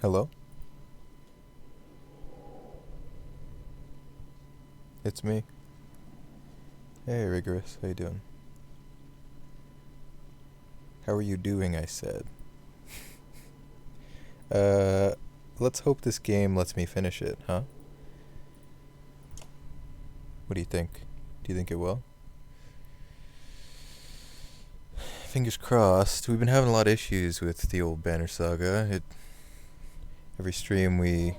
Hello? It's me. Hey, Rigorous. How you doing? How are you doing, I said. Uh, let's hope this game lets me finish it, huh? What do you think? Do you think it will? Fingers crossed. We've been having a lot of issues with the old Banner Saga. Every stream we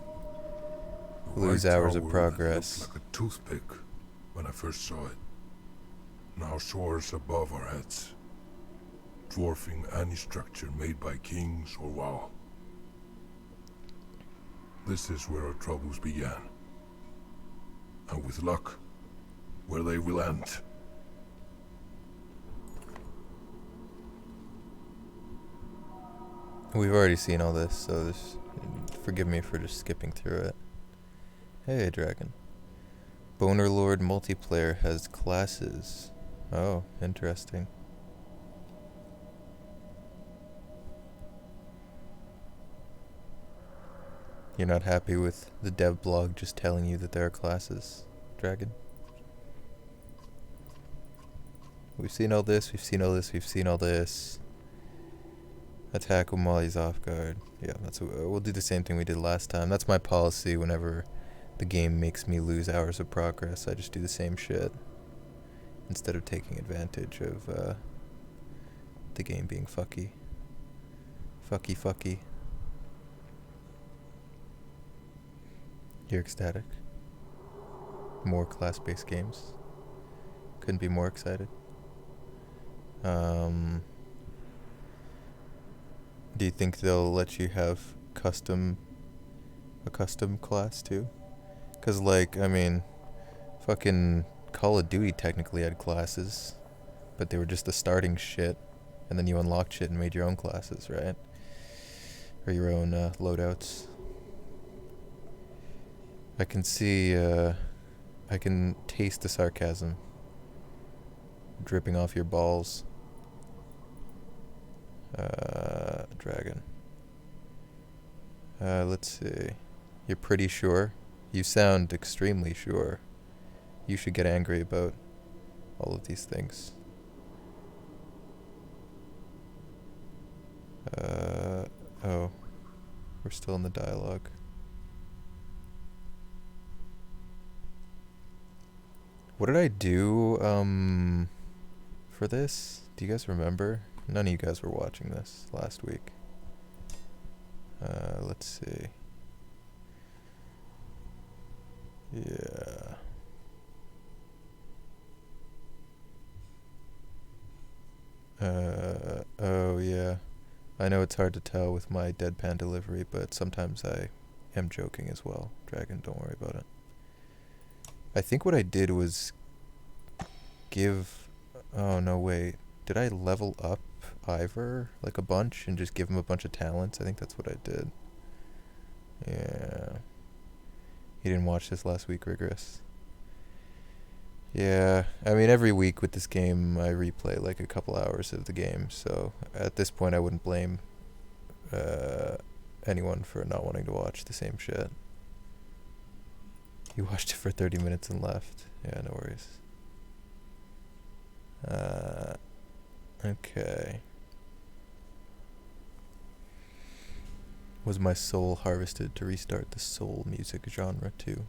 The lose white hours of tower that looked progress. like a toothpick when I first saw it. Now soars above our heads, dwarfing any structure made by kings or WoW. This is where our troubles began. And with luck, where they will end. We've already seen all this, so forgive me for just skipping through it. Hey, Dragon. Boner Lord multiplayer has classes. Oh, interesting. You're not happy with the dev blog just telling you that there are classes, Dragon? We've seen all this, we've seen all this, we've seen all this. Attack him while he's off guard. Yeah, we'll do the same thing we did last time. That's my policy whenever the game makes me lose hours of progress. I just do the same shit instead of taking advantage of the game being fucky. Fucky. You're ecstatic. More class-based games. Couldn't be more excited. Do you think they'll let you have a custom class too? Cause fucking Call of Duty technically had classes, but they were just the starting shit, and then you unlocked shit and made your own classes, right? Or your own loadouts. I can see, I can taste the sarcasm dripping off your balls. Dragon. Let's see. You're pretty sure? You sound extremely sure. You should get angry about all of these things. Oh. We're still in the dialogue. What did I do, for this? Do you guys remember? None of you guys were watching this last week. Let's see. Yeah. Oh yeah. I know it's hard to tell with my deadpan delivery, but sometimes I am joking as well. Dragon, don't worry about it. I think what I did was give... Oh, no, wait. Did I level up Ivor, like, a bunch and just give him a bunch of talents? I think that's what I did. Yeah. You didn't watch this last week, Rigorous? Yeah, I mean, every week with this game, I replay, like, a couple hours of the game, so at this point, I wouldn't blame anyone for not wanting to watch the same shit. You watched it for 30 minutes and left. Yeah, no worries. Okay. Was my soul harvested to restart the soul music genre too?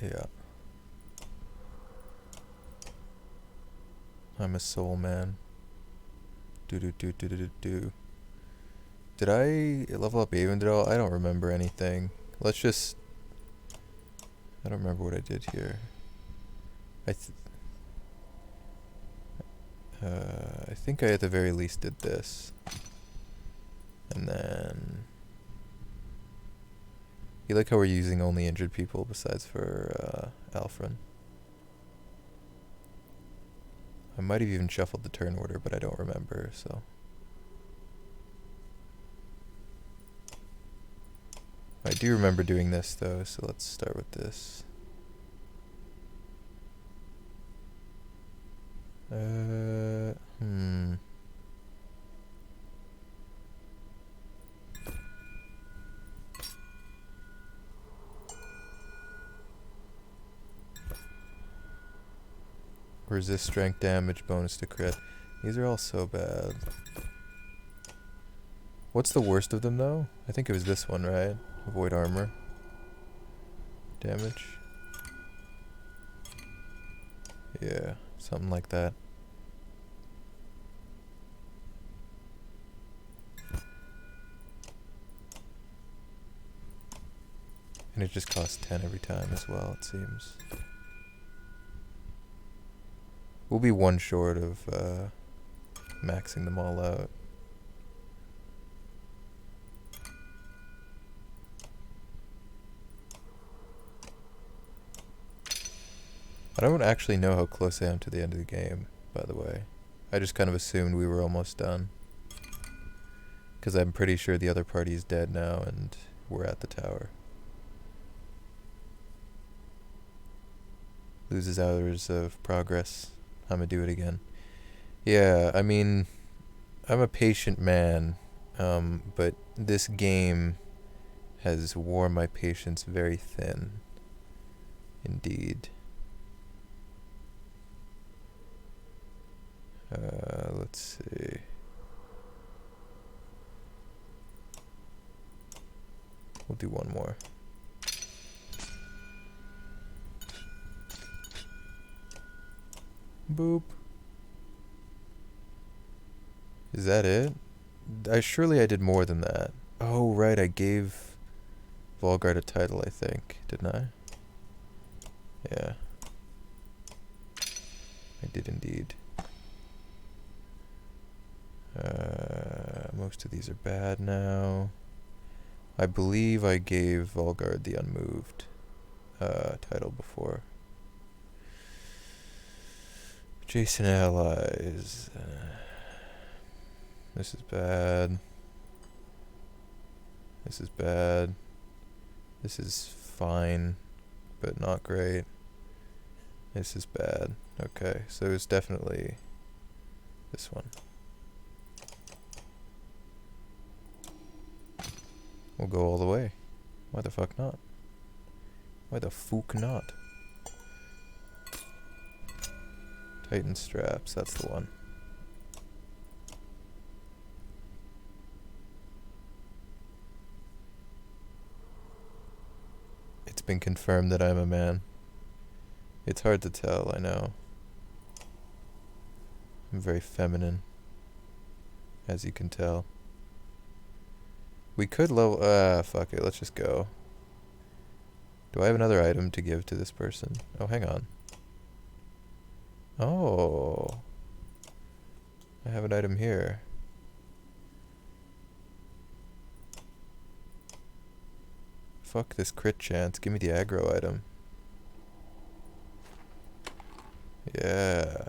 Yeah. I'm a soul man. Do. Did I level up Avondale? I don't remember anything. I don't remember what I did here. I think I at the very least did this. And then... You like how we're using only injured people besides for Alfred? I might have even shuffled the turn order, but I don't remember, so... I do remember doing this, though, so let's start with this. Resist strength damage, bonus to crit. These are all so bad. What's the worst of them, though? I think it was this one, right? Avoid armor. Damage. Yeah, something like that. And it just costs 10 every time as well, it seems. We'll be one short of maxing them all out. I don't actually know how close I am to the end of the game, by the way. I just kind of assumed we were almost done. Because I'm pretty sure the other party is dead now and we're at the tower. Loses hours of progress. I'm gonna do it again. Yeah, I mean, I'm a patient man, but this game has worn my patience very thin. Indeed. Let's see. We'll do one more. Boop. Is that it? Surely I did more than that. Oh, right, I gave Volgard a title, I think. Didn't I? Yeah. I did indeed. Most of these are bad now. I believe I gave Volgard the unmoved title before. Jason allies. This is bad. This is bad. This is fine, but not great. This is bad. Okay, so it's definitely this one. We'll go all the way. Why the fuck not? Why the fuck not? Titan straps, that's the one. It's been confirmed that I'm a man. It's hard to tell, I know. I'm very feminine, as you can tell. We could level... fuck it, let's just go. Do I have another item to give to this person? Oh, hang on. Oh. I have an item here. Fuck this crit chance. Give me the aggro item. Yeah.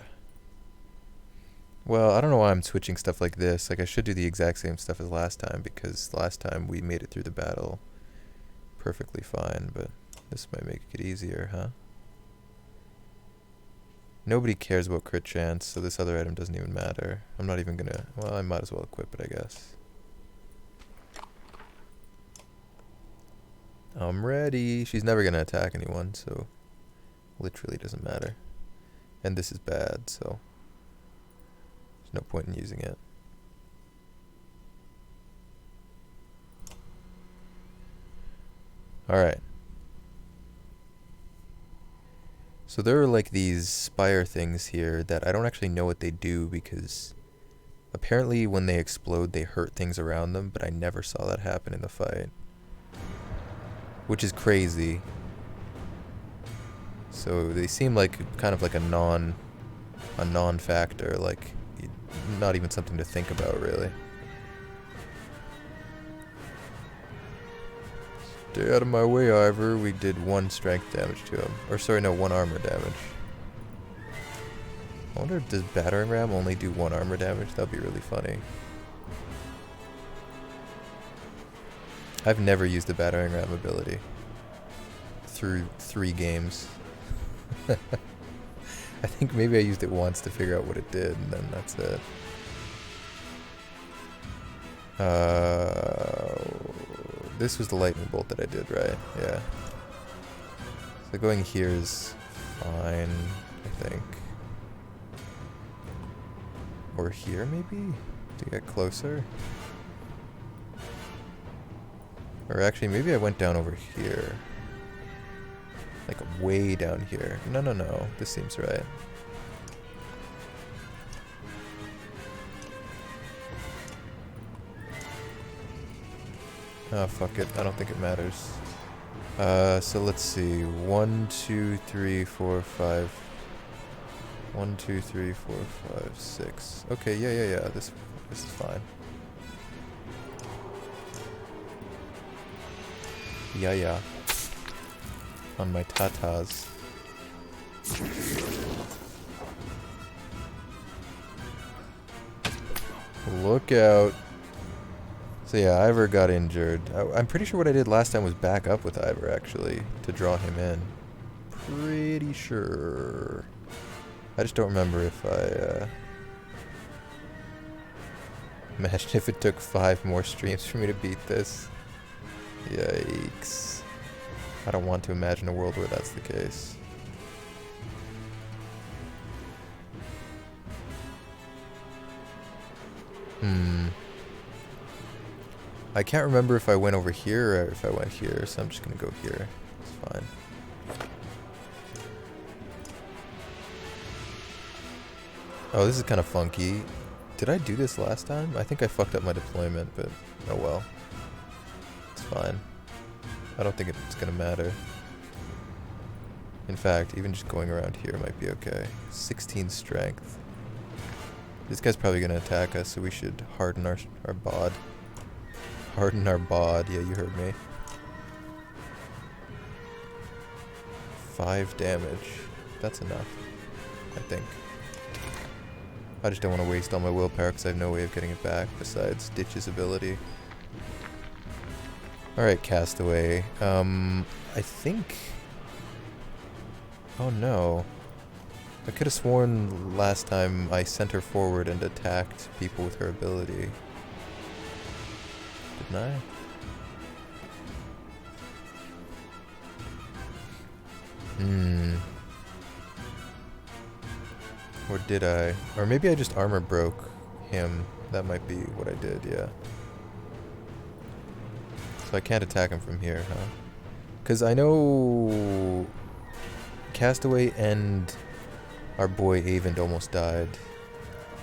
Well, I don't know why I'm switching stuff like this. Like, I should do the exact same stuff as last time, because last time we made it through the battle perfectly fine, but this might make it easier, huh? Nobody cares about crit chance, so this other item doesn't even matter. I'm not even gonna... Well, I might as well equip it, I guess. I'm ready. She's never gonna attack anyone, so... Literally doesn't matter. And this is bad, so... There's no point in using it. Alright. So there are like these spire things here that I don't actually know what they do, because apparently when they explode they hurt things around them, but I never saw that happen in the fight. Which is crazy. So they seem like kind of like a non-factor, like not even something to think about, really. Stay out of my way, Ivor. We did 1 strength damage to him. Or sorry, no, 1 armor damage. I wonder, does battering ram only do 1 armor damage? That'd be really funny. I've never used the battering ram ability through 3 games. I think maybe I used it once to figure out what it did, and then that's it. This was the lightning bolt that I did, right? Yeah. So going here is fine, I think. Or here, maybe? To get closer? Or actually, maybe I went down over here. Like, way down here. No, no, no. This seems right. Oh, fuck it. I don't think it matters. So let's see. 1, 2, 3, 4, 5. 1, 2, 3, 4, 5, 6. Okay, yeah. This is fine. Yeah. On my tatas. Look out. So yeah, Ivor got injured. I'm pretty sure what I did last time was back up with Ivor, actually, to draw him in. Pretty sure. I just don't remember if I, Imagine if it took 5 more streams for me to beat this. Yikes. I don't want to imagine a world where that's the case. I can't remember if I went over here or if I went here, so I'm just gonna go here. It's fine. Oh, this is kind of funky. Did I do this last time? I think I fucked up my deployment, but oh well. It's fine. I don't think it's gonna matter. In fact, even just going around here might be okay. 16 strength. This guy's probably gonna attack us, so we should harden our bod. Harden our bod. Yeah, you heard me. 5 damage. That's enough, I think. I just don't want to waste all my willpower because I have no way of getting it back besides Ditch's ability. Alright, Castaway. I think... Oh no. I could have sworn last time I sent her forward and attacked people with her ability. Didn't I? Or did I? Or maybe I just armor broke him. That might be what I did, yeah. So I can't attack him from here, huh? Because I know Castaway and our boy Avent almost died.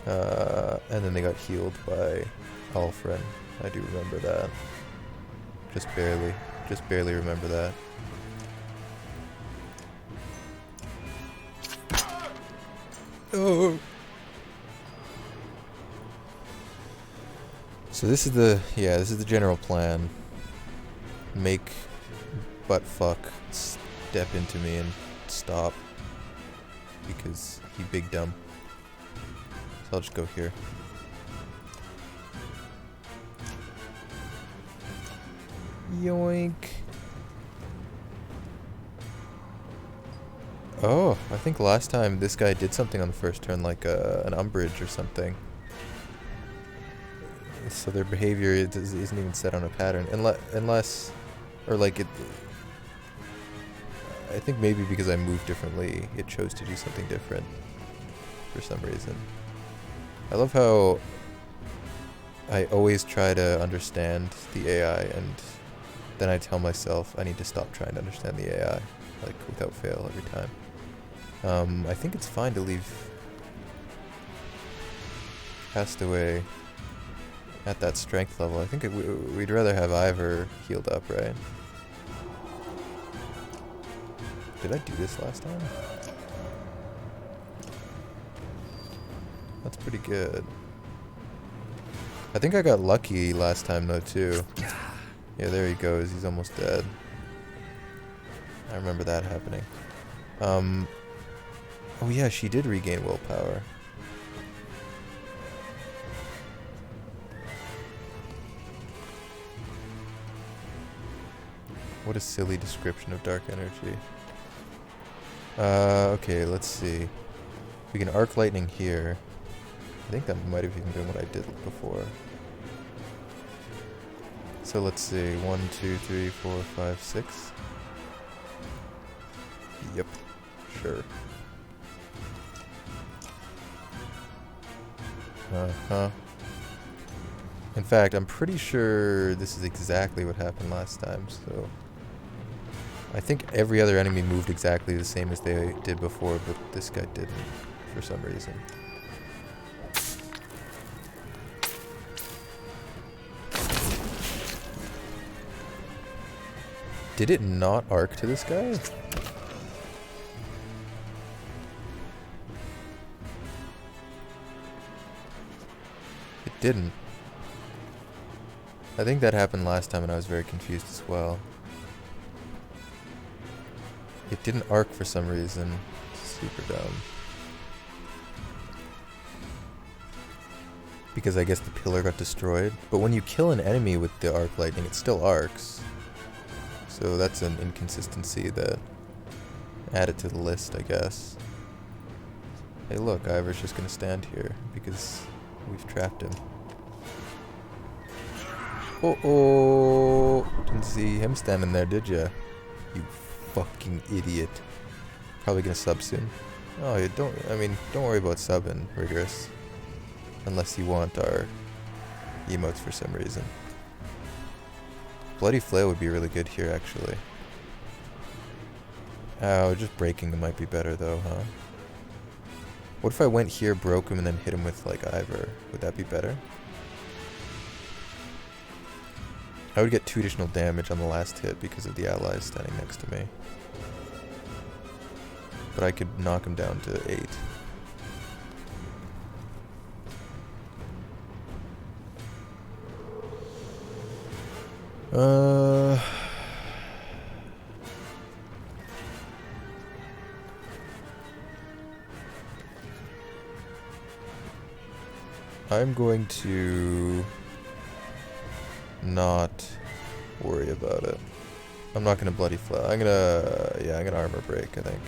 And then they got healed by Alfred. I do remember that. Just barely. Just barely remember that. Oh. So this is the general plan. Make buttfuck step into me and stop. Because he big dumb. So I'll just go here. Yoink. Oh, I think last time this guy did something on the first turn, like an umbrage or something. So their behavior isn't even set on a pattern, unless, or like it. I think maybe because I moved differently, it chose to do something different for some reason. I love how I always try to understand the AI, and then I tell myself I need to stop trying to understand the AI, like without fail every time. I think it's fine to leave Castaway at that strength level. I think we'd rather have Ivor healed up, right? Did I do this last time? That's pretty good. I think I got lucky last time though too. Yeah, there he goes. He's almost dead. I remember that happening. Oh yeah, she did regain willpower. What a silly description of dark energy. Okay, let's see. We can arc lightning here. I think that might have even been what I did before. So let's see. 1, 2, 3, 4, 5, 6. Yep. Sure. Uh-huh. In fact, I'm pretty sure this is exactly what happened last time, so... I think every other enemy moved exactly the same as they did before, but this guy didn't, for some reason. Did it not arc to this guy? It didn't. I think that happened last time and I was very confused as well. It didn't arc for some reason. Super dumb. Because I guess the pillar got destroyed. But when you kill an enemy with the arc lightning, it still arcs. So that's an inconsistency that added to the list, I guess. Hey look, Ivor's just gonna stand here because we've trapped him. Oh, didn't see him standing there, did ya? You fucking idiot. Probably gonna sub soon. Oh, you don't worry about subbing, Rigorous. Unless you want our emotes for some reason. Bloody Flail would be really good here, actually. Oh, just breaking them might be better, though, huh? What if I went here, broke him, and then hit him with, like, Ivor? Would that be better? I would get 2 additional damage on the last hit because of the allies standing next to me. But I could knock him down to 8. I'm going to not worry about it. I'm not gonna bloody flail. I'm gonna armor break, I think.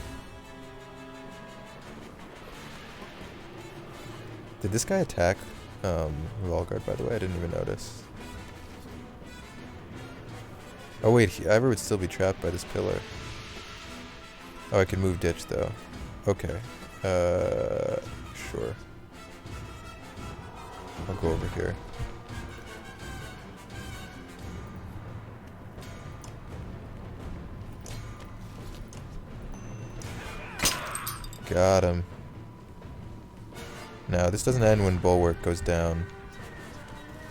Did this guy attack Wall Guard, by the way? I didn't even notice. Oh wait, Ivor would still be trapped by this pillar. Oh, I can move ditch though. Okay. Sure. I'll go over here. Got him. Now, this doesn't end when Bulwark goes down.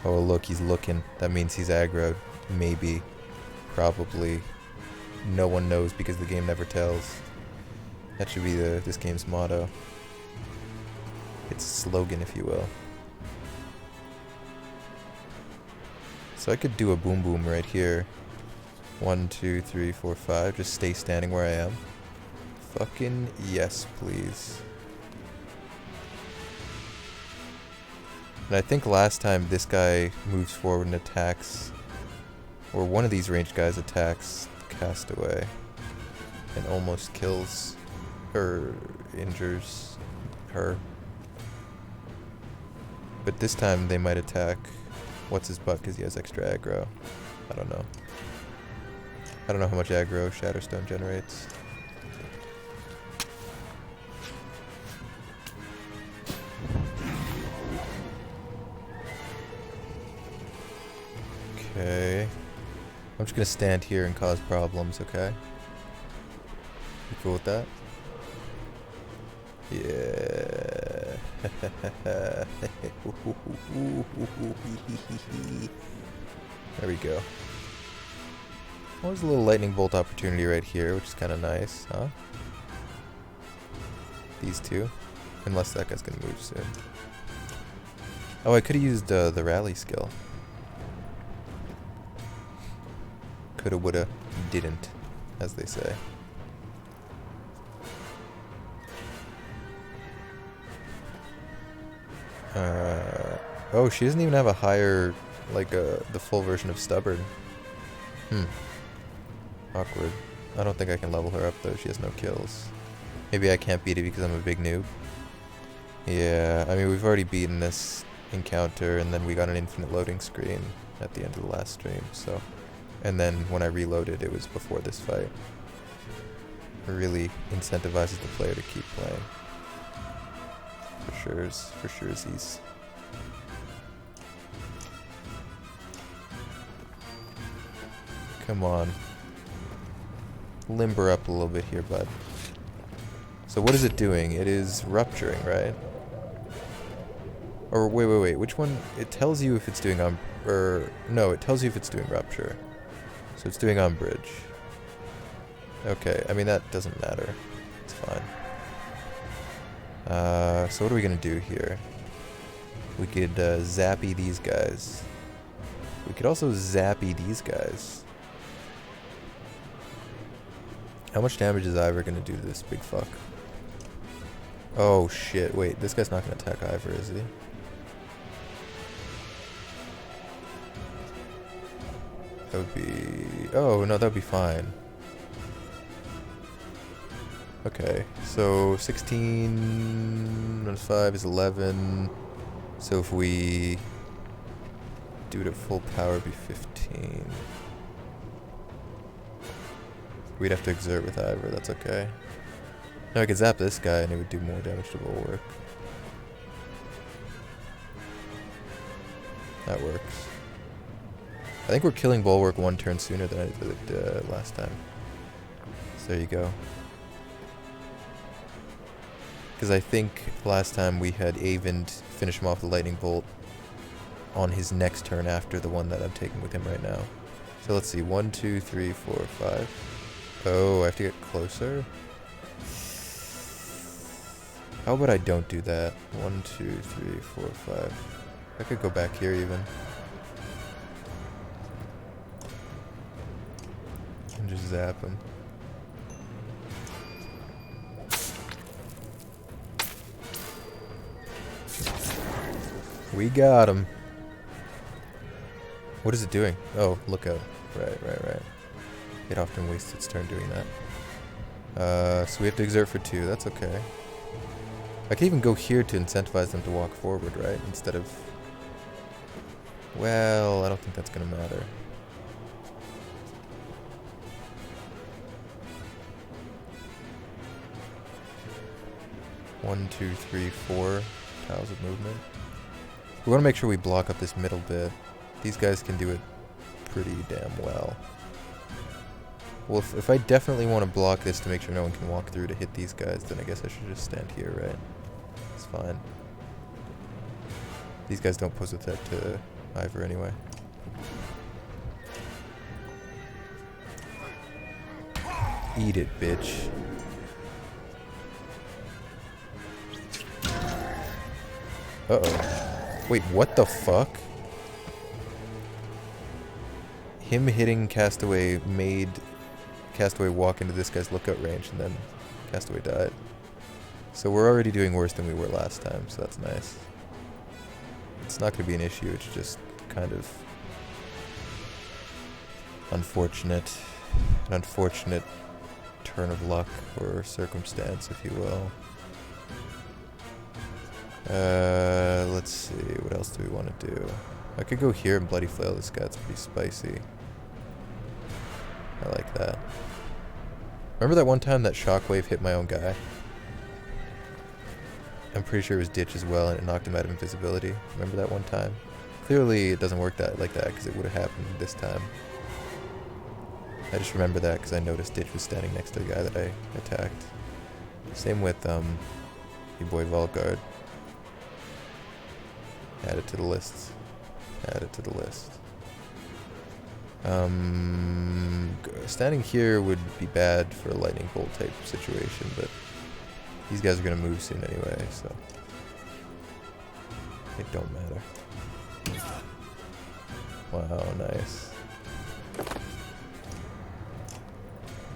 Oh, look, he's looking. That means he's aggroed. Maybe. Probably. No one knows because the game never tells. That should be this game's motto. Its slogan, if you will. So I could do a boom boom right here. 1, 2, 3, 4, 5. Just stay standing where I am. Fucking yes, please. And I think last time this guy moves forward and attacks, or one of these ranged guys attacks Castaway and almost kills or injures her. But this time they might attack what's his butt because he has extra aggro. I don't know. I don't know how much aggro Shatterstone generates. Okay. I'm just gonna stand here and cause problems, okay? You cool with that? Yeah. There we go. Well, there's a little lightning bolt opportunity right here, which is kind of nice, huh? These two. Unless that guy's gonna move soon. Oh, I could have used the rally skill. Coulda, woulda, didn't, as they say. Oh, she doesn't even have a higher, like, the full version of Stubborn. Awkward. I don't think I can level her up, though. She has no kills. Maybe I can't beat it because I'm a big noob. Yeah, I mean, we've already beaten this encounter, and then we got an infinite loading screen at the end of the last stream, so... And then when I reloaded, it was before this fight. It really incentivizes the player to keep playing. For sure, he's... Come on. Limber up a little bit here, bud. So what is it doing? It is rupturing, right? Or wait. Which one? It tells you if it's doing no, it tells you if it's doing rupture. So it's doing umbrage. Okay, I mean that doesn't matter. It's fine. So what are we gonna do here? We could zappy these guys. We could also zappy these guys. How much damage is Ivor gonna do to this big fuck? Oh shit, wait, this guy's not gonna attack Ivor, is he? That would be... oh, no, that would be fine. Okay, so 16 minus 5 is 11. So if we do it at full power, it'd be 15. We'd have to exert with Ivor, that's okay. No, I could zap this guy and it would do more damage to Bulwark. That works. I think we're killing Bulwark one turn sooner than I did last time. So there you go. Because I think last time we had Avon finish him off with a lightning bolt on his next turn after the one that I'm taking with him right now. So let's see, 1, 2, 3, 4, 5. Oh, I have to get closer? How about I don't do that? 1, 2, 3, 4, 5. I could go back here even. And just zap him. We got him. What is it doing? Oh, lookout. Right. It often wastes its turn doing that. So we have to exert for 2. That's okay. I can even go here to incentivize them to walk forward, right? Instead of... well, I don't think that's going to matter. One, 2, 3, 4 tiles of movement. We want to make sure we block up this middle bit. These guys can do it pretty damn well. Well, if I definitely want to block this to make sure no one can walk through to hit these guys, then I guess I should just stand here, right? It's fine. These guys don't pose a threat to Ivor anyway. Eat it, bitch. Uh-oh. Wait, what the fuck? Him hitting Castaway made Castaway walk into this guy's lookout range, and then Castaway died. So we're already doing worse than we were last time, so that's nice. It's not going to be an issue, it's just kind of unfortunate. An unfortunate turn of luck or circumstance, if you will. Let's see, what else do we want to do? I could go here and bloody flail this guy, it's pretty spicy. I like that. Remember that one time that shockwave hit my own guy? I'm pretty sure it was Ditch as well, and it knocked him out of invisibility. Remember that one time? Clearly it doesn't work like that, because it would have happened this time. I just remember that because I noticed Ditch was standing next to the guy that I attacked. Same with, your boy Volguard. Add it to the list. Add it to the list. Standing here would be bad for a lightning bolt type situation, but these guys are going to move soon anyway, so it don't matter. Wow, nice.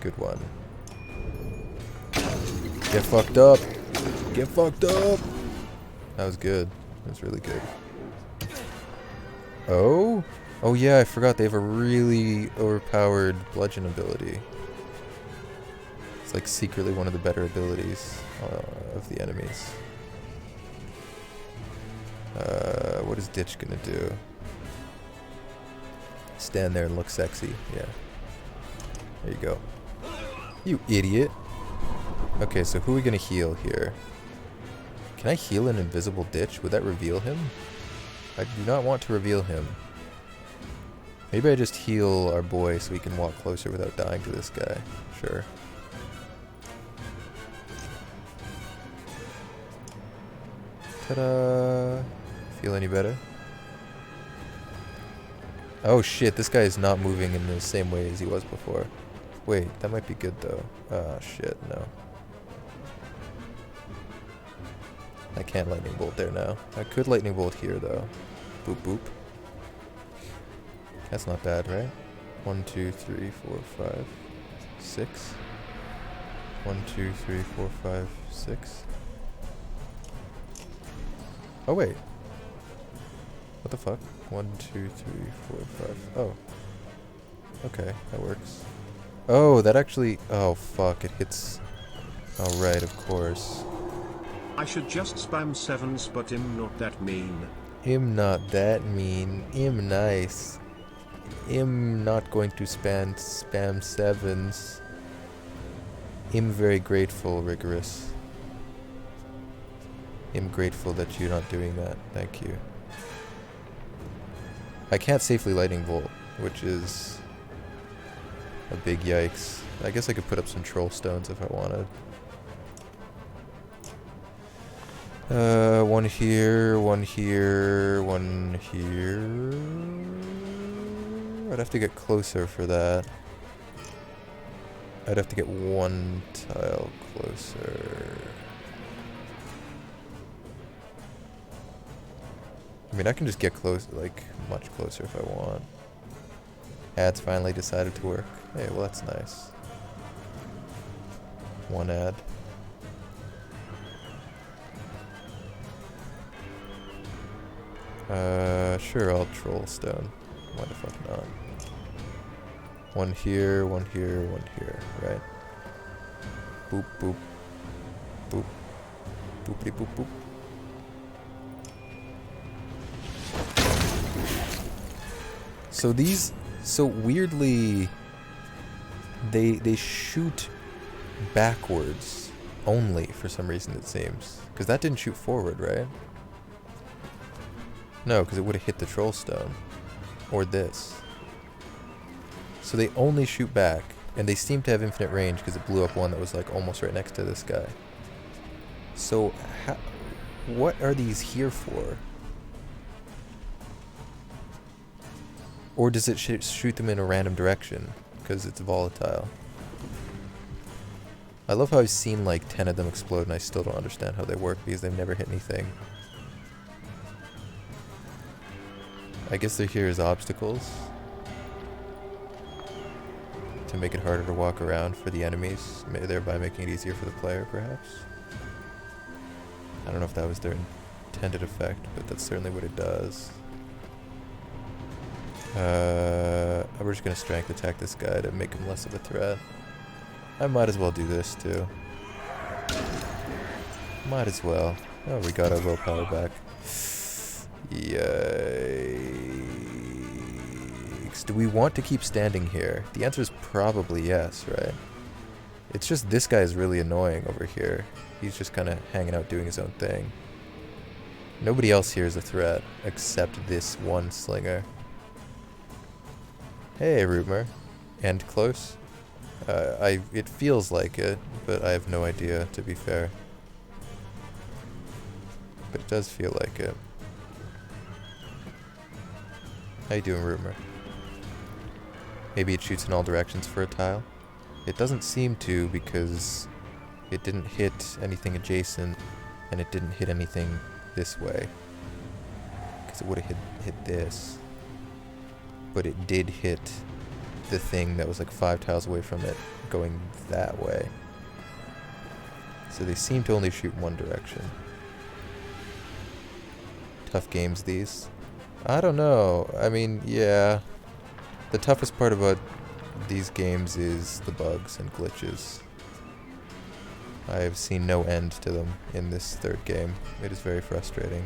Good one. Get fucked up! Get fucked up! That was good. That was really good. Oh? Oh yeah, I forgot they have a really overpowered bludgeon ability. It's like secretly one of the better abilities of the enemies. What is Ditch gonna do? Stand there and look sexy. Yeah. There you go. You idiot. Okay, so who are we gonna heal here? Can I heal an invisible Ditch? Would that reveal him? I do not want to reveal him. Maybe I just heal our boy so we can walk closer without dying to this guy. Sure. Ta-da! Feel any better? Oh shit, this guy is not moving in the same way as he was before. Wait, that might be good though. Oh shit, no. I can't lightning bolt there now. I could lightning bolt here though. Boop boop. That's not bad, right? 1, 2, 3, 4, 5, 6. 1, 2, 3, 4, 5, 6. Oh wait. What the fuck? 1, 2, 3, 4, 5. Oh. Okay, that works. Oh, that actually... Oh, fuck, it hits... Oh, right, of course. I should just spam 7s, but I'm not that mean. I'm not that mean. I'm nice. I'm not going to spam 7s. I'm very grateful, Rigorous. I'm grateful that you're not doing that. Thank you. I can't safely lightning bolt, which is a big yikes. I guess I could put up some troll stones if I wanted. One here, one here, one here. I'd have to get closer for that. I'd have to get one tile closer. I mean, I can just get close, like, much closer if I want. Ads finally decided to work. Hey, well, that's nice. One ad. Sure, I'll troll stone. Why the fuck not? One here, one here, one here, right? Boop, boop. Boop. Boopity boop boop. So these, so weirdly, they shoot backwards only for some reason, it seems. Because that didn't shoot forward, right? No, because it would have hit the troll stone. Or this. So they only shoot back, and they seem to have infinite range because it blew up one that was like almost right next to this guy. So, what are these here for? Or does it shoot them in a random direction because it's volatile? I love how I've seen like 10 of them explode and I still don't understand how they work because they've never hit anything. I guess they're here as obstacles to make it harder to walk around for the enemies, thereby making it easier for the player, perhaps. I don't know if that was their intended effect, but that's certainly what it does. We're just gonna strength attack this guy to make him less of a threat. I might as well do this too. Might as well. Oh, we got our willpower back. Yikes. Do we want to keep standing here? The answer is probably yes, right? It's just this guy is really annoying over here. He's just kind of hanging out doing his own thing. Nobody else here is a threat except this one slinger. Hey, Rumor. End close? It feels like it, but I have no idea, to be fair. But it does feel like it. How you doing, Rumor? Maybe it shoots in all directions for a tile? It doesn't seem to because it didn't hit anything adjacent and it didn't hit anything this way. Because it would have hit this. But it did hit the thing that was like 5 tiles away from it going that way. So they seem to only shoot in one direction. Tough games, these. I don't know. I mean, yeah. The toughest part about these games is the bugs and glitches. I have seen no end to them in this third game. It is very frustrating.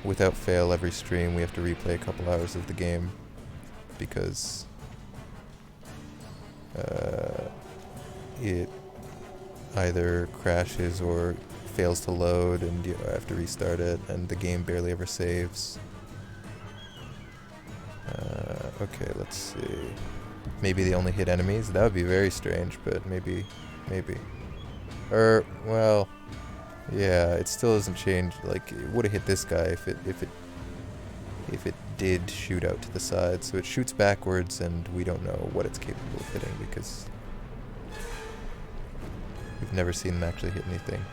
Without fail, every stream we have to replay a couple hours of the game because it either crashes or fails to load and you have to restart it, and the game barely ever saves. Okay, let's see. Maybe they only hit enemies? That would be very strange, but maybe. Well, yeah, it still doesn't change. Like, it would have hit this guy if it did shoot out to the side. So it shoots backwards, and we don't know what it's capable of hitting because we've never seen them actually hit anything.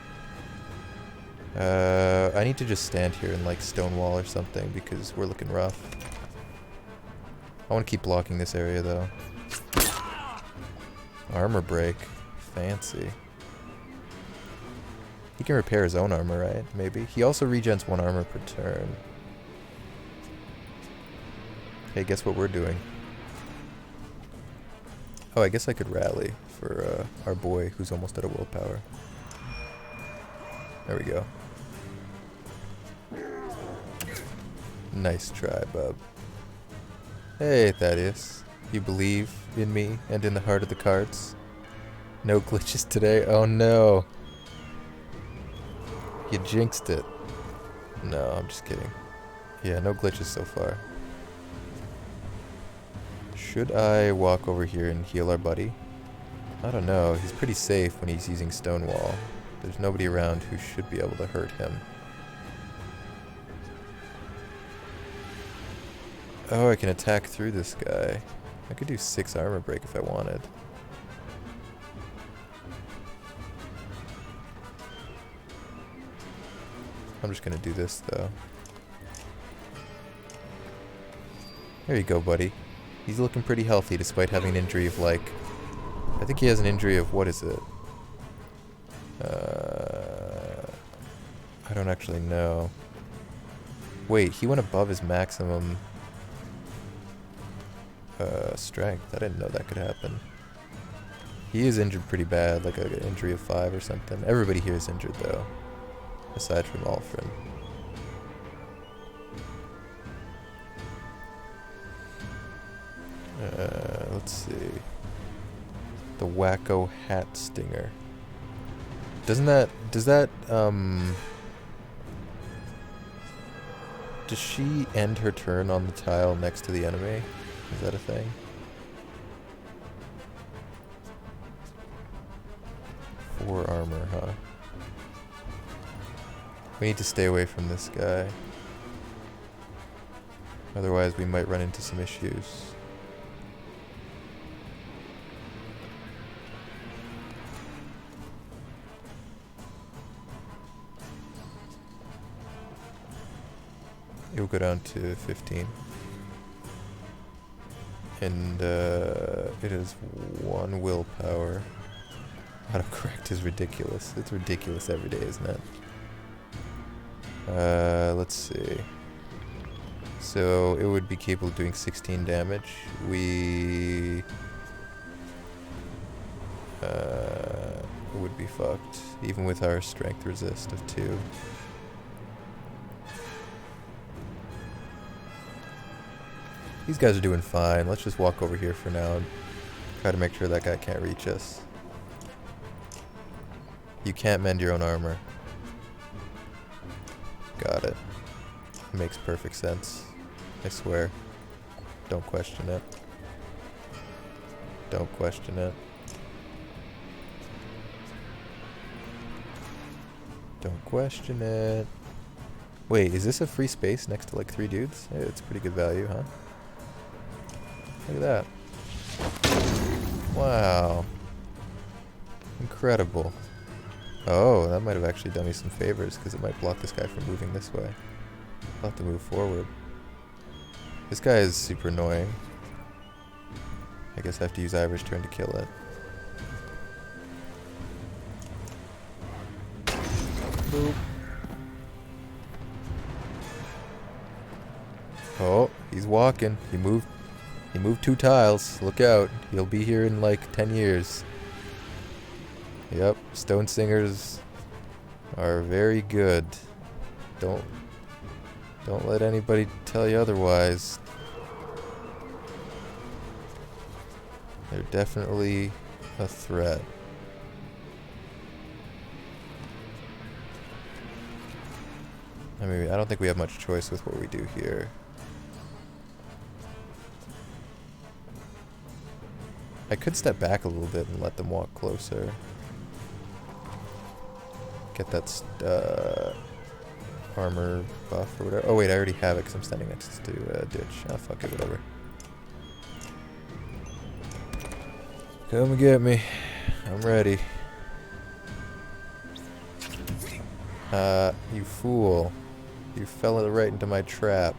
I need to just stand here and like stonewall or something because we're looking rough. I want to keep blocking this area though. Armor break. Fancy. He can repair his own armor, right? Maybe. He also regens 1 armor per turn. Hey, guess what we're doing? Oh, I guess I could rally for our boy who's almost out of willpower. There we go. Nice try, bub. Hey, Thaddeus. You believe in me and in the heart of the cards? No glitches today? Oh no. You jinxed it. No, I'm just kidding. Yeah, no glitches so far. Should I walk over here and heal our buddy? I don't know. He's pretty safe when he's using Stonewall. There's nobody around who should be able to hurt him. Oh, I can attack through this guy. I could do 6 armor break if I wanted. I'm just gonna do this though. There you go, buddy. He's looking pretty healthy despite having an injury of like... I think he has an injury of, what is it? I don't actually know. Wait, he went above his maximum strength. I didn't know that could happen. He is injured pretty bad, like an injury of 5 or something. Everybody here is injured though, aside from Alfred. Let's see. The Wacko Hat Stinger. Does she end her turn on the tile next to the enemy? Is that a thing? Four armor, huh? We need to stay away from this guy. Otherwise we might run into some issues. It will go down to 15. And it is 1 willpower. Autocorrect is ridiculous. It's ridiculous every day, isn't it? Let's see. So it would be capable of doing 16 damage. We would be fucked, even with our strength resist of 2. These guys are doing fine. Let's just walk over here for now and try to make sure that guy can't reach us. You can't mend your own armor. Got it. Makes perfect sense. I swear. Don't question it. Don't question it. Don't question it. Wait, is this a free space next to like 3 dudes? Yeah, it's pretty good value, huh? Look at that. Wow. Incredible. Oh, that might have actually done me some favors because it might block this guy from moving this way. I'll have to move forward. This guy is super annoying. I guess I have to use Ivor's turn to kill it. Boop. Oh, he's walking. He moved 2 tiles. Look out. He'll be here in like 10 years. Yep, stone singers are very good. Don't let anybody tell you otherwise. They're definitely a threat. I mean, I don't think we have much choice with what we do here. I could step back a little bit and let them walk closer. Get that armor buff or whatever. Oh wait, I already have it because I'm standing next to ditch. Ah, fuck it, whatever. Come and get me. I'm ready. You fool. You fell right into my trap.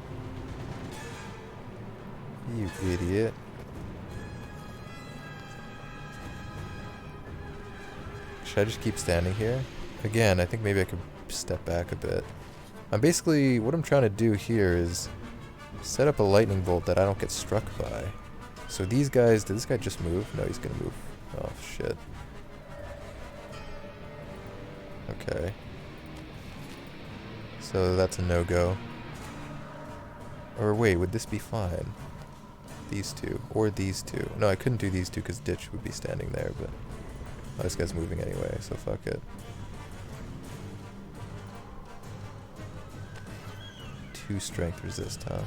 You idiot. Should I just keep standing here? Again, I think maybe I could step back a bit. What I'm trying to do here is set up a lightning bolt that I don't get struck by. So these guys, did this guy just move? No, he's gonna move. Oh, shit. Okay. So that's a no-go. Or wait, would this be fine? These two. Or these two. No, I couldn't do these two because Ditch would be standing there, but... Oh, this guy's moving anyway, so fuck it. 2 strength resist, huh?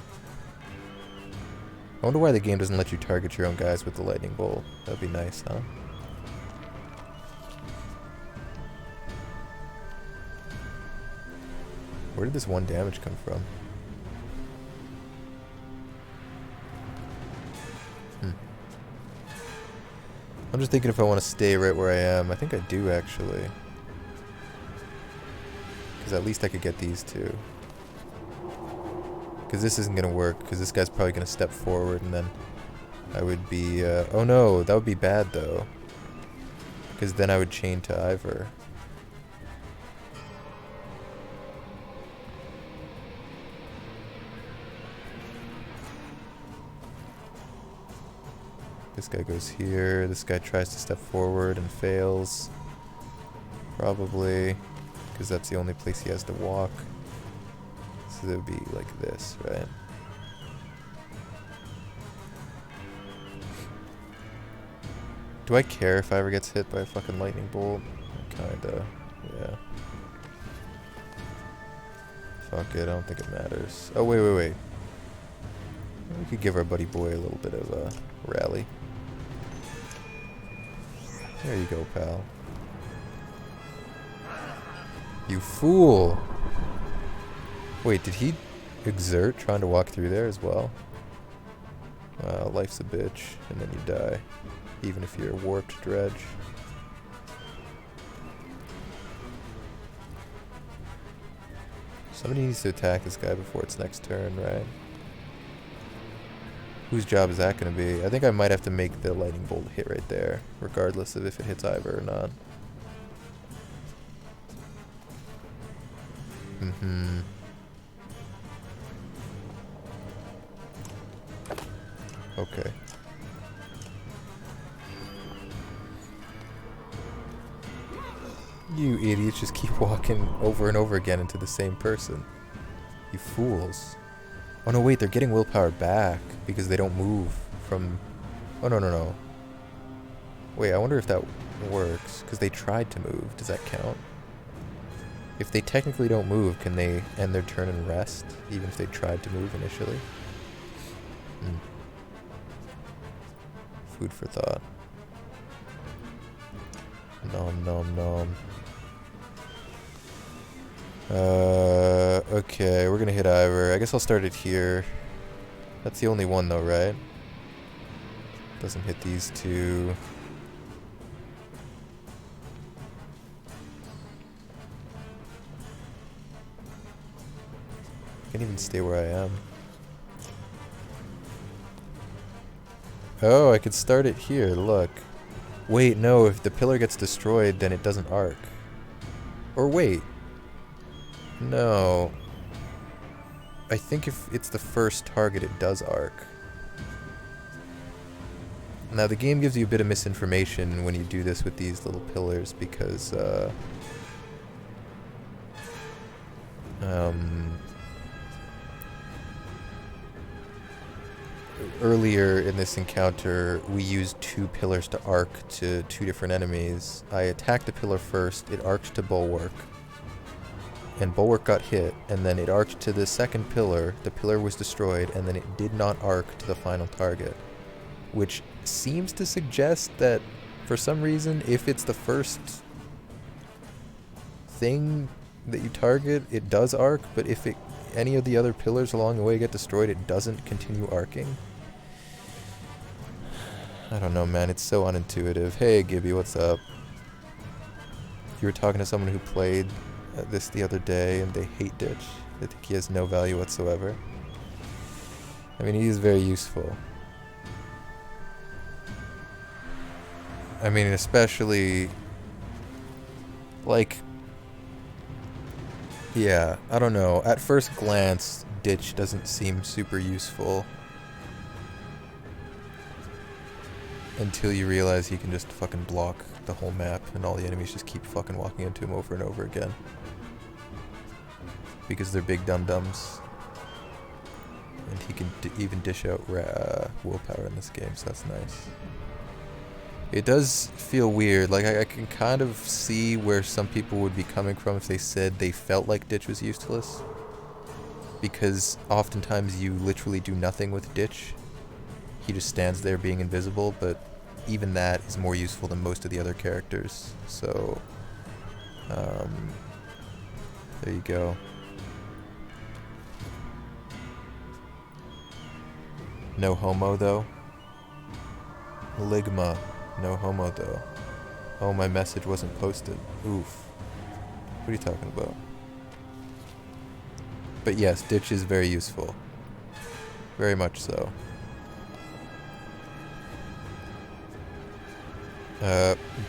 I wonder why the game doesn't let you target your own guys with the lightning bolt. That'd be nice, huh? Where did this 1 damage come from? I'm just thinking if I want to stay right where I am. I think I do, actually. Because at least I could get these two. Because this isn't going to work, because this guy's probably going to step forward, and then I would be... oh no, that would be bad, though. Because then I would chain to Ivor. This guy goes here, this guy tries to step forward and fails. Probably, because that's the only place he has to walk. So it would be like this, right? Do I care if Ivor gets hit by a fucking lightning bolt? Kinda, yeah. Fuck it, I don't think it matters. Oh, wait. We could give our buddy boy a little bit of a rally. There you go, pal. You fool! Wait, did he exert trying to walk through there as well? Life's a bitch, and then you die. Even if you're a warped dredge. Somebody needs to attack this guy before its next turn, right? Whose job is that going to be? I think I might have to make the lightning bolt hit right there, regardless of if it hits Ivor or not. Okay. You idiots just keep walking over and over again into the same person. You fools. Oh no, wait, they're getting willpower back because they don't move from... Oh, no. Wait, I wonder if that works, because they tried to move. Does that count? If they technically don't move, can they end their turn and rest, even if they tried to move initially? Food for thought. Nom. Okay, we're gonna hit Ivor. I guess I'll start it here. That's the only one though, right? Doesn't hit these two. Can't even stay where I am. Oh, I could start it here, look. Wait, no, if the pillar gets destroyed, then it doesn't arc. Or wait. No. I think if it's the first target, it does arc. Now, the game gives you a bit of misinformation when you do this with these little pillars, because, earlier in this encounter, we used 2 pillars to arc to 2 different enemies. I attacked the pillar first, it arced to Bulwark, and Bulwark got hit, and then it arced to the second pillar, the pillar was destroyed, and then it did not arc to the final target, which seems to suggest that for some reason, if it's the first thing that you target, it does arc, but if any of the other pillars along the way get destroyed, it doesn't continue arcing. I don't know, man. It's so unintuitive. Hey, Gibby, what's up? You were talking to someone who played this the other day, and they hate Ditch. They think he has no value whatsoever. I mean, he is very useful. I mean, especially, like, yeah, I don't know. At first glance, Ditch doesn't seem super useful. Until you realize he can just fucking block the whole map, and all the enemies just keep fucking walking into him over and over again. Because they're big dum-dums. And he can even dish out willpower in this game, so that's nice. It does feel weird. Like, I can kind of see where some people would be coming from if they said they felt like Ditch was useless. Because oftentimes you literally do nothing with Ditch. He just stands there being invisible, but even that is more useful than most of the other characters. So, there you go. No homo, though. Ligma. No homo, though. Oh, my message wasn't posted. Oof. What are you talking about? But yes, Ditch is very useful. Very much so.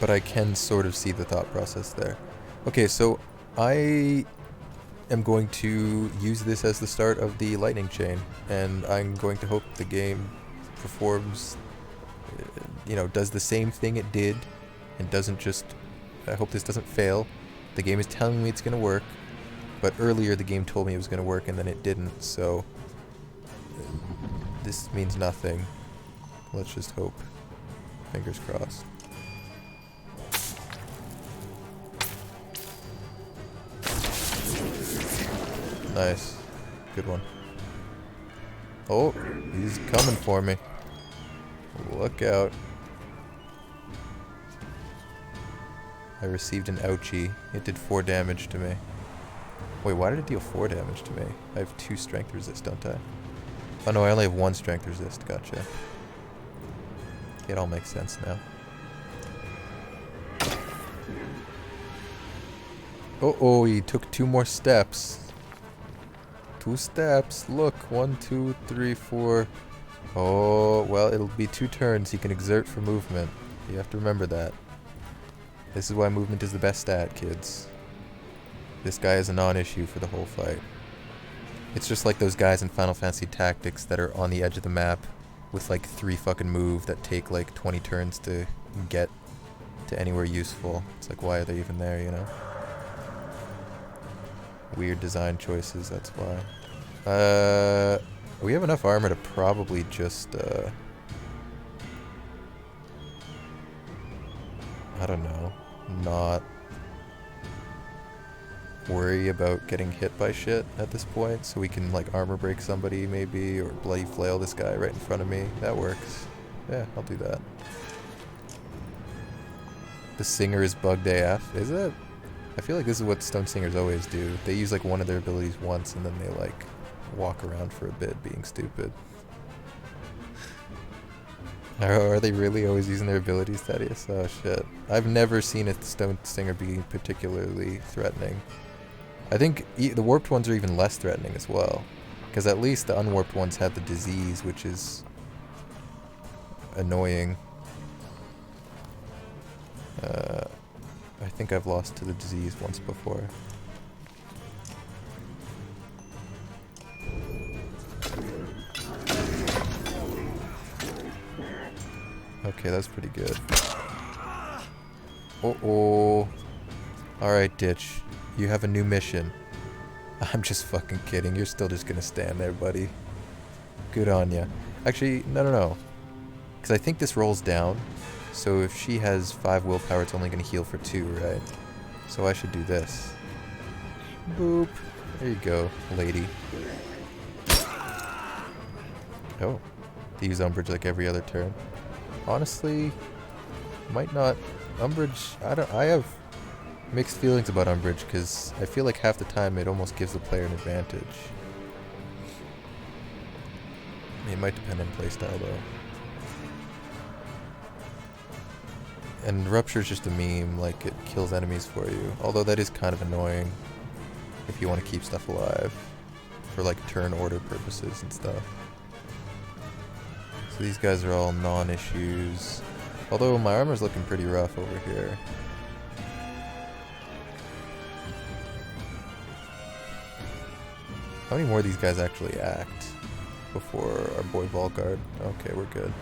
But I can sort of see the thought process there. Okay, so I am going to use this as the start of the lightning chain, and I'm going to hope the game performs, does the same thing it did, and doesn't just, I hope this doesn't fail. The game is telling me it's going to work, but earlier the game told me it was going to work and then it didn't, so this means nothing. Let's just hope. Fingers crossed. Nice. Good one. Oh, he's coming for me. Look out. I received an ouchie. It did 4 damage to me. Wait, why did it deal 4 damage to me? I have 2 strength resist, don't I? Oh no, I only have 1 strength resist. Gotcha. It all makes sense now. Oh, he took 2 more steps. 2 steps. Look, 1, 2, 3, 4. Oh, well, it'll be 2 turns he can exert for movement. You have to remember that. This is why movement is the best stat, kids. This guy is a non-issue for the whole fight. It's just like those guys in Final Fantasy Tactics that are on the edge of the map with like 3 fucking move that take like 20 turns to get to anywhere useful. It's like, why are they even there, you know? Weird design choices, that's why. We have enough armor to probably just, I don't know, not worry about getting hit by shit at this point, so we can, like, armor break somebody, maybe, or bloody flail this guy right in front of me. That works. Yeah, I'll do that. The singer is bugged AF, is it? I feel like this is what Stone Singers always do. They use, like, one of their abilities once, and then they, like, walk around for a bit being stupid. Are they really always using their abilities, Thaddeus? Oh, shit. I've never seen a Stone Singer be particularly threatening. I think the warped ones are even less threatening as well. Because at least the unwarped ones have the disease, which is annoying. I think I've lost to the disease once before. Okay, that's pretty good. Uh-oh. Alright, Ditch. You have a new mission. I'm just fucking kidding. You're still just gonna stand there, buddy. Good on ya. Actually, no. Because I think this rolls down. So if she has 5 willpower, it's only gonna heal for 2, right? So I should do this. Boop. There you go, lady. Oh. They use Umbrage like every other turn. Honestly, might not. Umbrage, I have mixed feelings about Umbrage, because I feel like half the time it almost gives the player an advantage. It might depend on playstyle though. And Rupture is just a meme, like it kills enemies for you. Although that is kind of annoying if you want to keep stuff alive for like turn order purposes and stuff. So these guys are all non-issues. Although my armor's looking pretty rough over here. How many more of these guys actually act before our boy Volguard? Okay, we're good.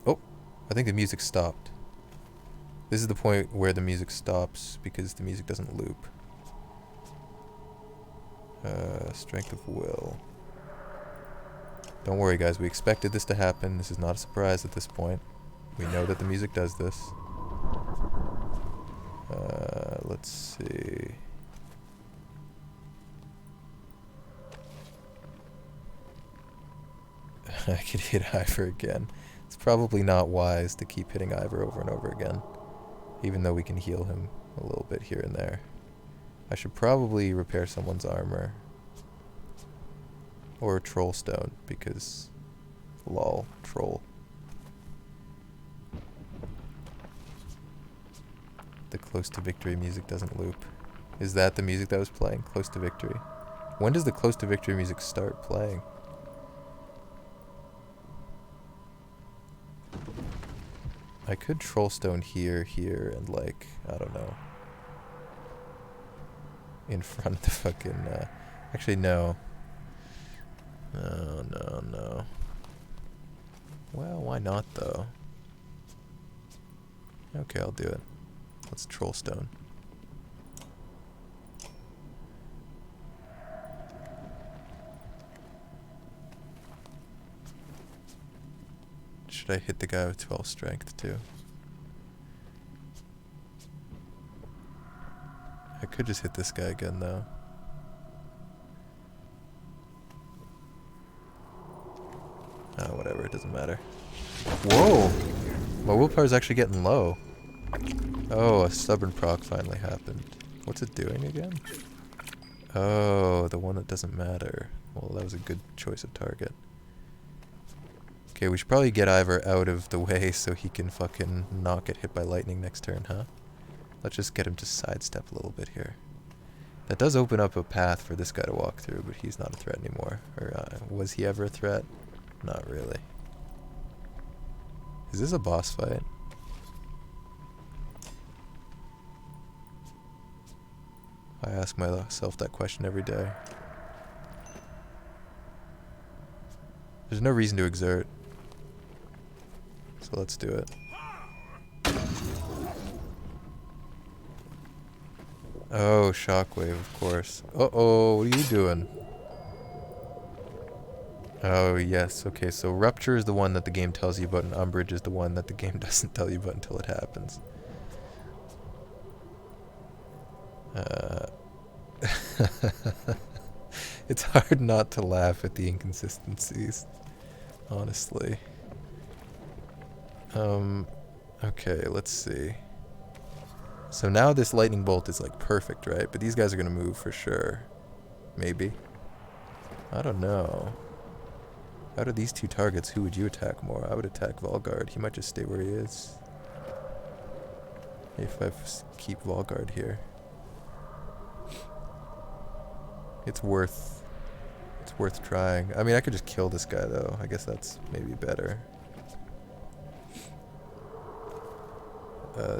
Oh, I think the music stopped. This is the point where the music stops because the music doesn't loop. Strength of will. Don't worry guys, we expected this to happen. This is not a surprise at this point. We know that the music does this. Let's see. I could hit Ivor again. It's probably not wise to keep hitting Ivor over and over again, even though we can heal him a little bit here and there. I should probably repair someone's armor. Or troll stone, because lol, troll. The Close to Victory music doesn't loop. Is that the music that was playing? Close to Victory. When does the Close to Victory music start playing? I could troll stone here, and like, I don't know. In front of the fucking, actually no. No. Well, why not though? Okay, I'll do it. Let's troll stone. Should I hit the guy with 12 strength too? I could just hit this guy again though. Oh, whatever, it doesn't matter. Whoa! My willpower's actually getting low. Oh, a stubborn proc finally happened. What's it doing again? Oh, the one that doesn't matter. Well, that was a good choice of target. Okay, we should probably get Ivor out of the way so he can fucking not get hit by lightning next turn, huh? Let's just get him to sidestep a little bit here. That does open up a path for this guy to walk through, but he's not a threat anymore. Or was he ever a threat? Not really. Is this a boss fight? I ask myself that question every day. There's no reason to exert. So let's do it. Oh, shockwave, of course. Uh-oh, what are you doing? Oh, yes. Okay, so Rupture is the one that the game tells you about, and Umbrage is the one that the game doesn't tell you about until it happens. It's hard not to laugh at the inconsistencies, honestly. Okay, let's see. So now this lightning bolt is like perfect, right? But these guys are gonna move for sure. Maybe. I don't know. Out of these two targets, who would you attack more? I would attack Volguard. He might just stay where he is. If I keep Volguard here. It's worth trying. I mean, I could just kill this guy though. I guess that's maybe better.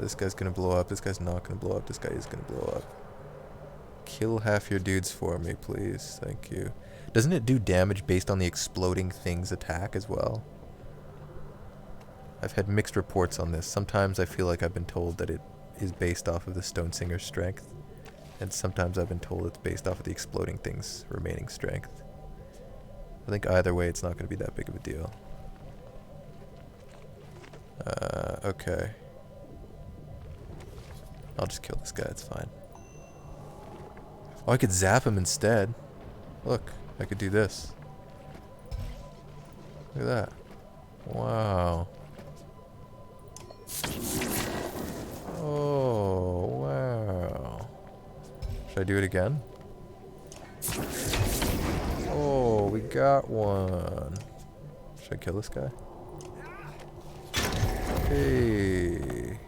This guy's gonna blow up. This guy's not gonna blow up. This guy is gonna blow up. Kill half your dudes for me, please. Thank you. Doesn't it do damage based on the exploding thing's attack as well? I've had mixed reports on this. Sometimes I feel like I've been told that it is based off of the Stone Singer's strength, and sometimes I've been told it's based off of the exploding thing's remaining strength. I think either way it's not going to be that big of a deal. Okay. I'll just kill this guy, it's fine. Oh, I could zap him instead. Look, I could do this. Look at that. Wow. Oh, wow. Should I do it again? Oh, we got one. Should I kill this guy? Hey.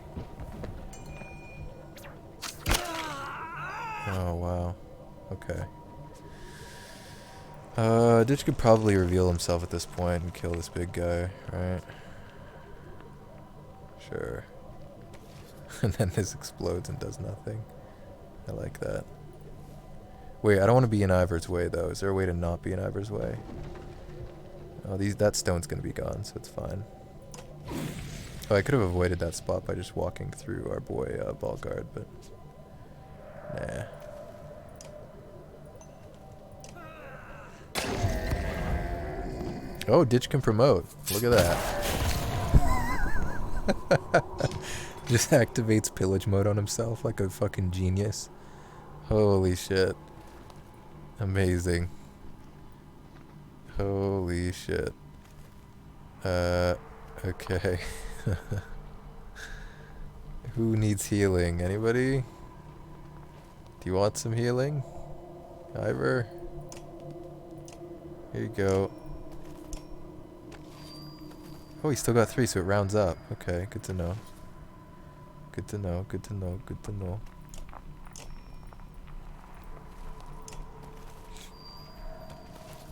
Oh, wow. Okay. Ditch could probably reveal himself at this point and kill this big guy, right? Sure. And then this explodes and does nothing. I like that. Wait, I don't want to be in Ivor's way, though. Is there a way to not be in Ivor's way? Oh, that stone's gonna be gone, so it's fine. Oh, I could have avoided that spot by just walking through our boy, Ballguard, but... Nah. Oh, Ditch can promote. Look at that. Just activates pillage mode on himself like a fucking genius. Holy shit. Amazing. Holy shit. Okay. Who needs healing? Anybody? Do you want some healing? Ivor? Here you go. Oh, he still got 3, so it rounds up. Okay, good to know. Good to know, good to know, good to know.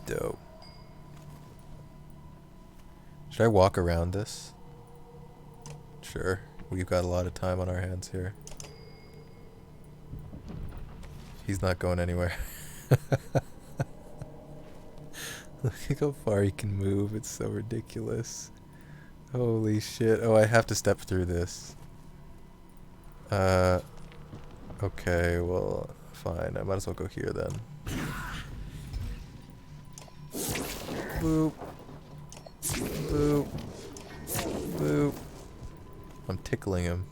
Dope. Should I walk around this? Sure. We've got a lot of time on our hands here. He's not going anywhere. Look how far he can move. It's so ridiculous. Holy shit. Oh, I have to step through this. Okay, well, fine. I might as well go here then. Boop. Boop. Boop. I'm tickling him.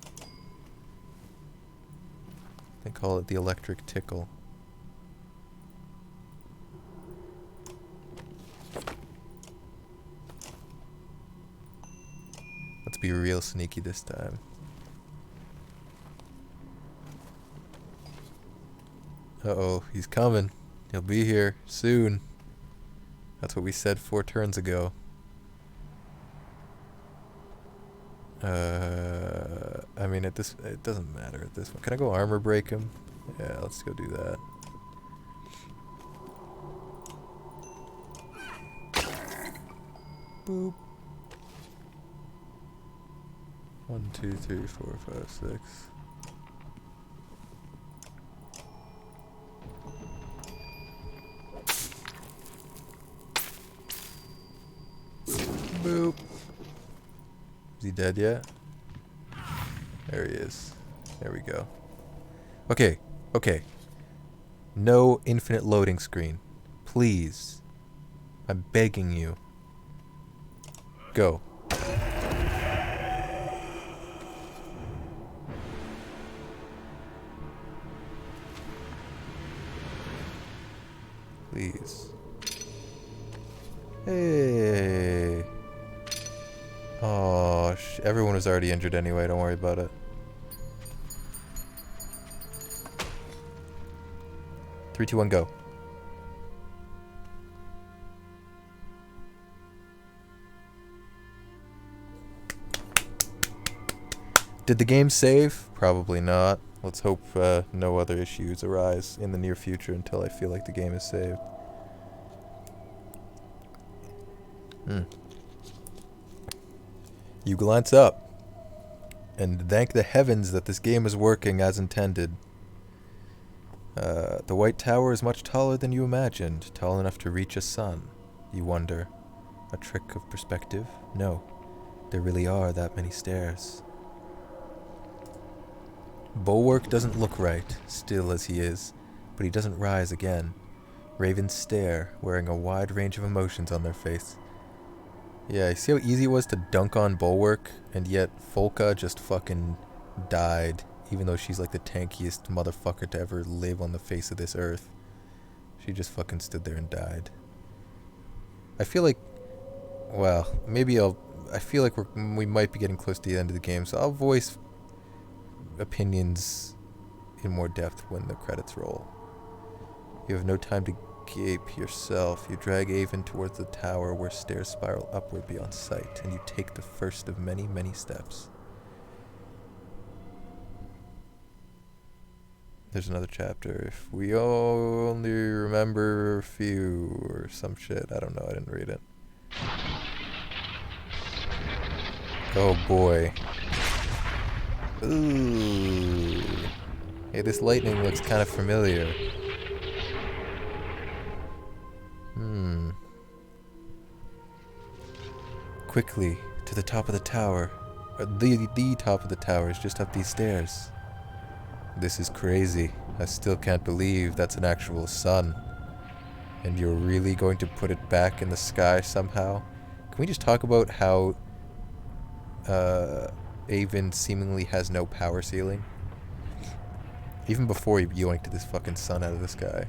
They call it the electric tickle. Let's be real sneaky this time. Uh-oh, he's coming. He'll be here soon. That's what we said 4 turns ago. I mean, it doesn't matter at this one. Can I go armor break him? Yeah, let's go do that. Boop. 1, 2, 3, 4, 5, 6. Boop. Is he dead yet? There he is. There we go. Okay, okay. No infinite loading screen. Please. I'm begging you. Go. Please. Hey. Oh, everyone was already injured anyway. Don't worry about it. 3, 2, 1, go. Did the game save? Probably not. Let's hope no other issues arise in the near future until I feel like the game is saved. You glance up and thank the heavens that this game is working as intended. The White Tower is much taller than you imagined, tall enough to reach a sun. You wonder, a trick of perspective? No, there really are that many stairs. Bulwark doesn't look right, still as he is, but he doesn't rise again. Ravens stare, wearing a wide range of emotions on their face. Yeah, you see how easy it was to dunk on Bulwark, and yet Folka just fucking died, even though she's like the tankiest motherfucker to ever live on the face of this earth. She just fucking stood there and died. I feel like well, maybe I feel like we might be getting close to the end of the game, so I'll voice opinions in more depth when the credits roll. You have no time to gape yourself. You drag Avon towards the tower where stairs spiral upward beyond sight, and you take the first of many, many steps. There's another chapter. If we only remember a few or some shit. I don't know. I didn't read it. Oh boy. Ooh. Hey, this lightning looks kind of familiar. Quickly, to the top of the tower. The top of the tower is just up these stairs. This is crazy. I still can't believe that's an actual sun. And you're really going to put it back in the sky somehow? Can we just talk about how Avon seemingly has no power ceiling? Even before he yoinked this fucking sun out of the sky.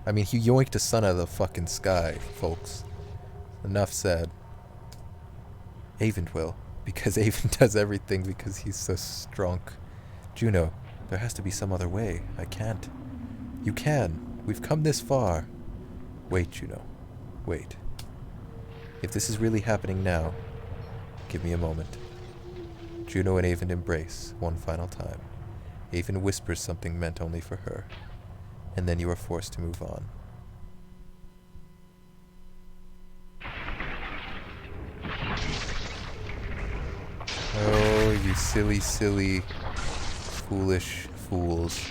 I mean, he yoinked a sun out of the fucking sky, folks. Enough said. Avon will. Because Avon does everything because he's so strong. Juno, there has to be some other way. I can't. You can. We've come this far. Wait, Juno. Wait. If this is really happening now, give me a moment. Juno and Avon embrace one final time. Avon whispers something meant only for her. And then you are forced to move on. Oh, you silly, silly, foolish fools.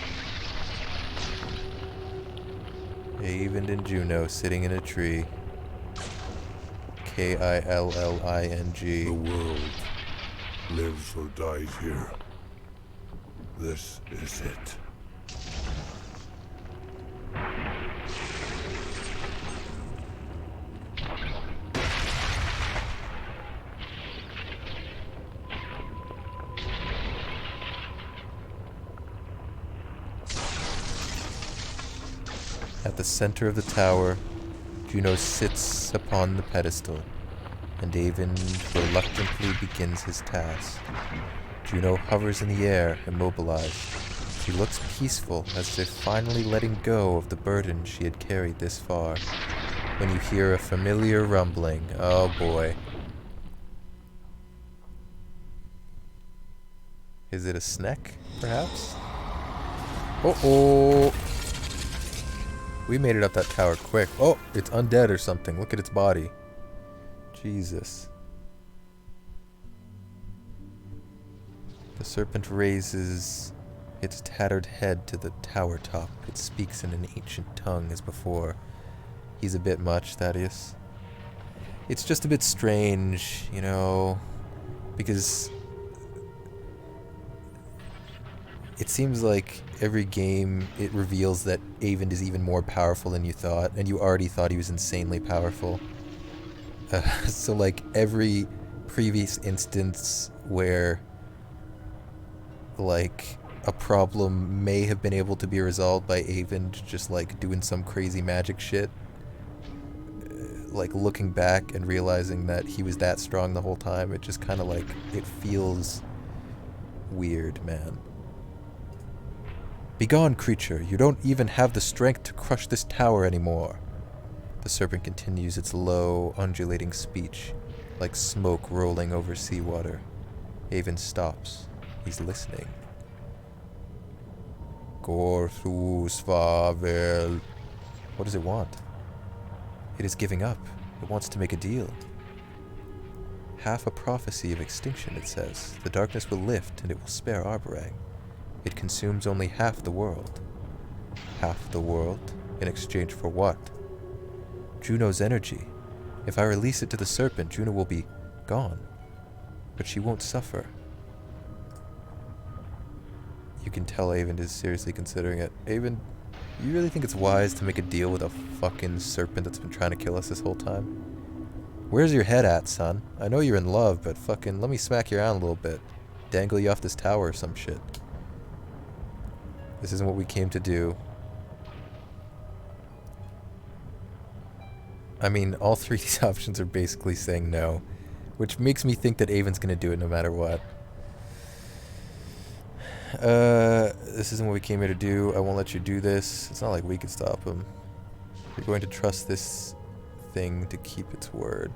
Avon and Juno sitting in a tree. Killing. The world lives or dies here. This is it. At the center of the tower, Juno sits upon the pedestal, and Avon reluctantly begins his task. Juno hovers in the air, immobilized. She looks peaceful, as if finally letting go of the burden she had carried this far. When you hear a familiar rumbling, oh boy. Is it a snack, perhaps? Uh-oh! We made it up that tower quick. Oh, it's undead or something. Look at its body. Jesus. The serpent raises its tattered head to the tower top. It speaks in an ancient tongue as before. He's a bit much, Thaddeus. It's just a bit strange, you know, because it seems like every game it reveals that Avon is even more powerful than you thought, and you already thought he was insanely powerful. So like every previous instance where like a problem may have been able to be resolved by Avon just like doing some crazy magic shit, like looking back and realizing that he was that strong the whole time, it just kind of like, it feels weird, man. Begone, creature, you don't even have the strength to crush this tower anymore. The serpent continues its low, undulating speech, like smoke rolling over seawater. Avon stops. He's listening. Gorthus Favel. What does it want? It is giving up. It wants to make a deal. Half a prophecy of extinction, it says. The darkness will lift, and it will spare Arborang. It consumes only half the world. Half the world? In exchange for what? Juno's energy. If I release it to the serpent, Juno will be gone. But she won't suffer. You can tell Avon is seriously considering it. Avon, you really think it's wise to make a deal with a fucking serpent that's been trying to kill us this whole time? Where's your head at, son? I know you're in love, but fucking let me smack you around a little bit. Dangle you off this tower or some shit. This isn't what we came to do. I mean, all three of these options are basically saying no, which makes me think that Avon's gonna do it no matter what. This isn't what we came here to do. I won't let you do this. It's not like we could stop him. You're going to trust this thing to keep its word.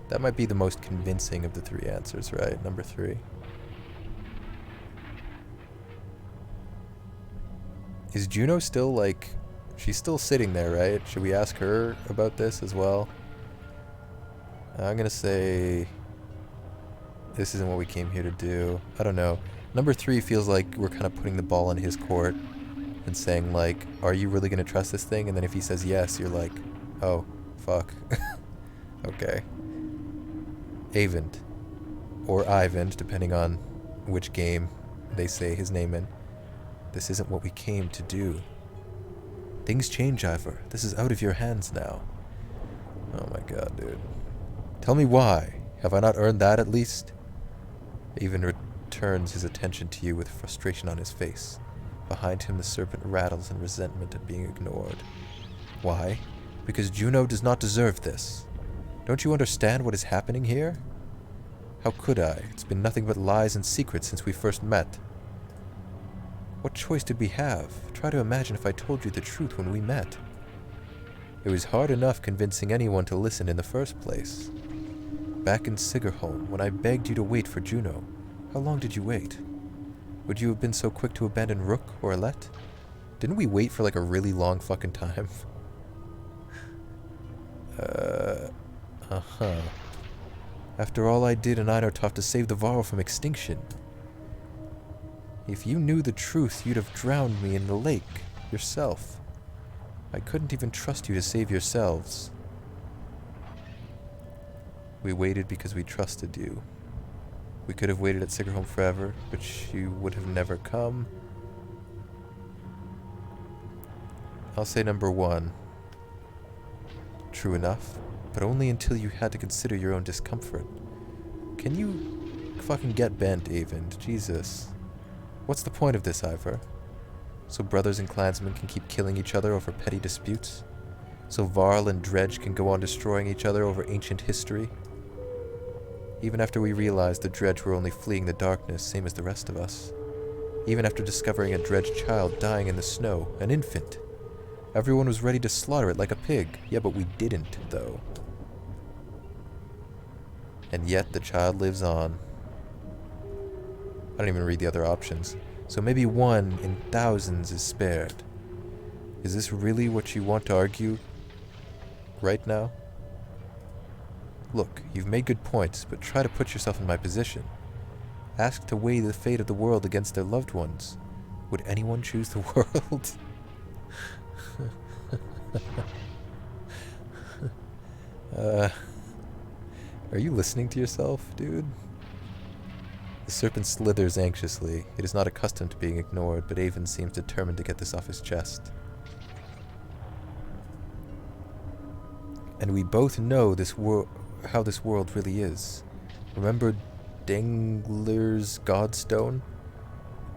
That might be the most convincing of the three answers, right? Number 3. Is Juno still, like... She's still sitting there, right? Should we ask her about this as well? I'm gonna say... This isn't what we came here to do. I don't know. Number 3 feels like we're kind of putting the ball in his court and saying, like, are you really gonna trust this thing? And then if he says yes, you're like, oh, fuck. Okay. Avond. Or Ivand, depending on which game they say his name in. This isn't what we came to do. Things change, Ivor. This is out of your hands now. Oh my god, dude. Tell me why. Have I not earned that at least? Avon returns his attention to you with frustration on his face. Behind him the serpent rattles in resentment at being ignored. Why? Because Juno does not deserve this. Don't you understand what is happening here? How could I? It's been nothing but lies and secrets since we first met. What choice did we have? Try to imagine if I told you the truth when we met. It was hard enough convincing anyone to listen in the first place. Back in Sigerholm, when I begged you to wait for Juno, how long did you wait? Would you have been so quick to abandon Rook or Alette? Didn't we wait for like a really long fucking time? After all I did in Einartoft to save the Varl from extinction. If you knew the truth, you'd have drowned me in the lake, yourself. I couldn't even trust you to save yourselves. We waited because we trusted you. We could have waited at Sigerholm forever, but you would have never come. I'll say number 1. True enough, but only until you had to consider your own discomfort. Can you fucking get bent, Avond? Jesus. What's the point of this, Ivor? So brothers and clansmen can keep killing each other over petty disputes? So Varl and Dredge can go on destroying each other over ancient history? Even after we realized the Dredge were only fleeing the darkness, same as the rest of us. Even after discovering a Dredge child dying in the snow, an infant. Everyone was ready to slaughter it like a pig. Yeah, but we didn't, though. And yet the child lives on. I don't even read the other options. So maybe 1 in thousands is spared. Is this really what you want to argue right now? Look, you've made good points, but try to put yourself in my position. Ask to weigh the fate of the world against their loved ones. Would anyone choose the world? Are you listening to yourself, dude? The serpent slithers anxiously. It is not accustomed to being ignored, but Avon seems determined to get this off his chest. And we both know how this world really is. Remember Dengler's Godstone?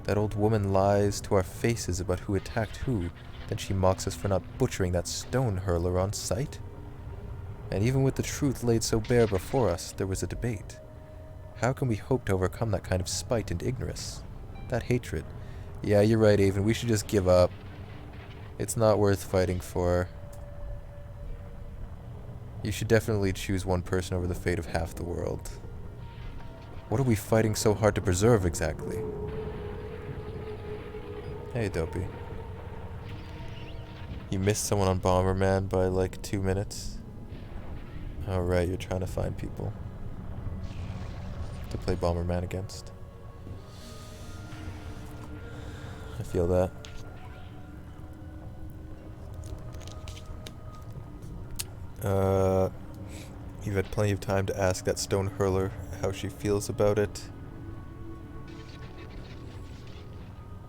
That old woman lies to our faces about who attacked who, then she mocks us for not butchering that stone hurler on sight? And even with the truth laid so bare before us, there was a debate. How can we hope to overcome that kind of spite and ignorance? That hatred. Yeah, you're right, Avon. We should just give up. It's not worth fighting for. You should definitely choose one person over the fate of half the world. What are we fighting so hard to preserve exactly? Hey, Dopey. You missed someone on Bomberman by like 2 minutes? Oh, right, you're trying to find people to play Bomberman against. I feel that. You've had plenty of time to ask that stone hurler how she feels about it.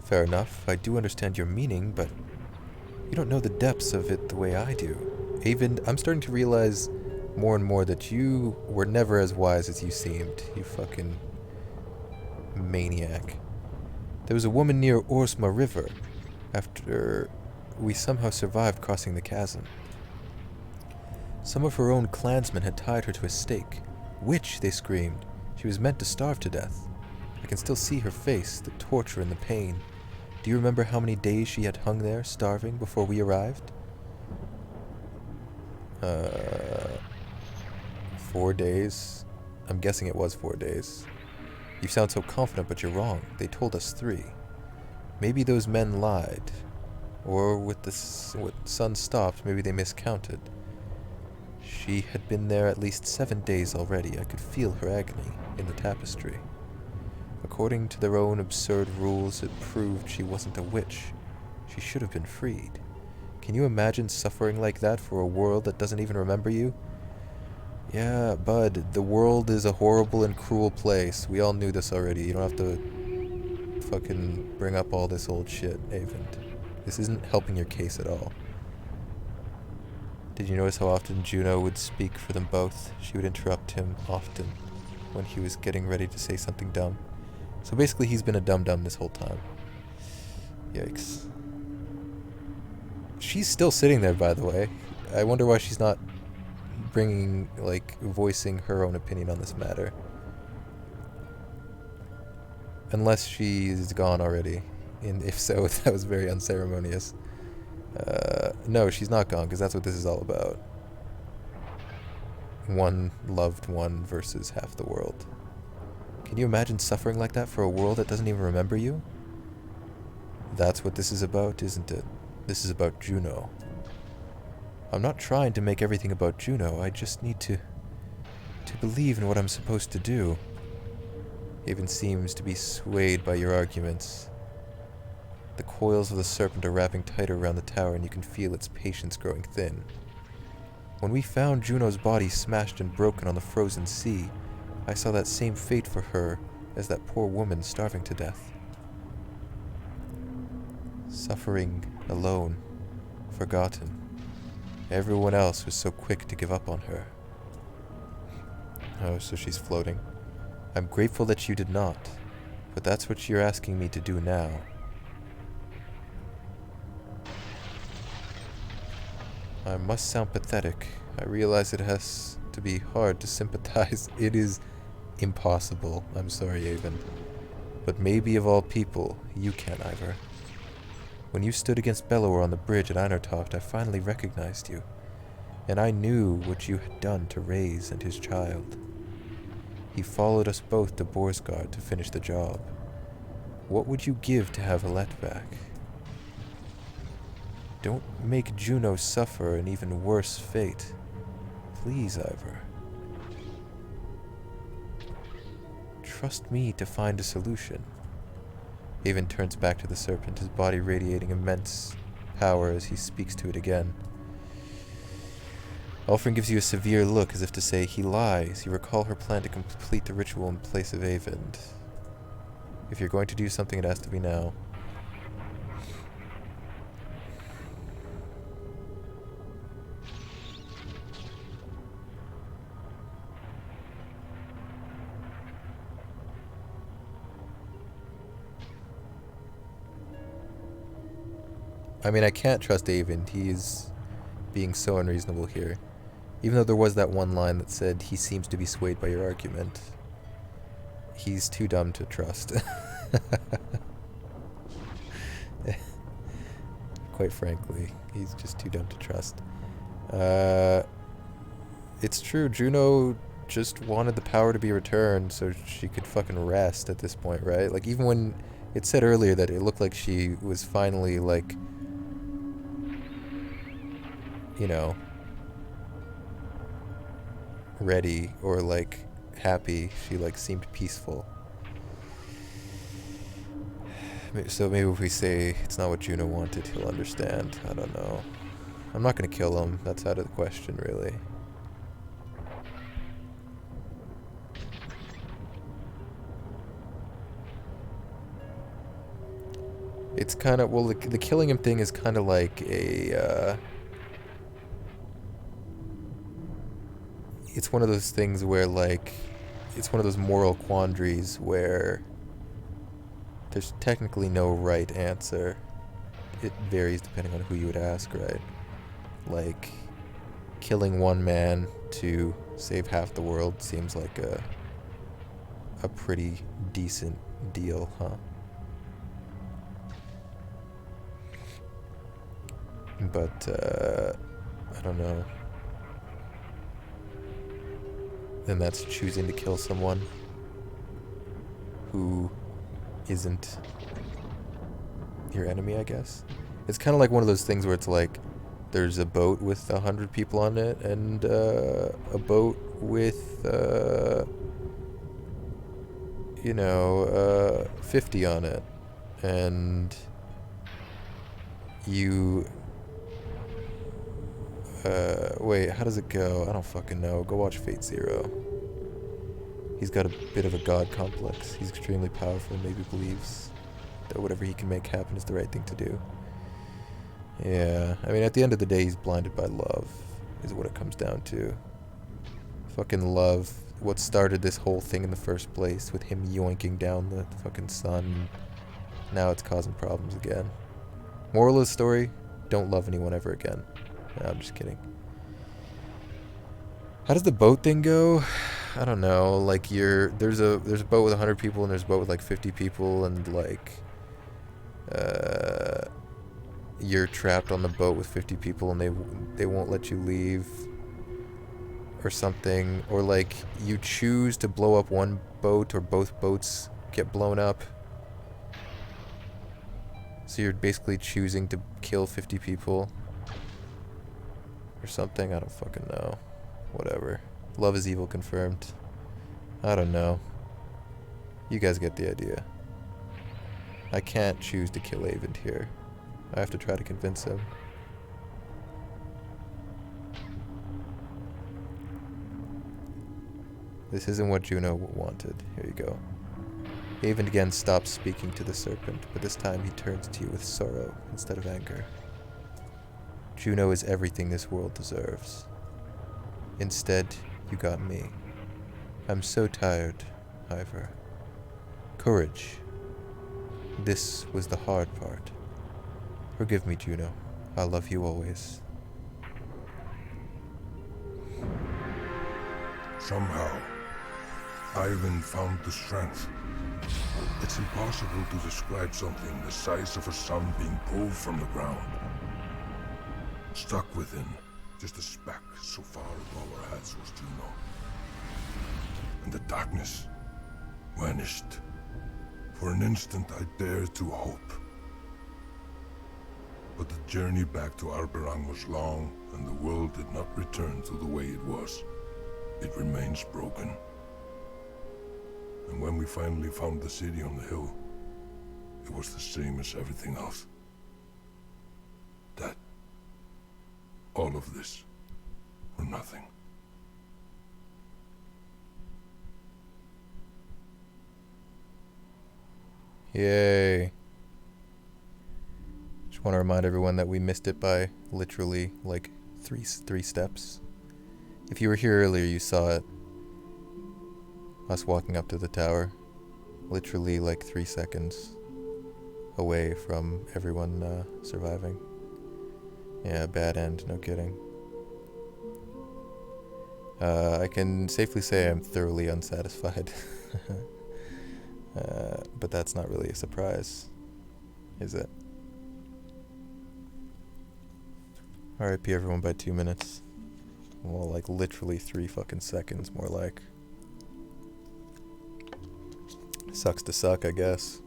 Fair enough, I do understand your meaning, but you don't know the depths of it the way I do. Avon, I'm starting to realize more and more that you were never as wise as you seemed, you fucking maniac. There was a woman near Orsma River after we somehow survived crossing the chasm. Some of her own clansmen had tied her to a stake. Witch, they screamed. She was meant to starve to death. I can still see her face, the torture and the pain. Do you remember how many days she had hung there, starving, before we arrived? 4 days? I'm guessing it was 4 days. You sound so confident, but you're wrong. They told us 3. Maybe those men lied. Or with the sun stopped, maybe they miscounted. She had been there at least 7 days already. I could feel her agony in the tapestry. According to their own absurd rules, it proved she wasn't a witch. She should have been freed. Can you imagine suffering like that for a world that doesn't even remember you? Yeah, bud, the world is a horrible and cruel place. We all knew this already. You don't have to fucking bring up all this old shit, Avent. This isn't helping your case at all. Did you notice how often Juno would speak for them both? She would interrupt him often when he was getting ready to say something dumb. So basically he's been a dum-dum this whole time. Yikes. She's still sitting there, by the way. I wonder why she's not voicing her own opinion on this matter. Unless she's gone already. And if so, that was very unceremonious. No, she's not gone, because that's what this is all about. One loved one versus half the world. Can you imagine suffering like that for a world that doesn't even remember you? That's what this is about, isn't it? This is about Juno. I'm not trying to make everything about Juno. I just need to believe in what I'm supposed to do. Even seems to be swayed by your arguments. The coils of the serpent are wrapping tighter around the tower, and you can feel its patience growing thin. When we found Juno's body smashed and broken on the frozen sea, I saw that same fate for her as that poor woman starving to death. Suffering alone, forgotten. Everyone else was so quick to give up on her. Oh, so she's floating. I'm grateful that you did not, but that's what you're asking me to do now. I must sound pathetic. I realize it has to be hard to sympathize. It is impossible. I'm sorry, Avon. But maybe of all people, you can, Ivor. When you stood against Bellower on the bridge at Einertoft, I finally recognized you. And I knew what you had done to Reyes and his child. He followed us both to Borsgard to finish the job. What would you give to have Alette back? Don't make Juno suffer an even worse fate. Please, Ivor. Trust me to find a solution. Avon turns back to the serpent, his body radiating immense power as he speaks to it again. Alfred gives you a severe look as if to say, he lies. You recall her plan to complete the ritual in place of Avon. If you're going to do something, it has to be now. I mean, I can't trust Avon. He's being so unreasonable here. Even though there was that one line that said, he seems to be swayed by your argument. He's too dumb to trust. Quite frankly, he's just too dumb to trust. It's true, Juno just wanted the power to be returned so she could fucking rest at this point, right? Like, even when it said earlier that it looked like she was finally, like, you know, ready or, like, happy, she, like, seemed peaceful. So maybe if we say it's not what Juno wanted, he'll understand. I don't know. I'm not gonna kill him. That's out of the question, really. It's kind of, well, the killing him thing is kind of like a, it's one of those things where, like, it's one of those moral quandaries where there's technically no right answer. It varies depending on who you would ask, right? Like, killing one man to save half the world seems like a pretty decent deal, huh? But, I don't know. Then that's choosing to kill someone who isn't your enemy, I guess. It's kind of like one of those things where it's like there's a boat with 100 people on it and a boat with 50 on it, and you wait, how does it go? I don't fucking know. Go watch Fate Zero. He's got a bit of a god complex. He's extremely powerful, maybe believes that whatever he can make happen is the right thing to do. Yeah, I mean, at the end of the day, he's blinded by love, is what it comes down to. Fucking love. What started this whole thing in the first place, with him yoinking down the fucking sun. Now it's causing problems again. Moral of the story, don't love anyone ever again. No, I'm just kidding. How does the boat thing go? I don't know. Like, there's a boat with 100 people and there's a boat with like 50 people, and like you're trapped on the boat with 50 people and they won't let you leave or something, or like you choose to blow up one boat or both boats get blown up. So you're basically choosing to kill 50 people or something. I don't fucking know. Whatever. Love is evil confirmed. I don't know. You guys get the idea. I can't choose to kill Avent here. I have to try to convince him. This isn't what Juno wanted. Here you go. Avent again stops speaking to the serpent, but this time he turns to you with sorrow instead of anger. Juno is everything this world deserves. Instead, you got me. I'm so tired, Ivor. Courage. This was the hard part. Forgive me, Juno. I'll love you always. Somehow, Ivan found the strength. It's impossible to describe something the size of a sun being pulled from the ground. Stuck within, just a speck so far above our heads was Juno. And the darkness vanished. For an instant I dared to hope. But the journey back to Arberang was long, and the world did not return to the way it was. It remains broken. And when we finally found the city on the hill, it was the same as everything else. That, all of this, for nothing. Yay. Just want to remind everyone that we missed it by literally like three steps. If you were here earlier, you saw it. Us walking up to the tower. Literally like 3 seconds away from everyone surviving. Yeah, bad end, no kidding. I can safely say I'm thoroughly unsatisfied. But that's not really a surprise, is it? RIP everyone by 2 minutes. Well, like literally 3 fucking seconds, more like. Sucks to suck, I guess.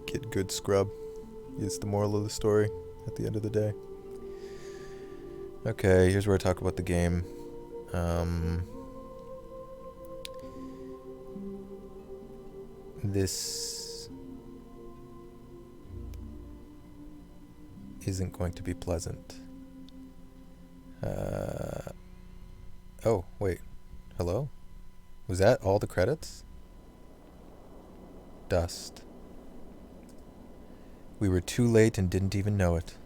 Get good scrub is the moral of the story at the end of the day. Okay, here's where I talk about the game. This isn't going to be pleasant. Oh, wait. Hello? Was that all the credits? Dust. We were too late and didn't even know it.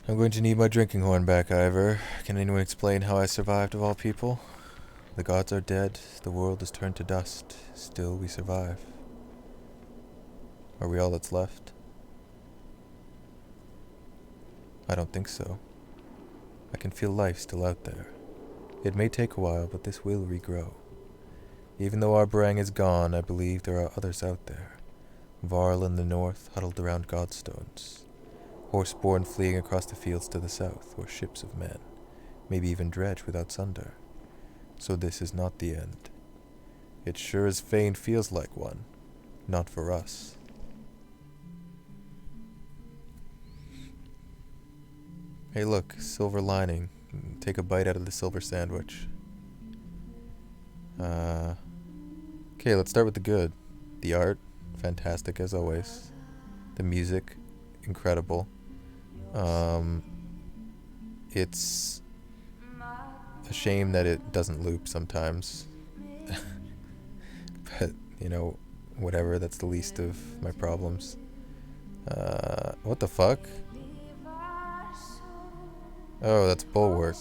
I'm going to need my drinking horn back, Ivor. Can anyone explain how I survived of all people? The gods are dead, the world is turned to dust, still we survive. Are we all that's left? I don't think so. I can feel life still out there. It may take a while, but this will regrow. Even though our Brang is gone, I believe there are others out there. Varl in the north, huddled around godstones. Horseborn fleeing across the fields to the south, or ships of men. Maybe even dredge without sunder. So this is not the end. It sure as fain feels like one. Not for us. Hey look, silver lining. Take a bite out of the silver sandwich. Okay, let's start with the good. The art, fantastic as always. The music, incredible. It's a shame that it doesn't loop sometimes. But, whatever, that's the least of my problems. What the fuck? Oh, that's Bulwark.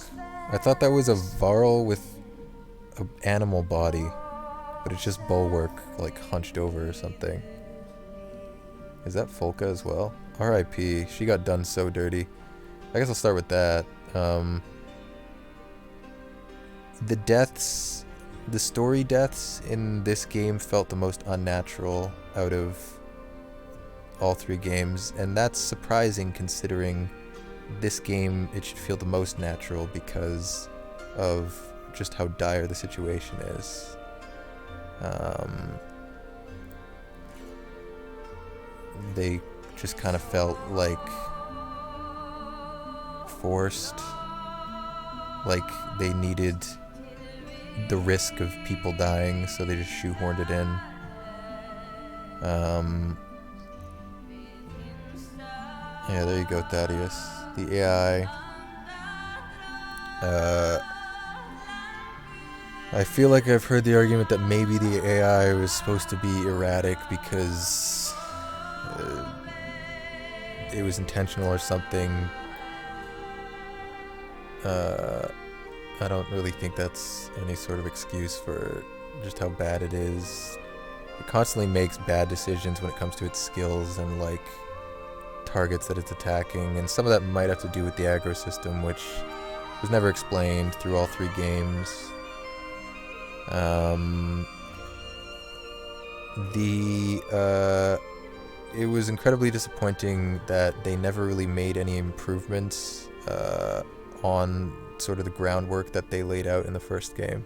I thought that was a Varl with an animal body, but it's just Bulwark, like, hunched over or something. Is that Folka as well? R.I.P. She got done so dirty. I guess I'll start with that. The deaths, the story deaths in this game felt the most unnatural out of all three games, and that's surprising considering this game, it should feel the most natural because of just how dire the situation is. They just kind of felt like forced, like they needed the risk of people dying, so they just shoehorned it in. Yeah, there you go, Thaddeus. The AI. I feel like I've heard the argument that maybe the AI was supposed to be erratic because it was intentional or something. I don't really think that's any sort of excuse for just how bad it is. It constantly makes bad decisions when it comes to its skills and like targets that it's attacking, and some of that might have to do with the aggro system, which was never explained through all three games. It was incredibly disappointing that they never really made any improvements on sort of the groundwork that they laid out in the first game.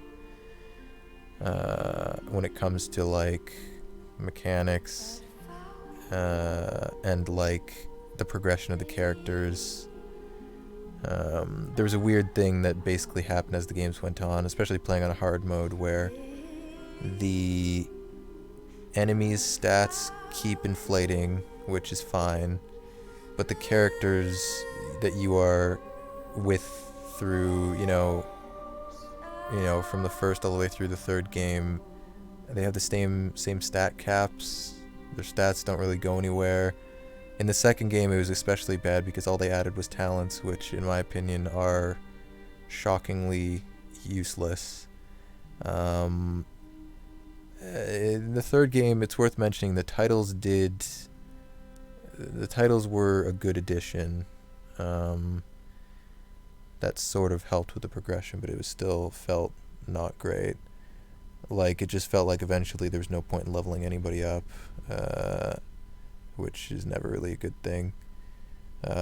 When it comes to like mechanics and like the progression of the characters. There was a weird thing that basically happened as the games went on, especially playing on a hard mode, where the enemies' stats keep inflating, which is fine, but the characters that you are with through, from the first all the way through the third game, they have the same stat caps. Their stats don't really go anywhere. In the second game, it was especially bad because all they added was talents, which, in my opinion, are shockingly useless. In the third game, it's worth mentioning the titles were a good addition. That sort of helped with the progression, but it was still felt not great. Like, it just felt like eventually there was no point in leveling anybody up, which is never really a good thing.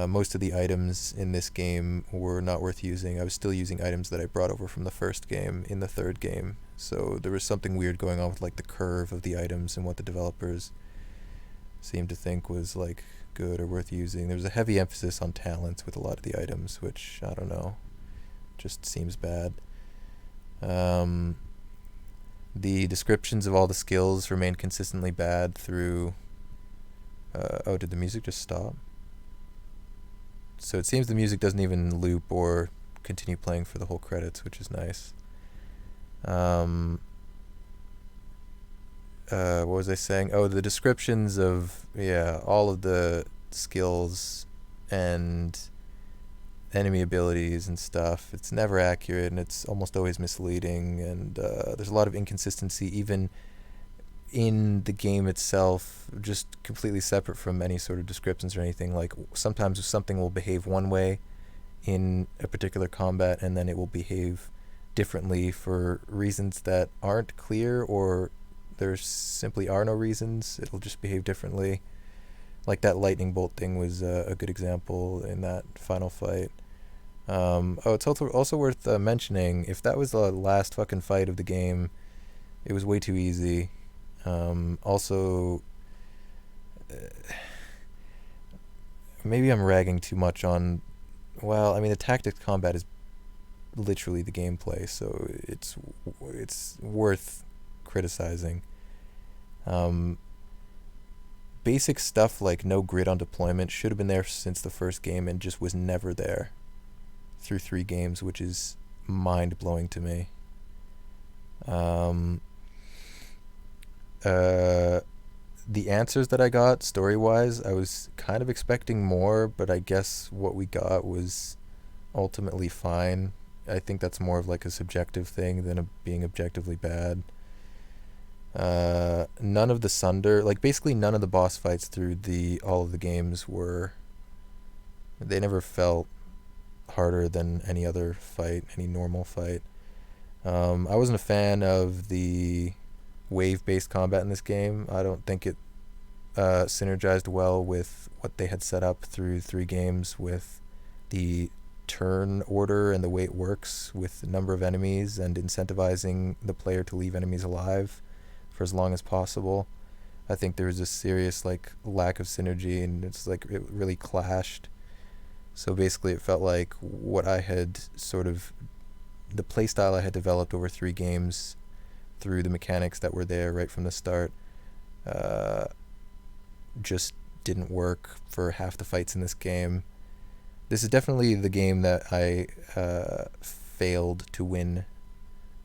Most of the items in this game were not worth using. I was still using items that I brought over from the first game in the third game, so there was something weird going on with like the curve of the items and what the developers seemed to think was like good or worth using. There was a heavy emphasis on talents with a lot of the items, which, I don't know, just seems bad. The descriptions of all the skills remained consistently bad through... oh, did the music just stop? So it seems the music doesn't even loop or continue playing for the whole credits, which is nice. What was I saying? Oh, the descriptions of, all of the skills and enemy abilities and stuff. It's never accurate, and it's almost always misleading, and there's a lot of inconsistency even in the game itself, just completely separate from any sort of descriptions or anything. Like sometimes something will behave one way in a particular combat, and then it will behave differently for reasons that aren't clear, or there simply are no reasons. It'll just behave differently. Like that lightning bolt thing was a good example in that final fight. It's also worth mentioning, if that was the last fucking fight of the game, it was way too easy. Also, maybe I'm ragging too much on. Well, I mean, the tactics combat is literally the gameplay, so it's worth criticizing. Basic stuff like no grid on deployment should have been there since the first game and just was never there through 3 games, which is mind-blowing to me. The answers that I got story-wise, I was kind of expecting more, but I guess what we got was ultimately fine. I think that's more of like a subjective thing than being objectively bad. None of the Sunder, like basically none of the boss fights through all of the games they never felt harder than any other fight, any normal fight. I wasn't a fan of the wave-based combat in this game. I don't think it synergized well with what they had set up through 3 games with the turn order and the way it works with the number of enemies and incentivizing the player to leave enemies alive for as long as possible. I think there was a serious like lack of synergy, and it's like it really clashed. So basically it felt like what I had the playstyle I had developed over 3 games through the mechanics that were there right from the start just didn't work for half the fights in this game. This is definitely the game that I failed to win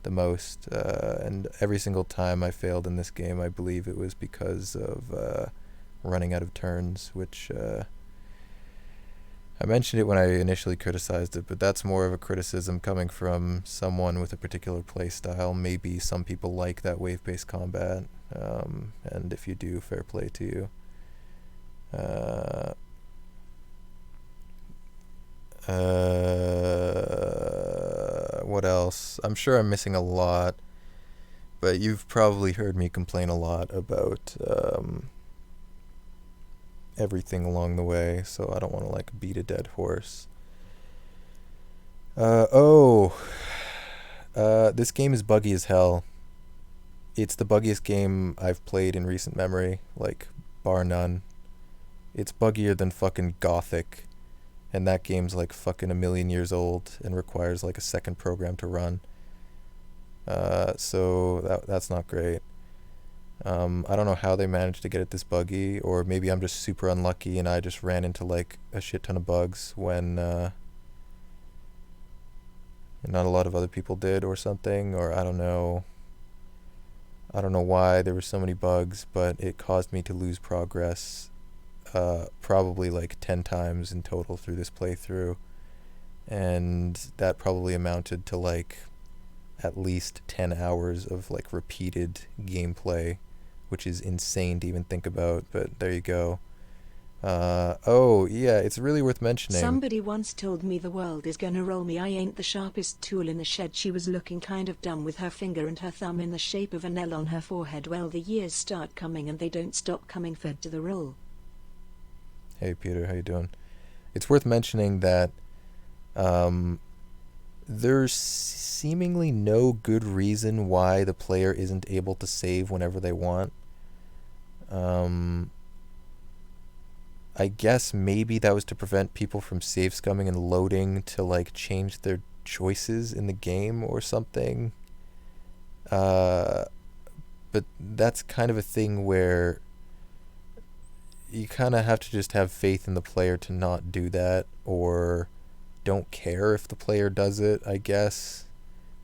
the most, and every single time I failed in this game, I believe it was because of running out of turns, which I mentioned it when I initially criticized it, but that's more of a criticism coming from someone with a particular play style. Maybe some people like that wave-based combat, and if you do, fair play to you. What else? I'm sure I'm missing a lot, but you've probably heard me complain a lot about everything along the way, so I don't want to like beat a dead horse. This game is buggy as hell. It's the buggiest game I've played in recent memory, like bar none. It's buggier than fucking Gothic, and that game's like fucking a million years old and requires like a second program to run. So that's not great. I don't know how they managed to get it this buggy, or maybe I'm just super unlucky and I just ran into like a shit ton of bugs when not a lot of other people did or something, or I don't know. I don't know why there were so many bugs, but it caused me to lose progress probably like 10 times in total through this playthrough, and that probably amounted to like at least 10 hours of like repeated gameplay, which is insane to even think about, but there you go. Oh yeah, it's really worth mentioning. Somebody once told me the world is gonna roll me. I ain't the sharpest tool in the shed. She was looking kind of dumb with her finger and her thumb in the shape of an L on her forehead. Well, the years start coming and they don't stop coming. Fed to the roll. Hey Peter, how you doing? It's worth mentioning that there's seemingly no good reason why the player isn't able to save whenever they want. I guess maybe that was to prevent people from save scumming and loading to like change their choices in the game or something. But that's kind of a thing where you kind of have to just have faith in the player to not do that, or don't care if the player does it, I guess,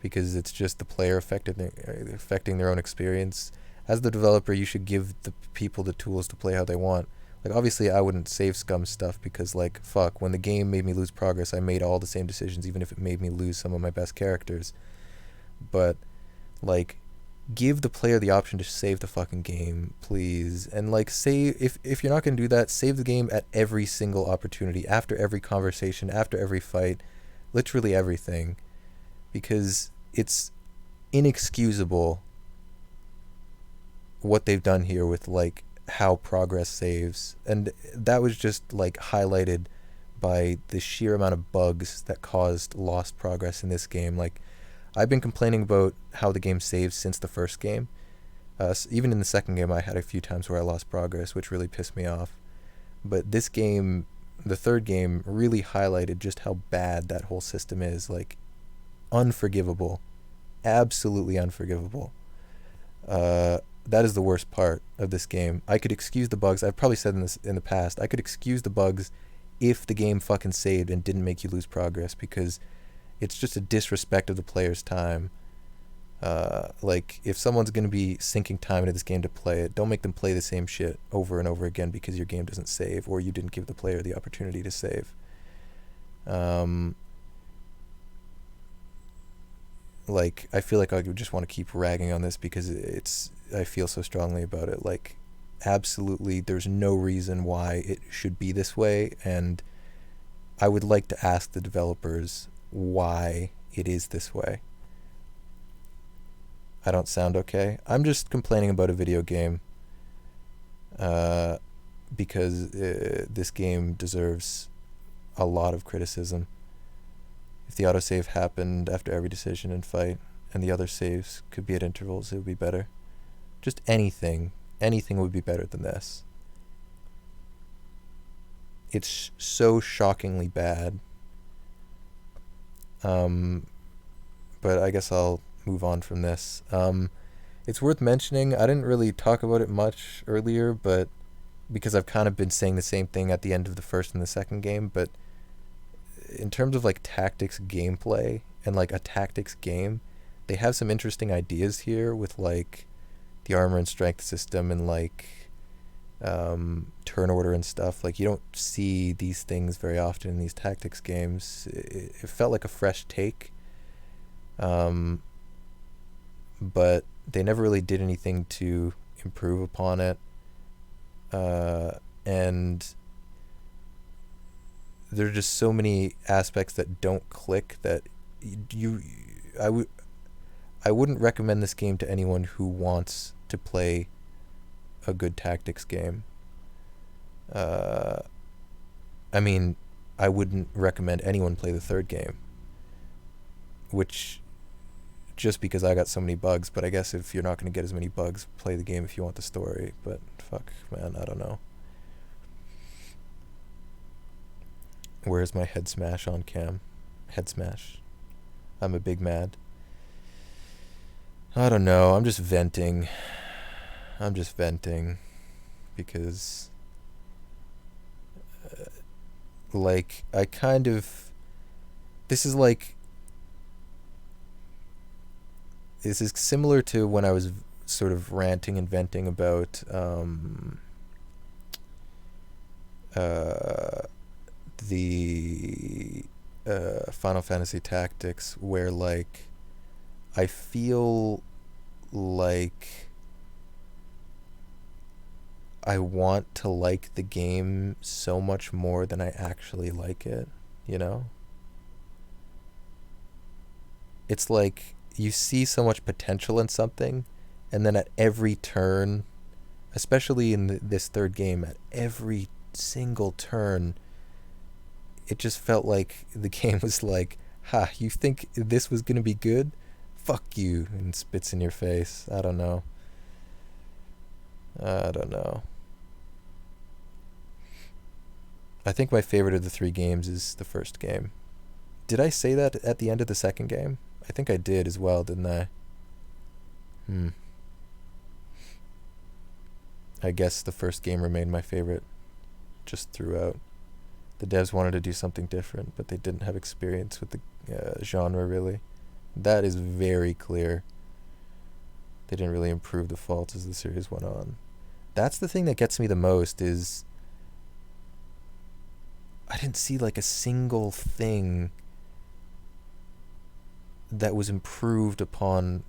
because it's just the player affecting their own experience. As the developer, you should give the people the tools to play how they want. Like, obviously, I wouldn't save scum stuff because, like, fuck, when the game made me lose progress, I made all the same decisions, even if it made me lose some of my best characters. But, like, give the player the option to save the fucking game, please. And like, save, if you're not going to do that, save the game at every single opportunity, after every conversation, after every fight, literally everything, because it's inexcusable what they've done here with like how progress saves. And that was just like highlighted by the sheer amount of bugs that caused lost progress in this game. Like, I've been complaining about how the game saves since the first game. Even in the second game, I had a few times where I lost progress, which really pissed me off. But this game, the third game, really highlighted just how bad that whole system is. Like, unforgivable. Absolutely unforgivable. That is the worst part of this game. I could excuse the bugs. I've probably said this in the past. I could excuse the bugs if the game fucking saved and didn't make you lose progress, because it's just a disrespect of the player's time. Like, if someone's going to be sinking time into this game to play it, don't make them play the same shit over and over again because your game doesn't save, or you didn't give the player the opportunity to save. Like, I feel like I would just want to keep ragging on this because I feel so strongly about it. Like, absolutely, there's no reason why it should be this way, and I would like to ask the developers why it is this way. I don't sound okay. I'm just complaining about a video game because this game deserves a lot of criticism. If the autosave happened after every decision and fight, and the other saves could be at intervals, it would be better. Just anything would be better than this. It's so shockingly bad. But I guess I'll move on from this. It's worth mentioning, I didn't really talk about it much earlier, but because I've kind of been saying the same thing at the end of the first and the second game, but in terms of like tactics gameplay and like a tactics game, they have some interesting ideas here with like the armor and strength system and like turn order and stuff. Like, you don't see these things very often in these tactics games. It felt like a fresh take. But they never really did anything to improve upon it. And there are just so many aspects that don't click that I wouldn't recommend this game to anyone who wants to play a good tactics game. I mean, I wouldn't recommend anyone play the third game, which, just because I got so many bugs, but I guess if you're not going to get as many bugs, play the game if you want the story. But fuck, man, I don't know. Where's my head smash on cam? Head smash. I'm a big mad. I don't know, I'm just venting. Because like, I kind of, this is similar to when I was sort of ranting and venting about the Final Fantasy Tactics, where like I feel like I want to like the game so much more than I actually like it, you know? It's like you see so much potential in something, and then at every turn, especially in this third game, at every single turn, it just felt like the game was like, ha, you think this was going to be good? Fuck you, and spits in your face. I don't know. I think my favorite of the three games is the first game. Did I say that at the end of the second game? I think I did as well, didn't I? I guess the first game remained my favorite just throughout. The devs wanted to do something different, but they didn't have experience with the genre, really. That is very clear. They didn't really improve the faults as the series went on. That's the thing that gets me the most, is I didn't see like a single thing that was improved upon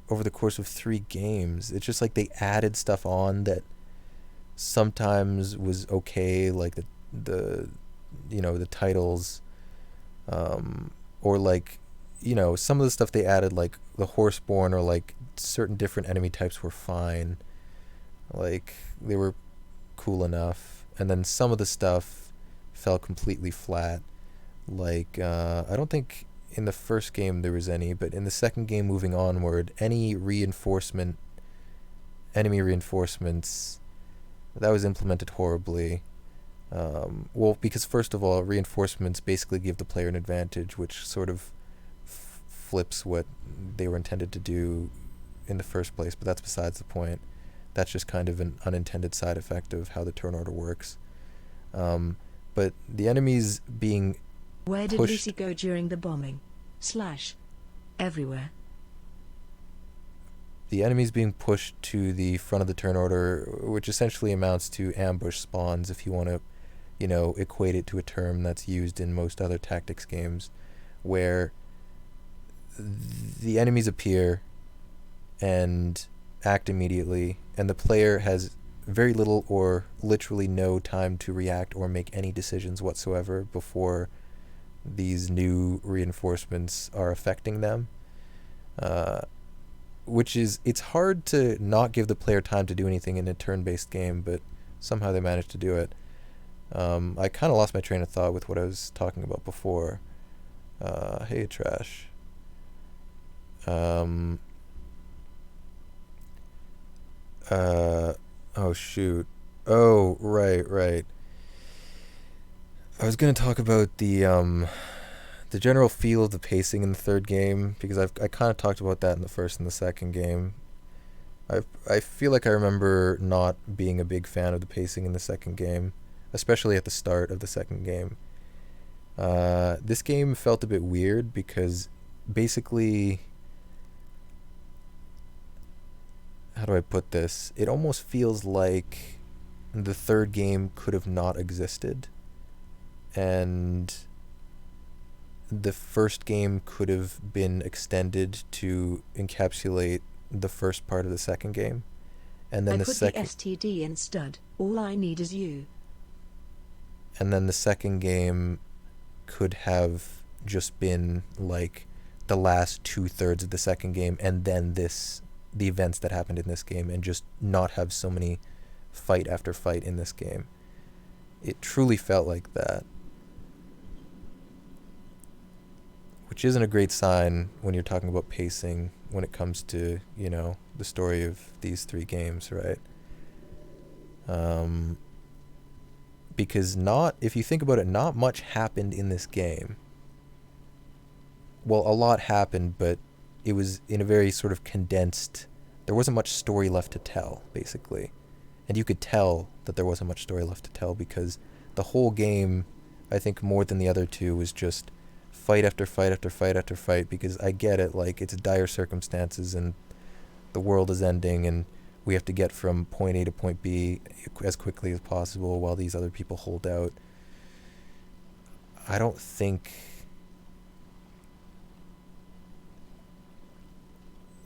over the course of 3 games. It's just like they added stuff on that sometimes was okay, like the the titles, or like some of the stuff they added, like the Horseborn, or like certain different enemy types were fine, like they were cool enough, and then some of the stuff fell completely flat. Like I don't think in the first game there was any, but in the second game moving onward, any enemy reinforcements, that was implemented horribly. Well, because first of all, reinforcements basically give the player an advantage, which sort of flips what they were intended to do in the first place, but that's besides the point. That's just kind of an unintended side effect of how the turn order works. But the enemies being Where did pushed... Lucy go during the bombing? Everywhere. The enemies being pushed to the front of the turn order, which essentially amounts to ambush spawns, if you want to, equate it to a term that's used in most other tactics games, where the enemies appear and act immediately, and the player has very little or literally no time to react or make any decisions whatsoever before these new reinforcements are affecting them. Which is, it's hard to not give the player time to do anything in a turn-based game, but somehow they managed to do it. I kind of lost my train of thought with what I was talking about before. Hey, Trash. Oh, shoot. Oh, right. I was going to talk about the general feel of the pacing in the third game, because I kind of talked about that in the first and the second game. I feel like I remember not being a big fan of the pacing in the second game, especially at the start of the second game. This game felt a bit weird because basically, how do I put this? It almost feels like the third game could have not existed, and the first game could have been extended to encapsulate the first part of the second game, and then I the put second the STD in stud. All I need is you. And then the second game could have just been like the last 2/3 of the second game, and then the events that happened in this game, and just not have so many fight after fight in this game. It truly felt like that, which isn't a great sign when you're talking about pacing when it comes to, the story of these 3 games, right? Because if you think about it, not much happened in this game. Well, a lot happened, but it was in a very sort of condensed... There wasn't much story left to tell, basically. And you could tell that there wasn't much story left to tell, because the whole game, I think more than the other 2, was just fight after fight after fight after fight, because I get it, like, it's dire circumstances and the world is ending and we have to get from point A to point B as quickly as possible while these other people hold out. I don't think...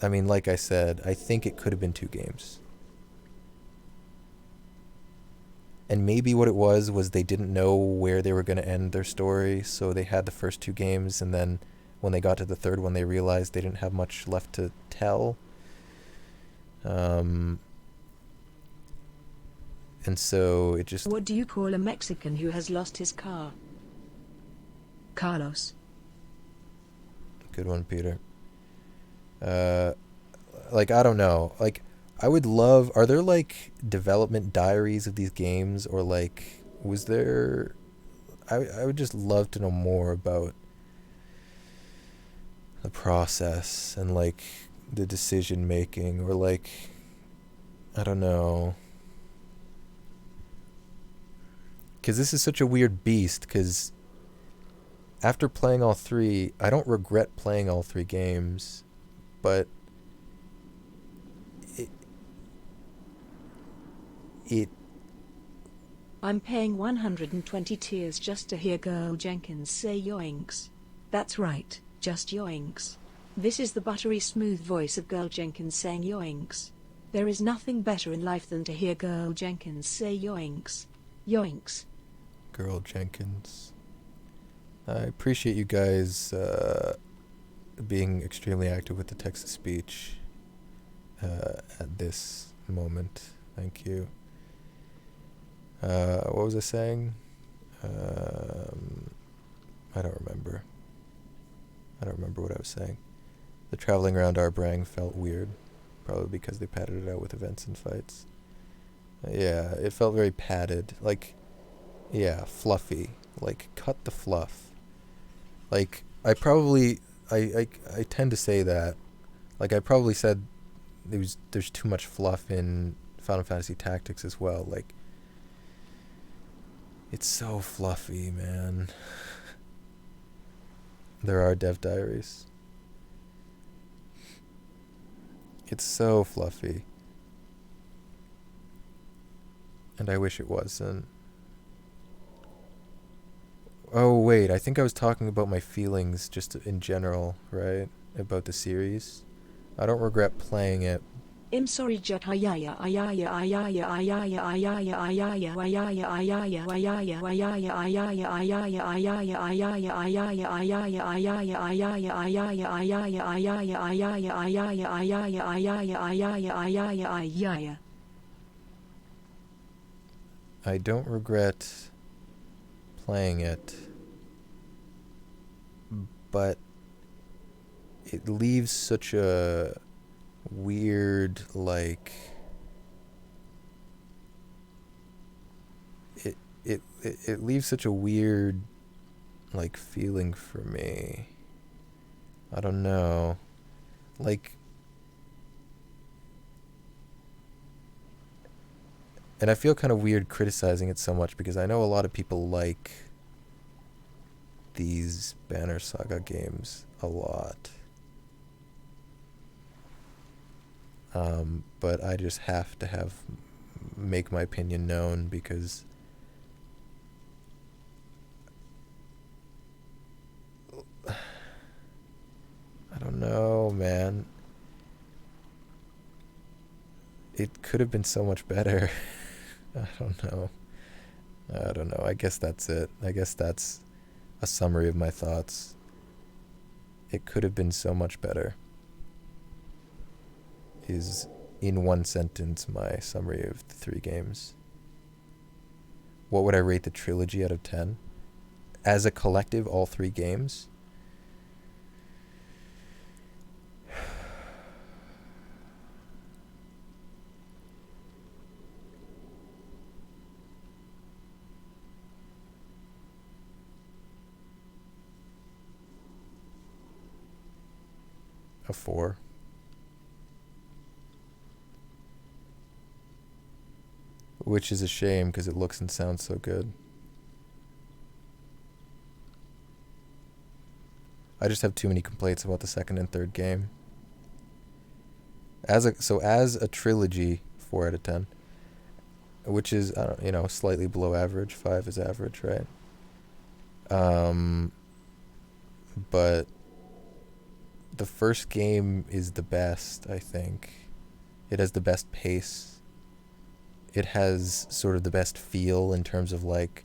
I mean, like I said, I think it could have been 2 games. And maybe what it was they didn't know where they were going to end their story, so they had the first 2 games, and then when they got to the third one, they realized they didn't have much left to tell. And so it just... What do you call a Mexican who has lost his car? Carlos. Good one, Peter. Like, I don't know. Like, I would love... Are there, like, development diaries of these games? Or, like, was there... I would just love to know more about the process and, like, the decision making. Or, like, I don't know. Because this is such a weird beast, because after playing all 3, I don't regret playing all 3 games, but I'm paying 120 just to hear Girl Jenkins say yoinks. That's right, just yoinks. This is the buttery smooth voice of Girl Jenkins saying yoinks. There is nothing better in life than to hear Girl Jenkins say yoinks. Yoinks. Girl Jenkins. I appreciate you guys being extremely active with the text-to-speech at this moment. Thank you. What was I saying? I don't remember. I don't remember what I was saying. The traveling around Arbrang felt weird, probably because they padded it out with events and fights. Yeah, it felt very padded. Like, yeah, fluffy. Like, cut the fluff. Like, I tend to say that. Like, I probably said there's too much fluff in Final Fantasy Tactics as well. Like, it's so fluffy, man. There are dev diaries. It's so fluffy. And I wish it wasn't. Oh, wait, I think I was talking about my feelings just in general, right? About the series. I don't regret playing it. I'm sorry, Jut. I don't regret playing it, but it leaves such a weird, like, it leaves such a weird, like, feeling for me. I don't know. Like, and I feel kind of weird criticizing it so much because I know a lot of people like these Banner Saga games a lot. But I just have to make my opinion known because I don't know, man. It could have been so much better. I don't know. I guess that's it. I guess that's a summary of my thoughts. It could have been so much better. Is in one sentence my summary of the 3 games. What would I rate the trilogy out of 10? As a collective, all 3 games? A 4. Which is a shame because it looks and sounds so good. I just have too many complaints about the second and third game. As a trilogy, 4 out of 10. Which is, slightly below average. 5 is average, right? But the first game is the best, I think. It has the best pace. It has sort of the best feel in terms of, like,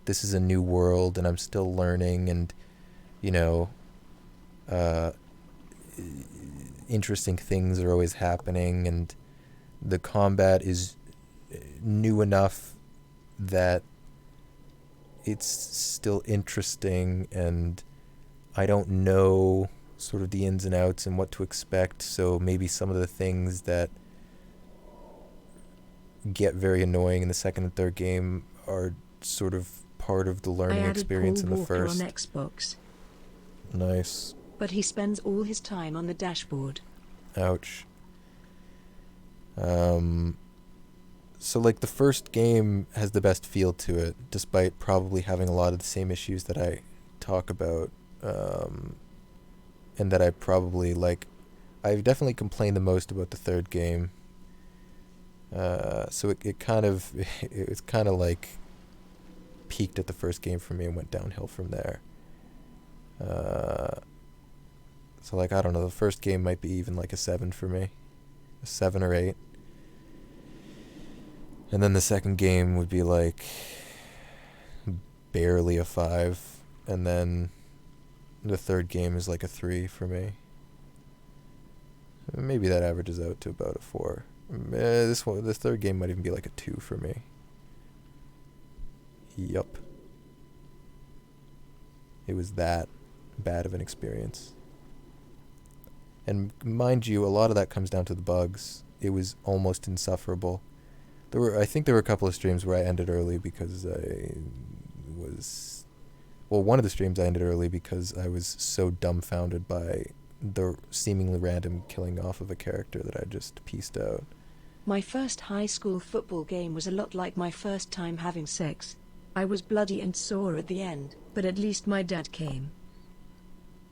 this is a new world and I'm still learning and, interesting things are always happening and the combat is new enough that it's still interesting and I don't know sort of the ins and outs and what to expect, so maybe some of the things that get very annoying in the second and third game are sort of part of the learning experience in the first. On Xbox. Nice. But he spends all his time on the dashboard. Ouch. So, like, the first game has the best feel to it, despite probably having a lot of the same issues that I talk about, and that I probably, like, I've definitely complained the most about the third game. So it kind of, it's kind of like peaked at the first game for me and went downhill from there. So, like, I don't know, the first game might be even like a 7 for me. A 7 or 8. And then the second game would be like barely a 5. And then the third game is like a 3 for me. Maybe that averages out to about a 4. The third game might even be like a 2 for me. Yup. It was that bad of an experience. And mind you, a lot of that comes down to the bugs. It was almost insufferable. I think there were a couple of streams where I ended early because one of the streams I ended early because I was so dumbfounded by the seemingly random killing off of a character that I just pieced out. My first high school football game was a lot like my first time having sex. I was bloody and sore at the end, but at least my dad came.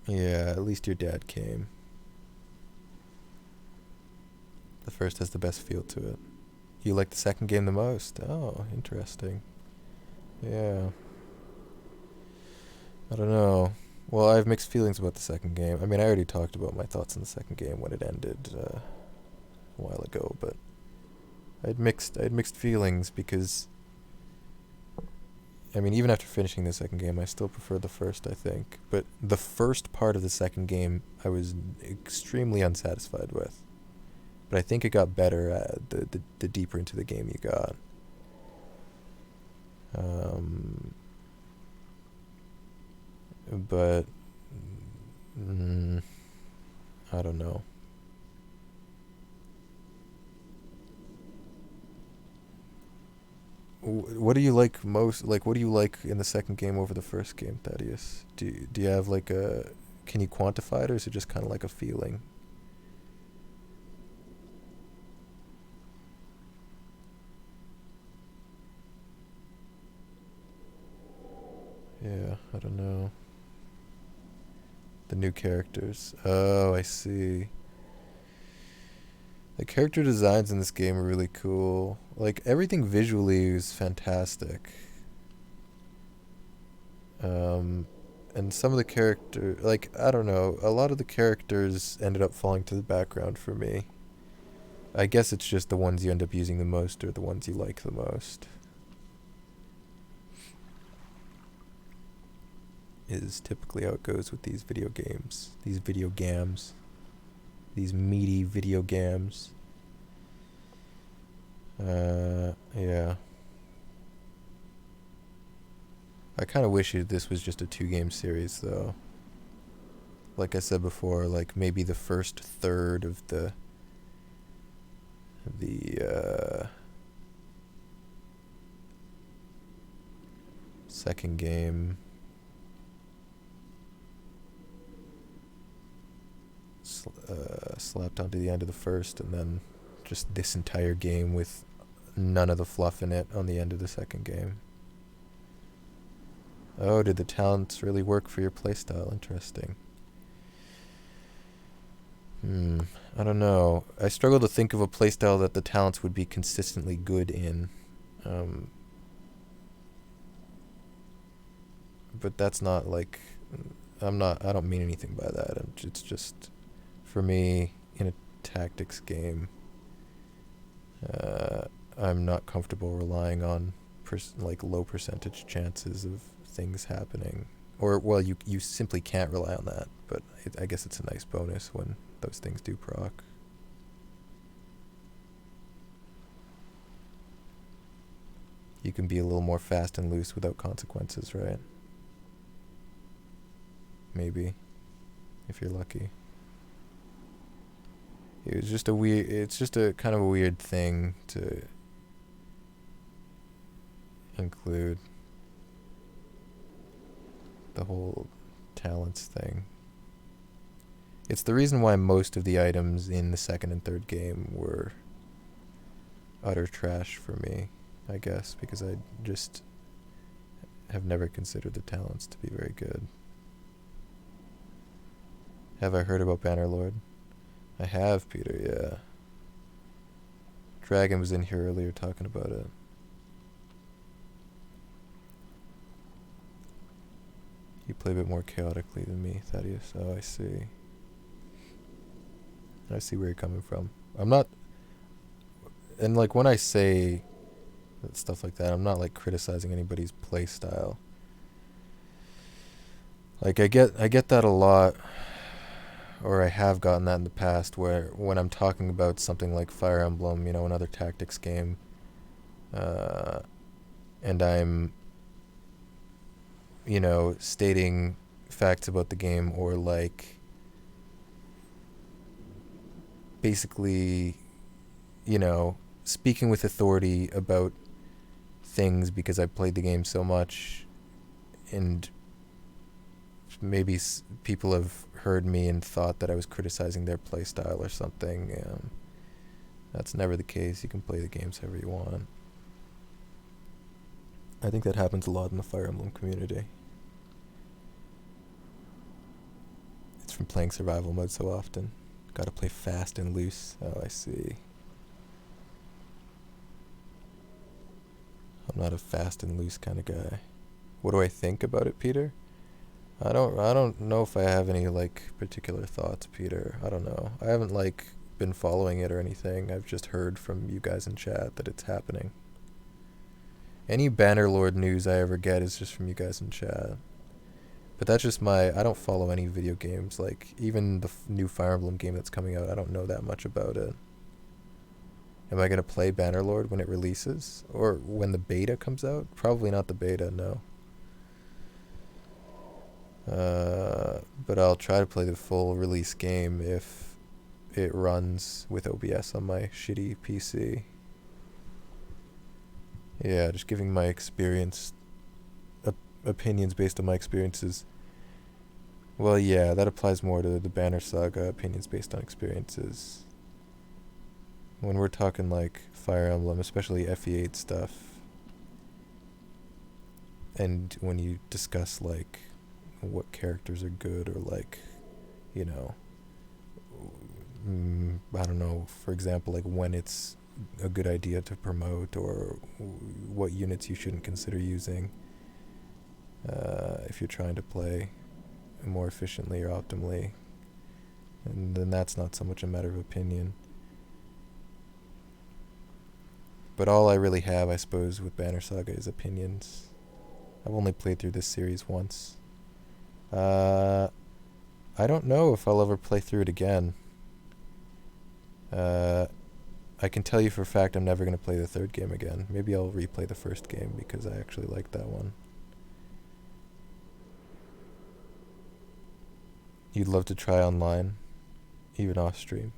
Yeah, at least your dad came. The first has the best feel to it. You like the second game the most? Oh, interesting. Yeah. I don't know. Well, I have mixed feelings about the second game. I mean, I already talked about my thoughts on the second game when it ended a while ago, but I had mixed feelings because, I mean, even after finishing the second game, I still prefer the first, I think. But the first part of the second game, I was extremely unsatisfied with. But I think it got better the deeper into the game you got. But I don't know. What do you like most? Like, what do you like in the second game over the first game, Thaddeus? Do you have like a? Can you quantify it, or is it just kind of like a feeling? Yeah, I don't know. The new characters. Oh, I see. The character designs in this game are really cool. Like, everything visually is fantastic. And some of the character, like, I don't know, a lot of the characters ended up falling to the background for me. I guess it's just the ones you end up using the most or the ones you like the most. Is typically how it goes with these video games. These video gams. These meaty video gams. Yeah. I kind of wish this was just a 2-game series, though. Like I said before, like maybe the first third of the second game slapped onto the end of the first, and then just this entire game with none of the fluff in it on the end of the second game. Oh, did the talents really work for your playstyle? Interesting. I don't know. I struggle to think of a playstyle that the talents would be consistently good in. But that's not like... I don't mean anything by that. It's just... For me, in a tactics game, I'm not comfortable relying on like low percentage chances of things happening. Or, well, you simply can't rely on that, but I guess it's a nice bonus when those things do proc. You can be a little more fast and loose without consequences, right? Maybe, if you're lucky. It's just a kind of a weird thing to include, the whole talents thing. It's the reason why most of the items in the second and third game were utter trash for me, I guess, because I just have never considered the talents to be very good. Have I heard about Bannerlord? I have, Peter, yeah. Dragon was in here earlier talking about it. You play a bit more chaotically than me, Thaddeus. Oh, I see. I see where you're coming from. I'm not, and like when I say stuff like that, I'm not like criticizing anybody's play style. Like I get that a lot, or I have gotten that in the past, where when I'm talking about something like Fire Emblem, another tactics game, uh, and I'm, stating facts about the game, or like basically, speaking with authority about things because I played the game so much, and maybe people have heard me and thought that I was criticizing their play style or something. That's never the case. You can play the games however you want. I think that happens a lot in the Fire Emblem community. It's from playing survival mode so often. Gotta play fast and loose. Oh, I see. I'm not a fast and loose kind of guy. What do I think about it, Peter? I don't know if I have any like particular thoughts, Peter. I don't know. I haven't like been following it or anything. I've just heard from you guys in chat that it's happening. Any Bannerlord news I ever get is just from you guys in chat. But that's just I don't follow any video games. Like, even the new Fire Emblem game that's coming out, I don't know that much about it. Am I going to play Bannerlord when it releases? Or when the beta comes out? Probably not the beta, no. But I'll try to play the full release game if it runs with OBS on my shitty PC. Yeah, just giving my experience, opinions based on my experiences. Well, yeah, that applies more to the Banner Saga, opinions based on experiences. When we're talking like Fire Emblem, especially FE8 stuff, and when you discuss like what characters are good, or like, I don't know, for example, like when it's a good idea to promote, or what units you shouldn't consider using if you're trying to play more efficiently or optimally, and then that's not so much a matter of opinion. But all I really have, I suppose, with Banner Saga is opinions. I've only played through this series once. I don't know if I'll ever play through it again. I can tell you for a fact I'm never going to play the third game again. Maybe I'll replay the first game because I actually liked that one. You'd love to try online, even off stream.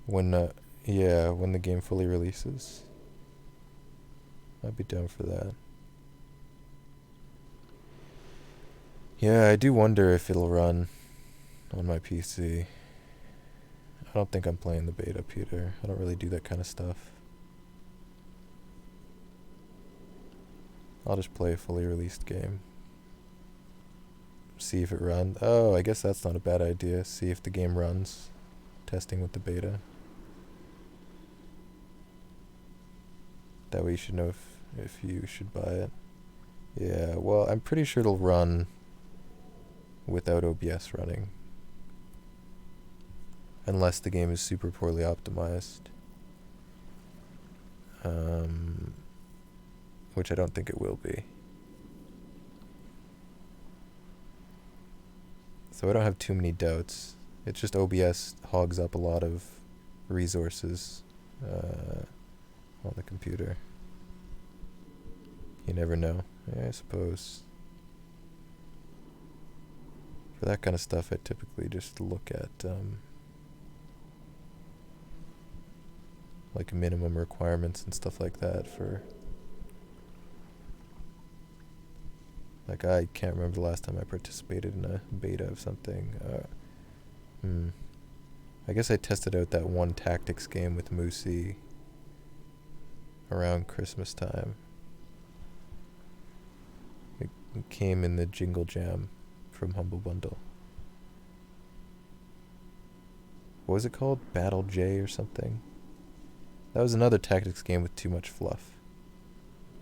When the game fully releases. I'd be down for that. Yeah, I do wonder if it'll run on my PC. I don't think I'm playing the beta, Peter. I don't really do that kind of stuff. I'll just play a fully released game. See if it runs. Oh, I guess that's not a bad idea. See if the game runs. Testing with the beta. That way you should know if you should buy it. Yeah, well, I'm pretty sure it'll run without OBS running. Unless the game is super poorly optimized. Which I don't think it will be. So I don't have too many doubts. It's just OBS hogs up a lot of resources on the computer. You never know. Yeah, I suppose. For that kind of stuff, I typically just look at like minimum requirements and stuff like that for... Like, I can't remember the last time I participated in a beta of something. I guess I tested out that one tactics game with Moosey around Christmas time. It came in the Jingle Jam from Humble Bundle. What was it called? Battle J or something? That was another tactics game with too much fluff.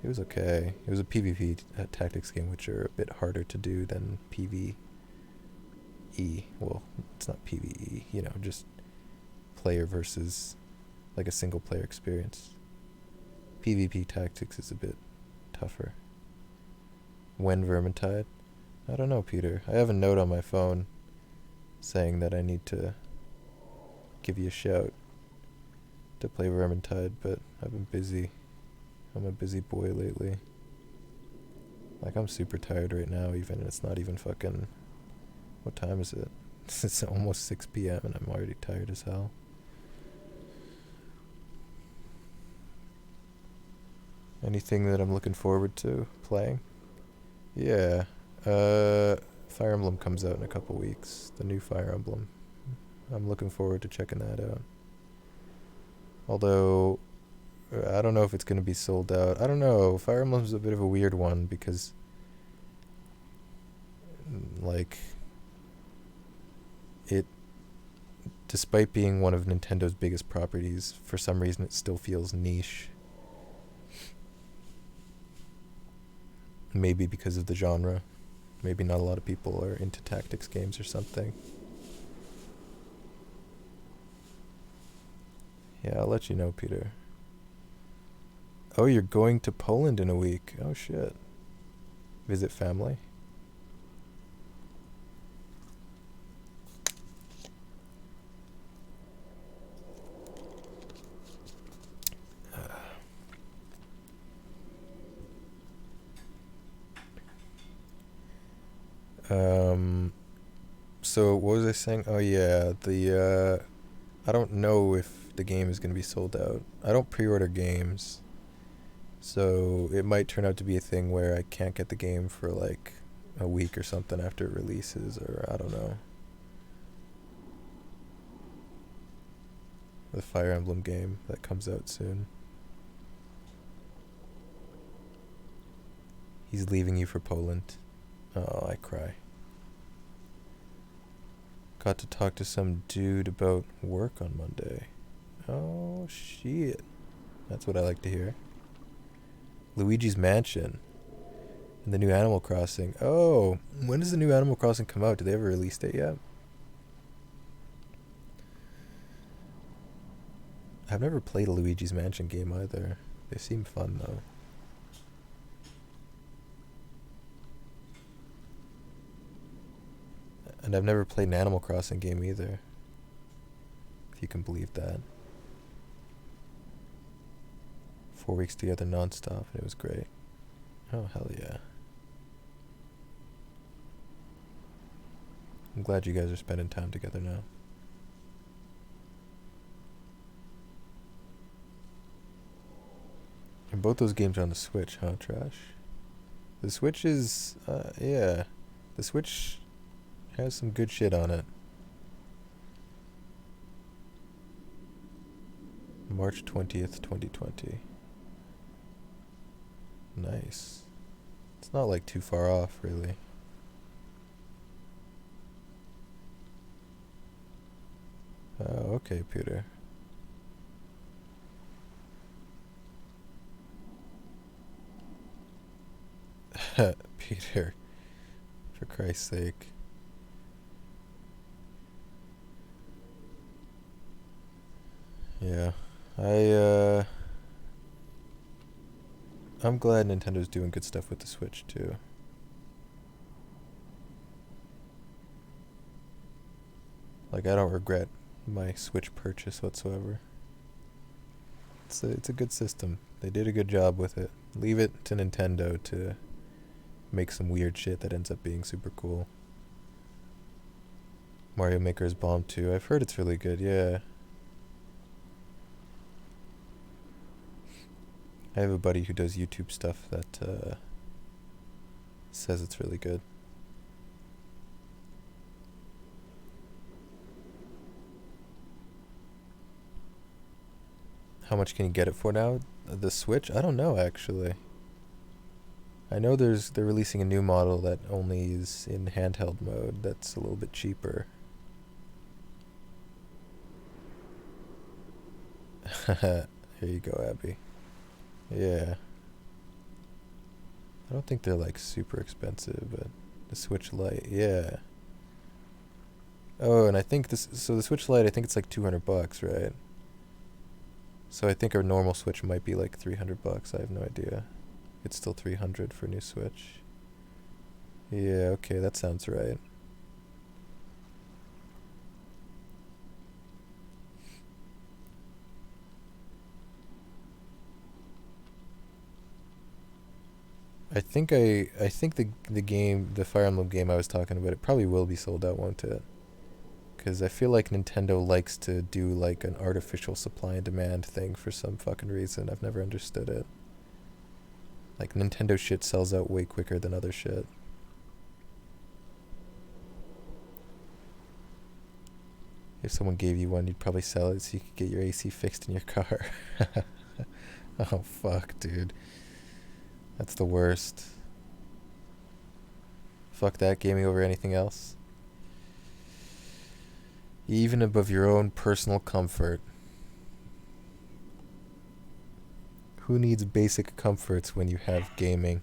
It was okay. It was a PvP tactics game, which are a bit harder to do than PvE PvE. Well, it's not PvE, you know, just player versus like a single player experience. PvP tactics is a bit tougher. When Vermintide? I don't know, Peter. I have a note on my phone saying that I need to give you a shout to play Vermintide, but I've been busy. I'm a busy boy lately. Like, I'm super tired right now, even. It's not even fucking... What time is it? It's almost 6 p.m. and I'm already tired as hell. Anything that I'm looking forward to playing? Yeah. Fire Emblem comes out in a couple weeks. The new Fire Emblem. I'm looking forward to checking that out. Although, I don't know if it's going to be sold out. I don't know. Fire Emblem's a bit of a weird one because, like, it, despite being one of Nintendo's biggest properties, for some reason it still feels niche. Maybe because of the genre. Maybe not a lot of people are into tactics games or something. Yeah, I'll let you know, Peter. Oh, you're going to Poland in a week. Oh, shit. Visit family? So what was I saying? Oh yeah, I don't know if the game is going to be sold out. I don't pre-order games. So it might turn out to be a thing where I can't get the game for like a week or something after it releases, or I don't know. The Fire Emblem game that comes out soon. He's leaving you for Poland. Oh, I cry. Got to talk to some dude about work on Monday. Oh, shit. That's what I like to hear. Luigi's Mansion. And the new Animal Crossing. Oh, when does the new Animal Crossing come out? Did they ever release it yet? I've never played a Luigi's Mansion game either. They seem fun, though. And I've never played an Animal Crossing game either. If you can believe that. 4 weeks together non-stop, and it was great. Oh, hell yeah. I'm glad you guys are spending time together now. And both those games are on the Switch, huh, Trash? The Switch is, yeah. The Switch has some good shit on it. March 20th, 2020. Nice. It's not like too far off, really. Oh, okay, Peter. Peter, for Christ's sake. Yeah, I'm glad Nintendo's doing good stuff with the Switch too. Like, I don't regret my Switch purchase whatsoever. It's a good system. They did a good job with it. Leave it to Nintendo to make some weird shit that ends up being super cool. Mario Maker is bomb too. I've heard it's really good, yeah. I have a buddy who does YouTube stuff that says it's really good. How much can you get it for now? The Switch? I don't know, actually. I know they're releasing a new model that only is in handheld mode that's a little bit cheaper. Here you go, Abby. Yeah. I don't think they're like super expensive, but the Switch Lite, yeah. Oh, and I think this. So the Switch Lite, I think it's like $200, right? So I think our normal Switch might be like $300. I have no idea. It's still 300 for a new Switch. Yeah, okay, that sounds right. I think the game, the Fire Emblem game I was talking about, it probably will be sold out, won't it? Because I feel like Nintendo likes to do like an artificial supply and demand thing for some fucking reason. I've never understood it. Like Nintendo shit sells out way quicker than other shit. If someone gave you one, you'd probably sell it so you could get your AC fixed in your car. Oh fuck, dude. That's the worst. Fuck that, gaming over anything else. Even above your own personal comfort. Who needs basic comforts when you have gaming?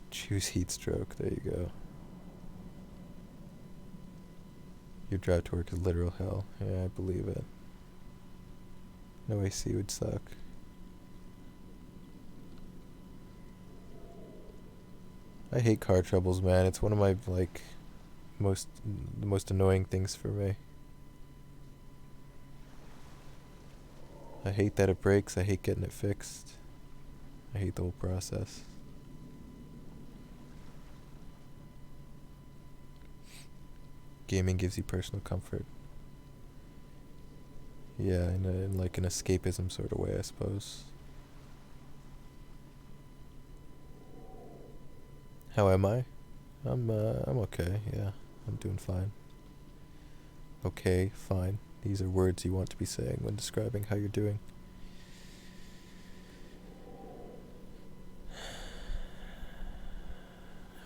Choose heat stroke, there you go. Your drive to work is literal hell. Yeah, I believe it. No AC would suck. I hate car troubles, man. It's one of my like the most annoying things for me. I hate that it breaks. I hate getting it fixed. I hate the whole process. Gaming gives you personal comfort. Yeah, in like an escapism sort of way, I suppose. How am I? I'm okay. Yeah, I'm doing fine. Okay, fine. These are words you want to be saying when describing how you're doing.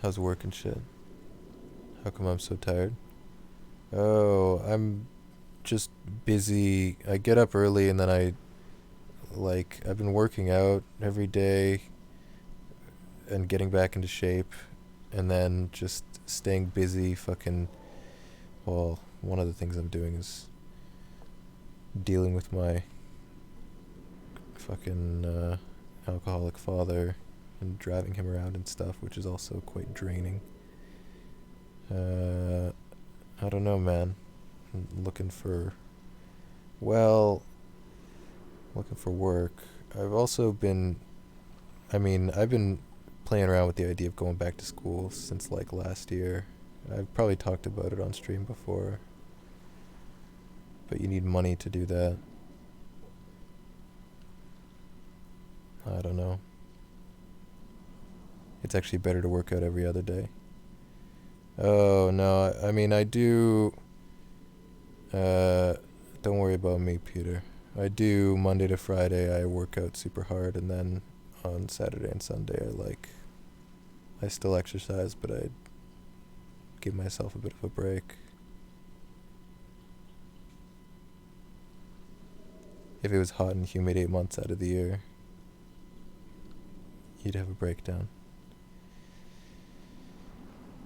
How's work and shit? How come I'm so tired? Oh, I'm just busy. I get up early and then I've been working out every day and getting back into shape and then just staying busy fucking. Well, one of the things I'm doing is dealing with my fucking alcoholic father and driving him around and stuff, which is also quite draining. I don't know, man. I'm looking for work. I've also been, I've been playing around with the idea of going back to school since like last year. I've probably talked about it on stream before, but you need money to do that. I don't know. It's actually better to work out every other day. Oh, no, I do. Don't worry about me, Peter. I do Monday to Friday, I work out super hard, and then on Saturday and Sunday, I still exercise, but I give myself a bit of a break. If it was hot and humid 8 months out of the year, you'd have a breakdown.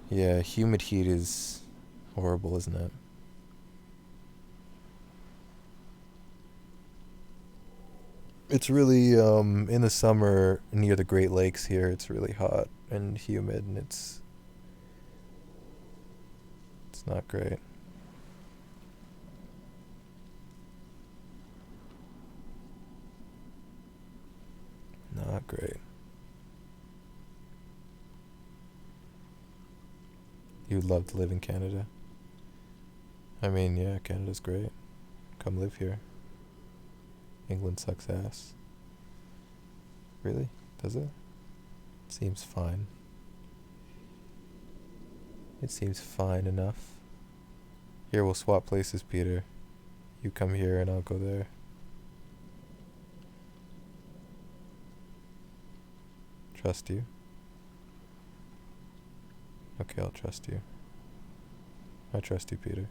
Yeah, humid heat is horrible, isn't it? It's really, in the summer near the Great Lakes here, it's really hot and humid, and it's not great. Not great. You'd love to live in Canada. Yeah, Canada's great. Come live here. England sucks ass. Really? Does it? Seems fine. It seems fine enough. Here, we'll swap places, Peter. You come here and I'll go there. Trust you? Okay, I'll trust you. I trust you, Peter.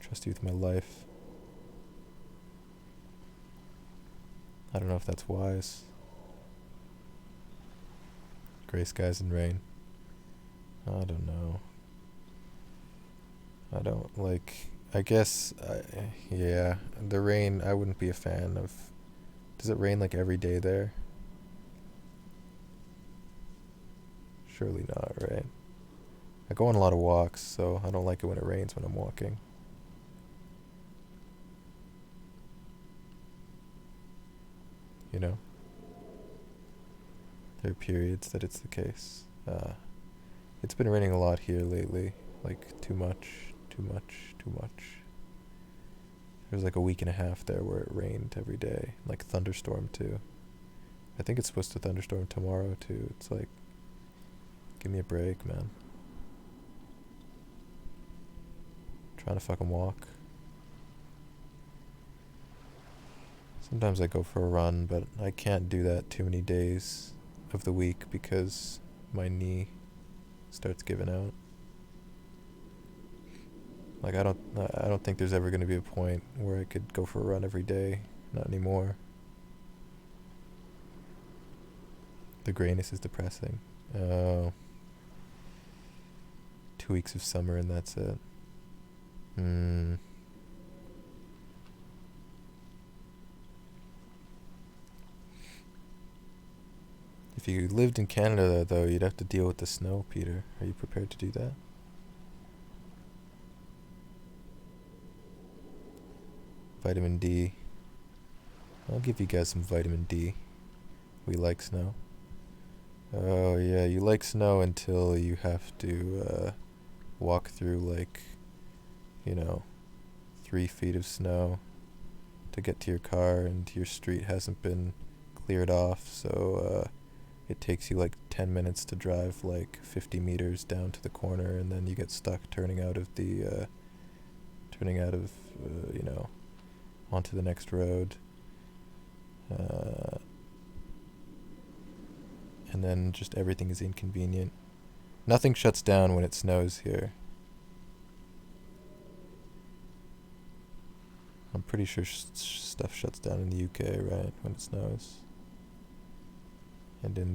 Trust you with my life. I don't know if that's wise. Gray skies and rain. I don't know. I don't like. I guess, yeah, the rain. I wouldn't be a fan of. Does it rain like every day there? Surely not, right? I go on a lot of walks, so I don't like it when it rains when I'm walking. You know? There are periods that it's the case. It's been raining a lot here lately. Like, too much, too much, too much. There was like a week and a half there where it rained every day. Like, thunderstorm, too. I think it's supposed to thunderstorm tomorrow, too. It's like, give me a break, man. Trying to fucking walk. Sometimes I go for a run, but I can't do that too many days of the week because my knee starts giving out. Like, I don't think there's ever going to be a point where I could go for a run every day. Not anymore. The grayness is depressing. Oh. 2 weeks of summer and that's it. If you lived in Canada, though, you'd have to deal with the snow, Peter. Are you prepared to do that? Vitamin D. I'll give you guys some vitamin D. We like snow. Oh, yeah, you like snow until you have to walk through, like, 3 feet of snow to get to your car, and your street hasn't been cleared off, so it takes you like 10 minutes to drive like 50 meters down to the corner, and then you get stuck turning out of onto the next road. And then just everything is inconvenient. Nothing shuts down when it snows here. I'm pretty sure stuff shuts down in the UK, right, when it snows. And in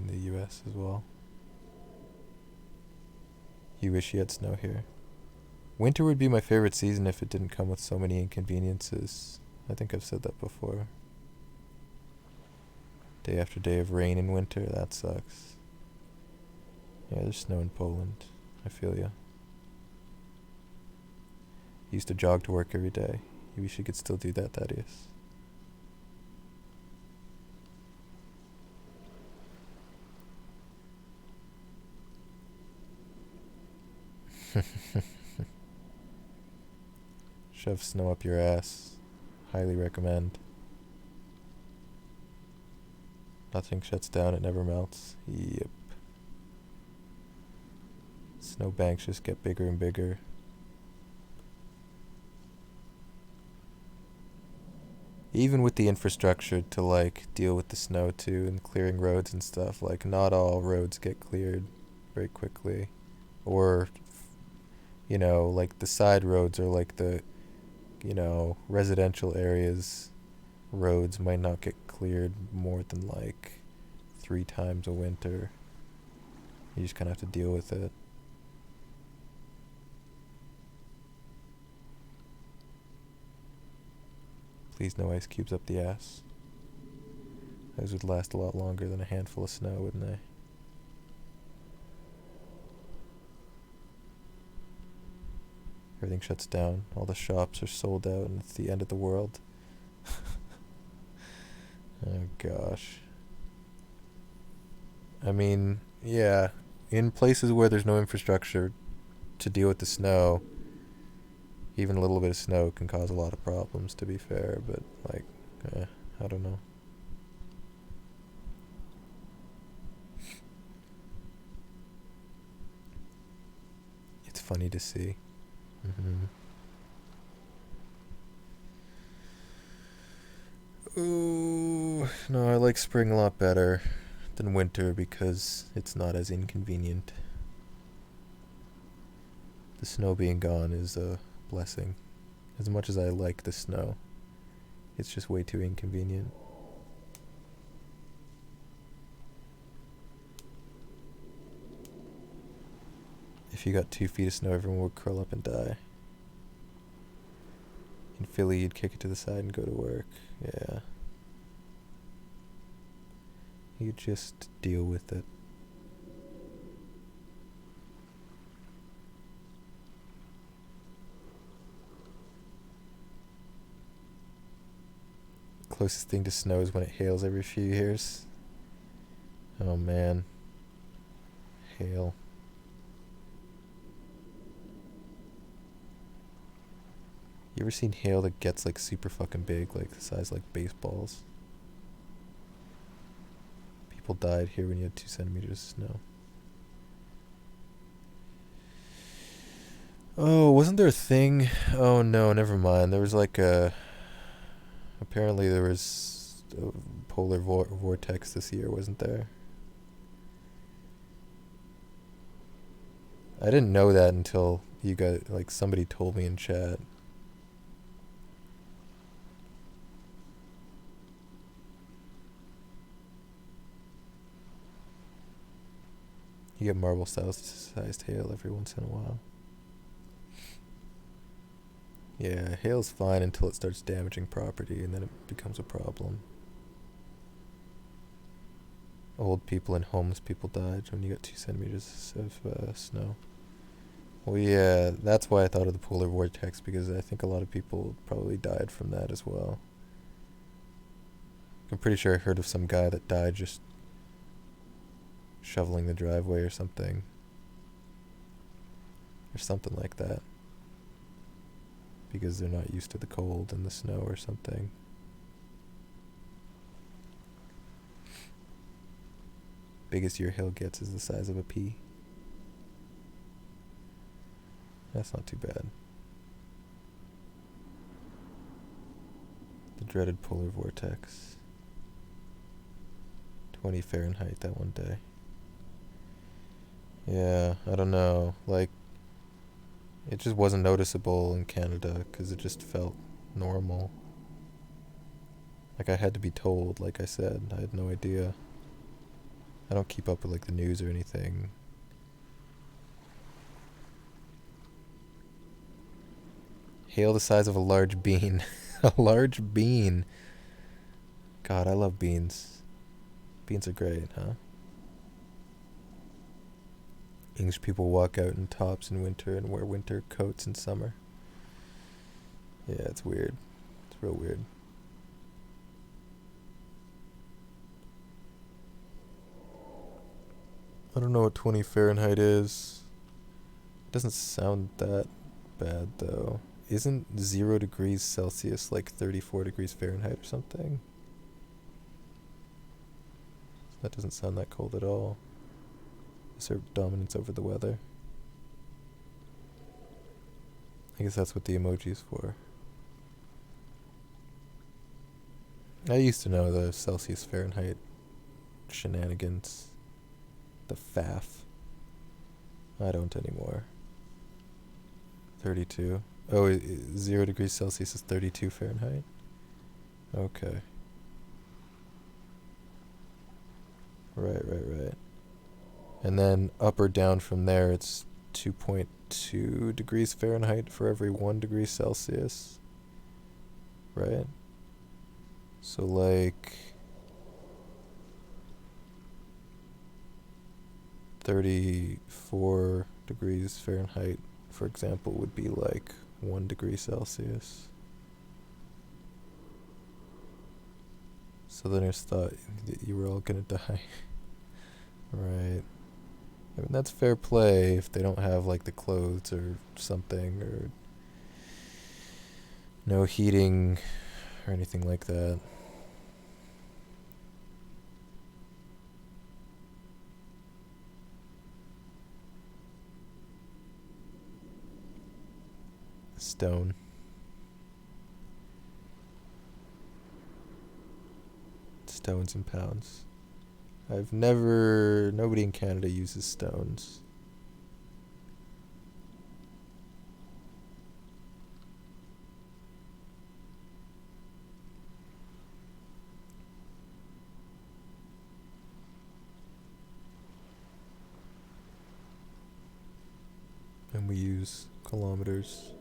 the US as well. You wish you had snow here. Winter would be my favorite season if it didn't come with so many inconveniences. I think I've said that before. Day after day of rain in winter, that sucks. Yeah, there's snow in Poland. I feel ya. Used to jog to work every day. You wish you could still do that, Thaddeus. Shove snow up your ass. Highly recommend. Nothing shuts down, it never melts. Yep. Snowbanks just get bigger and bigger. Even with the infrastructure to like deal with the snow too and clearing roads and stuff, like not all roads get cleared very quickly. Or like the side roads or like the residential areas roads might not get cleared more than like 3 times a winter. You just kind of have to deal with it. Please no ice cubes up the ass. Those would last a lot longer than a handful of snow, wouldn't they? Everything shuts down. All the shops are sold out and it's the end of the world. Oh gosh. I mean, yeah, in places where there's no infrastructure to deal with the snow, even a little bit of snow can cause a lot of problems, to be fair, but like, I don't know. It's funny to see. Ooh, no, I like spring a lot better than winter because it's not as inconvenient. The snow being gone is a blessing. As much as I like the snow, it's just way too inconvenient. you got 2 feet of snow, everyone would curl up and die. In Philly, you'd kick it to the side and go to work. Yeah. You just deal with it. Closest thing to snow is when it hails every few years. Oh man. Hail. You ever seen hail that gets like super fucking big, like the size like baseballs? People died here when you had 2 centimeters of snow. Oh, wasn't there a thing? Oh no, never mind. There was like a... Apparently there was a polar vortex this year, wasn't there? I didn't know that until you got, like, somebody told me in chat. You get marble-sized hail every once in a while. Yeah, hail's fine until it starts damaging property, and then it becomes a problem. Old people and homeless people died when you got 2 centimeters of snow. Well, yeah, that's why I thought of the polar vortex, because I think a lot of people probably died from that as well. I'm pretty sure I heard of some guy that died just shoveling the driveway or something. Or something like that. Because they're not used to the cold and the snow or something. Biggest your hill gets is the size of a pea. That's not too bad. The dreaded polar vortex. 20 Fahrenheit that one day. Yeah, I don't know. Like, it just wasn't noticeable in Canada because it just felt normal. Like, I had to be told, like I said. I had no idea. I don't keep up with, like, the news or anything. Hail the size of a large bean. A large bean. God, I love beans. Beans are great, huh? English people walk out in tops in winter and wear winter coats in summer. Yeah, it's weird. It's real weird. I don't know what 20 Fahrenheit is. It doesn't sound that bad, though. Isn't 0 degrees Celsius like 34 degrees Fahrenheit or something? That doesn't sound that cold at all. Assert dominance over the weather. I guess that's what the emoji is for. I used to know the Celsius Fahrenheit shenanigans. The faff. I don't anymore. 32. Oh, 0 degrees Celsius is 32 Fahrenheit? Okay. Right. And then up or down from there, it's 2.2 degrees Fahrenheit for every 1 degree Celsius. Right? So, like, 34 degrees Fahrenheit, for example, would be like 1 degree Celsius. Southerners thought that you were all gonna die. Right. I mean, that's fair play if they don't have, like, the clothes or something, or no heating or anything like that. Stone. Stones and pounds. Nobody in Canada uses stones. use kilometers.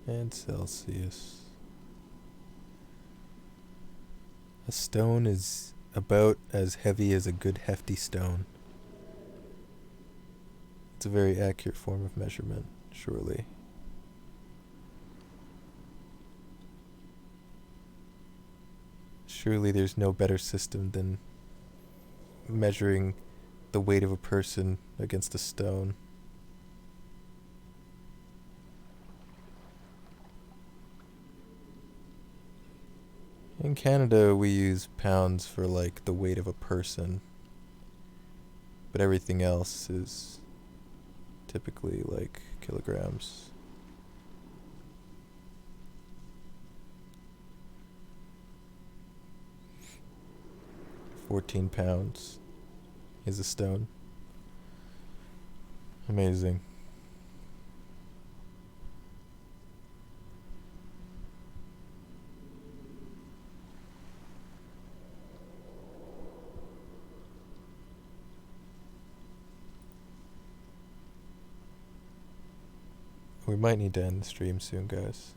And Celsius. A stone is about as heavy as a good hefty stone. It's a very accurate form of measurement, surely. Surely there's no better system than measuring the weight of a person against a stone. In Canada, we use pounds for like the weight of a person, but everything else is typically like kilograms. £14 is a stone. Amazing. We might need to end the stream soon, guys.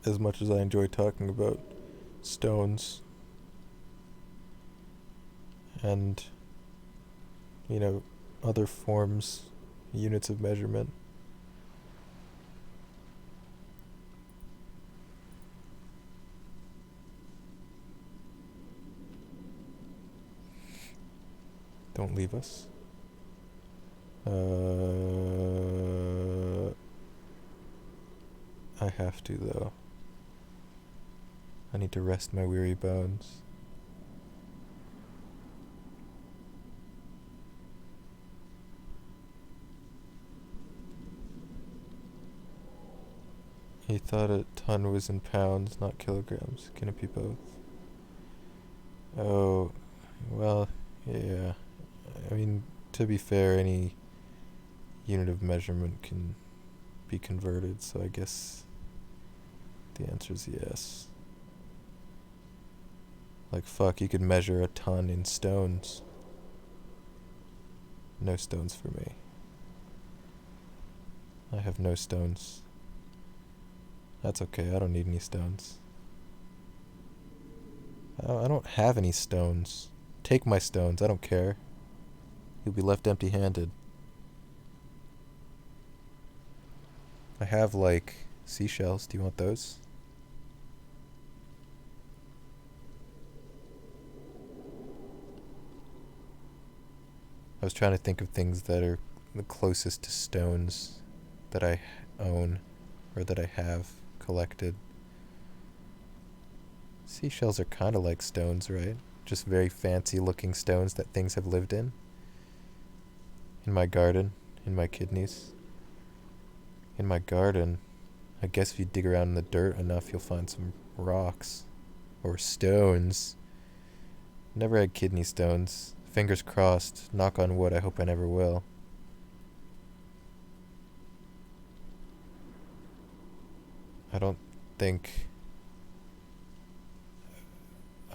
As much as I enjoy talking about stones and, you know, other forms, units of measurement. Don't leave us. I have to, though. I need to rest my weary bones. He thought a ton was in pounds, not kilograms. Can it be both? Oh, well, yeah. I mean, to be fair, any unit of measurement can be converted, so I guess the answer is yes. Like, fuck, you could measure a ton in stones. No stones for me. I have no stones. That's okay, I don't need any stones. I don't have any stones. Take my stones, I don't care. You'll be left empty-handed. I have, like, seashells. Do you want those? I was trying to think of things that are the closest to stones that I own or that I have collected. Seashells are kind of like stones, right? Just very fancy looking stones that things have lived in. In my garden, in my kidneys. In my garden, I guess if you dig around in the dirt enough, you'll find some rocks. Or stones. Never had kidney stones. Fingers crossed. Knock on wood, I hope I never will. I don't think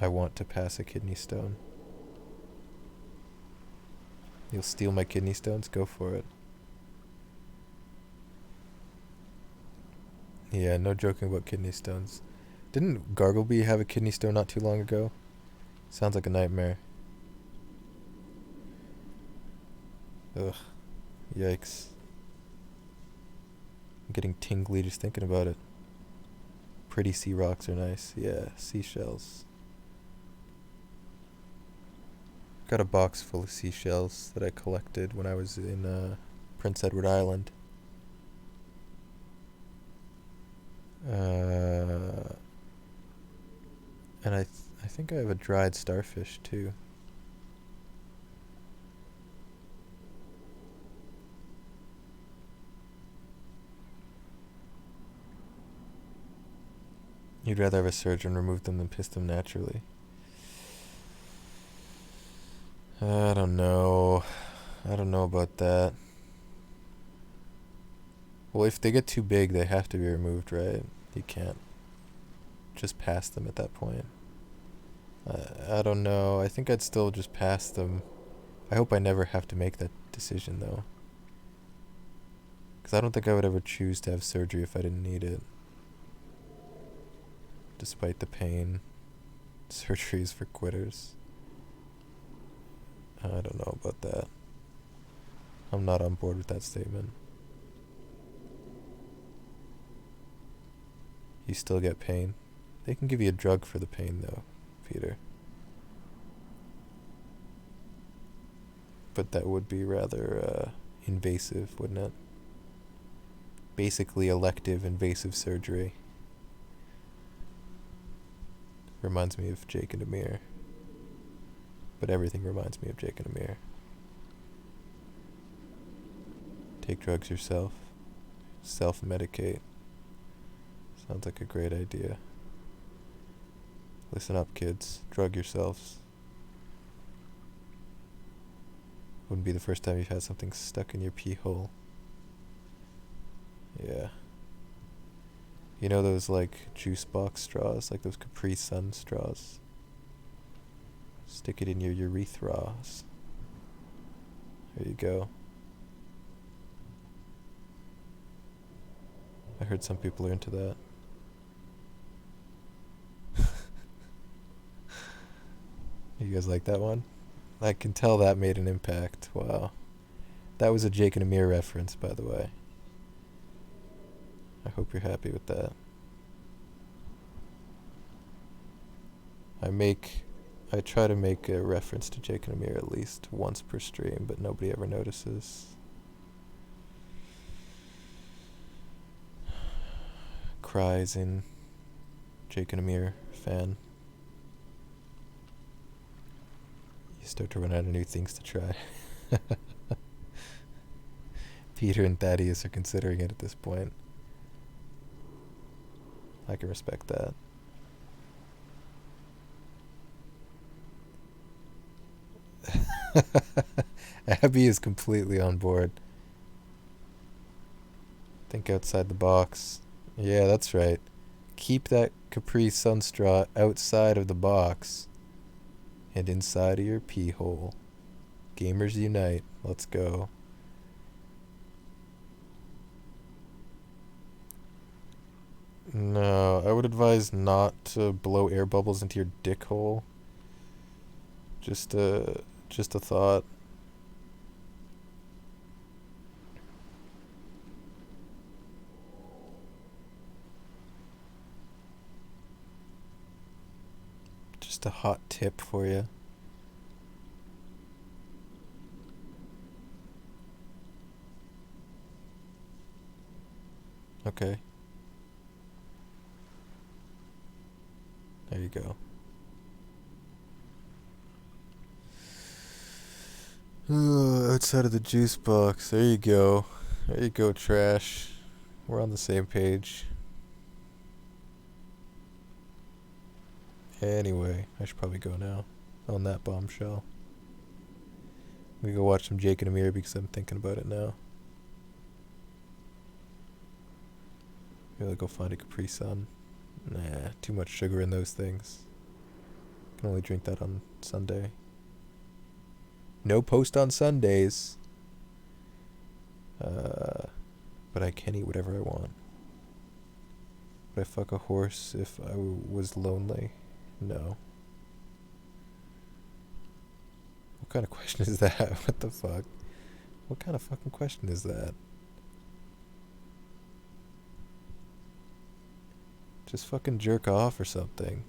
I want to pass a kidney stone. You'll steal my kidney stones? Go for it. Yeah, no joking about kidney stones. Didn't Gargleby have a kidney stone not too long ago? Sounds like a nightmare. Ugh. Yikes. I'm getting tingly just thinking about it. Pretty sea rocks are nice. Yeah, seashells. Got a box full of seashells that I collected when I was in Prince Edward Island. And I think I have a dried starfish too. You'd rather have a surgeon remove them than piss them naturally. I don't know. I don't know about that. Well, if they get too big, they have to be removed, right? You can't just pass them at that point. I don't know. I think I'd still just pass them. I hope I never have to make that decision, though. Because I don't think I would ever choose to have surgery if I didn't need it. Despite the pain. Surgery is for quitters. I don't know about that. I'm not on board with that statement. You still get pain. They can give you a drug for the pain, though, Peter. But that would be rather invasive, wouldn't it? Basically elective invasive surgery. Reminds me of Jake and Amir. But everything reminds me of Jake and Amir. Take drugs yourself. Self-medicate. Sounds like a great idea. Listen up, kids. Drug yourselves. Wouldn't be the first time you've had something stuck in your pee hole. Yeah. You know those, like, juice box straws? Like those Capri Sun straws? Stick it in your urethras. There you go. I heard some people are into that. You guys like that one? I can tell that made an impact. Wow. That was a Jake and Amir reference, by the way. I hope you're happy with that. I try to make a reference to Jake and Amir at least once per stream, but nobody ever notices. Cries in Jake and Amir fan. You start to run out of new things to try. Peter and Thaddeus are considering it at this point. I can respect that. Abby is completely on board. Think outside the box. Yeah, that's right. Keep that Capri Sun straw outside of the box and inside of your pee hole. Gamers unite. Let's go. No, I would advise not to blow air bubbles into your dick hole. Just a thought. Just a hot tip for you. Okay. There you go. Outside of the juice box. There you go. There you go, trash. We're on the same page. Anyway, I should probably go now. On that bombshell. We go watch some Jake and Amir because I'm thinking about it now. Maybe I'll go find a Capri Sun. Nah, too much sugar in those things. Can only drink that on Sunday. No post on Sundays. But I can eat whatever I want. Would I fuck a horse if I was lonely? No. What kind of question is that? What the fuck? What kind of fucking question is that? Just fucking jerk off or something.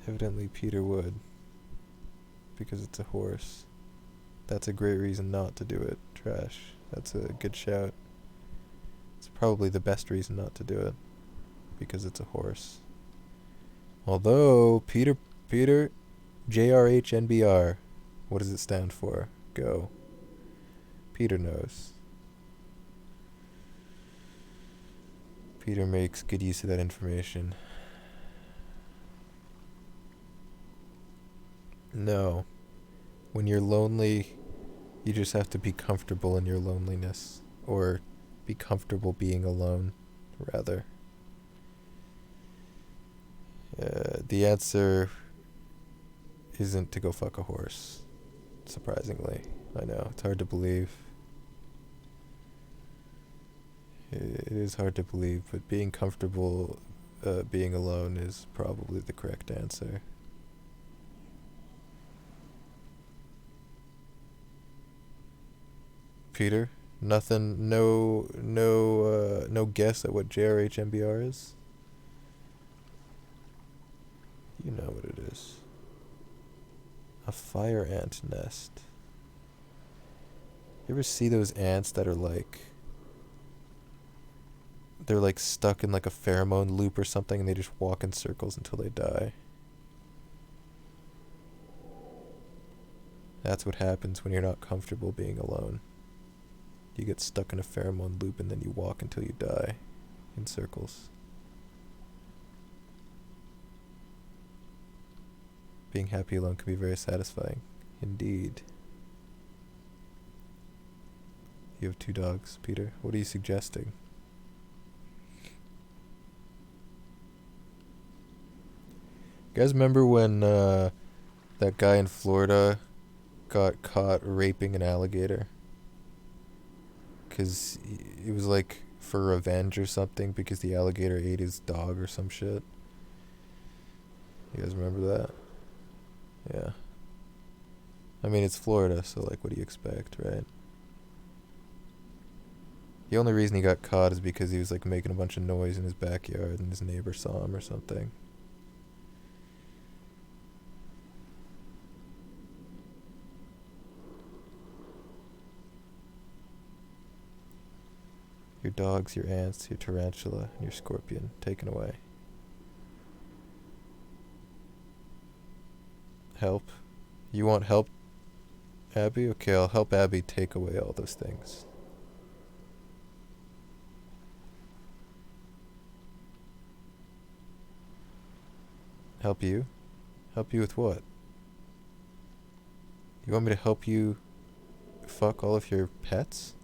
Evidently Peter would. Because it's a horse. That's a great reason not to do it, trash. That's a good shout. It's probably the best reason not to do it. Because it's a horse. Although, Peter, JRHNBR. What does it stand for? Go. Peter knows. Peter makes good use of that information. No. When you're lonely, you just have to be comfortable in your loneliness. Or be comfortable being alone, rather. The answer isn't to go fuck a horse. Surprisingly. I know, it's hard to believe. It is hard to believe, but being comfortable being alone is probably the correct answer. Peter? Nothing, no guess at what JRHMBR is? You know what it is. A fire ant nest. You ever see those ants that are like... They're like stuck in like a pheromone loop or something and they just walk in circles until they die? That's what happens when you're not comfortable being alone. You get stuck in a pheromone loop and then you walk until you die in circles. Being happy alone can be very satisfying. Indeed. You have 2 dogs, Peter. What are you suggesting? You guys remember when that guy in Florida got caught raping an alligator? Because it was like for revenge or something because the alligator ate his dog or some shit. You guys remember that? Yeah. I mean, it's Florida, so like, what do you expect, right? The only reason he got caught is because he was like making a bunch of noise in his backyard and his neighbor saw him or something. Your dogs, your ants, your tarantula, and your scorpion taken away. Help? You want help, Abby? Okay, I'll help Abby take away all those things. Help you? Help you with what? You want me to help you fuck all of your pets?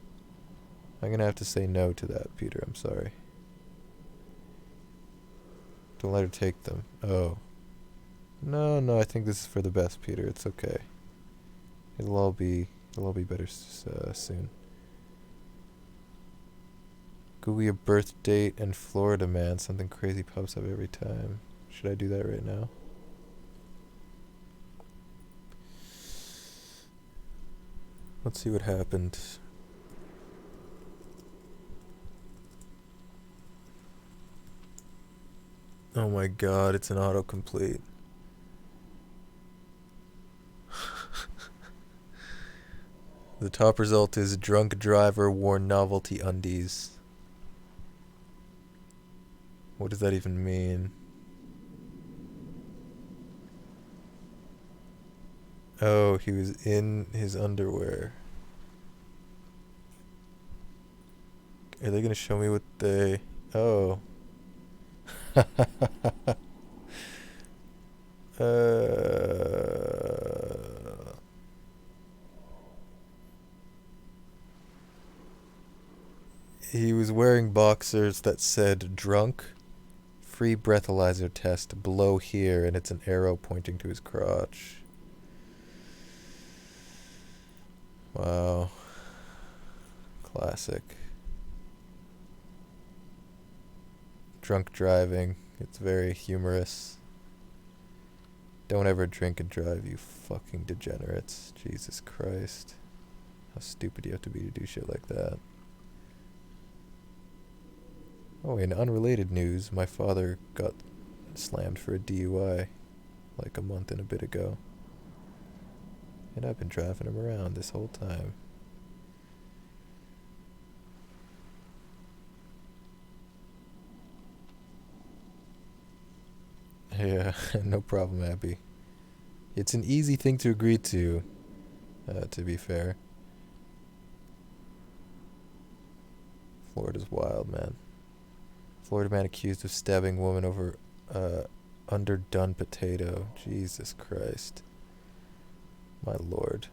I'm gonna have to say no to that, Peter. I'm sorry. Don't let her take them. Oh. No, I think this is for the best, Peter. It's okay. It'll all be better soon. Google your birth date and Florida man. Something crazy pops up every time. Should I do that right now? Let's see what happened. Oh my god, it's an autocomplete. The top result is drunk driver wore novelty undies. What does that even mean? Oh, he was in his underwear. Are they gonna show me what they... Oh. He was wearing boxers that said drunk, free breathalyzer test below here, and it's an arrow pointing to his crotch. Wow. Classic. Drunk driving. It's very humorous. Don't ever drink and drive, you fucking degenerates. Jesus Christ. How stupid you have to be to do shit like that. Oh, in unrelated news, my father got slammed for a DUI like a month and a bit ago. And I've been driving him around this whole time. Yeah, no problem, Abby. It's an easy thing to agree to be fair. Florida's wild, man. Florida man accused of stabbing woman over underdone potato. Jesus Christ. My lord.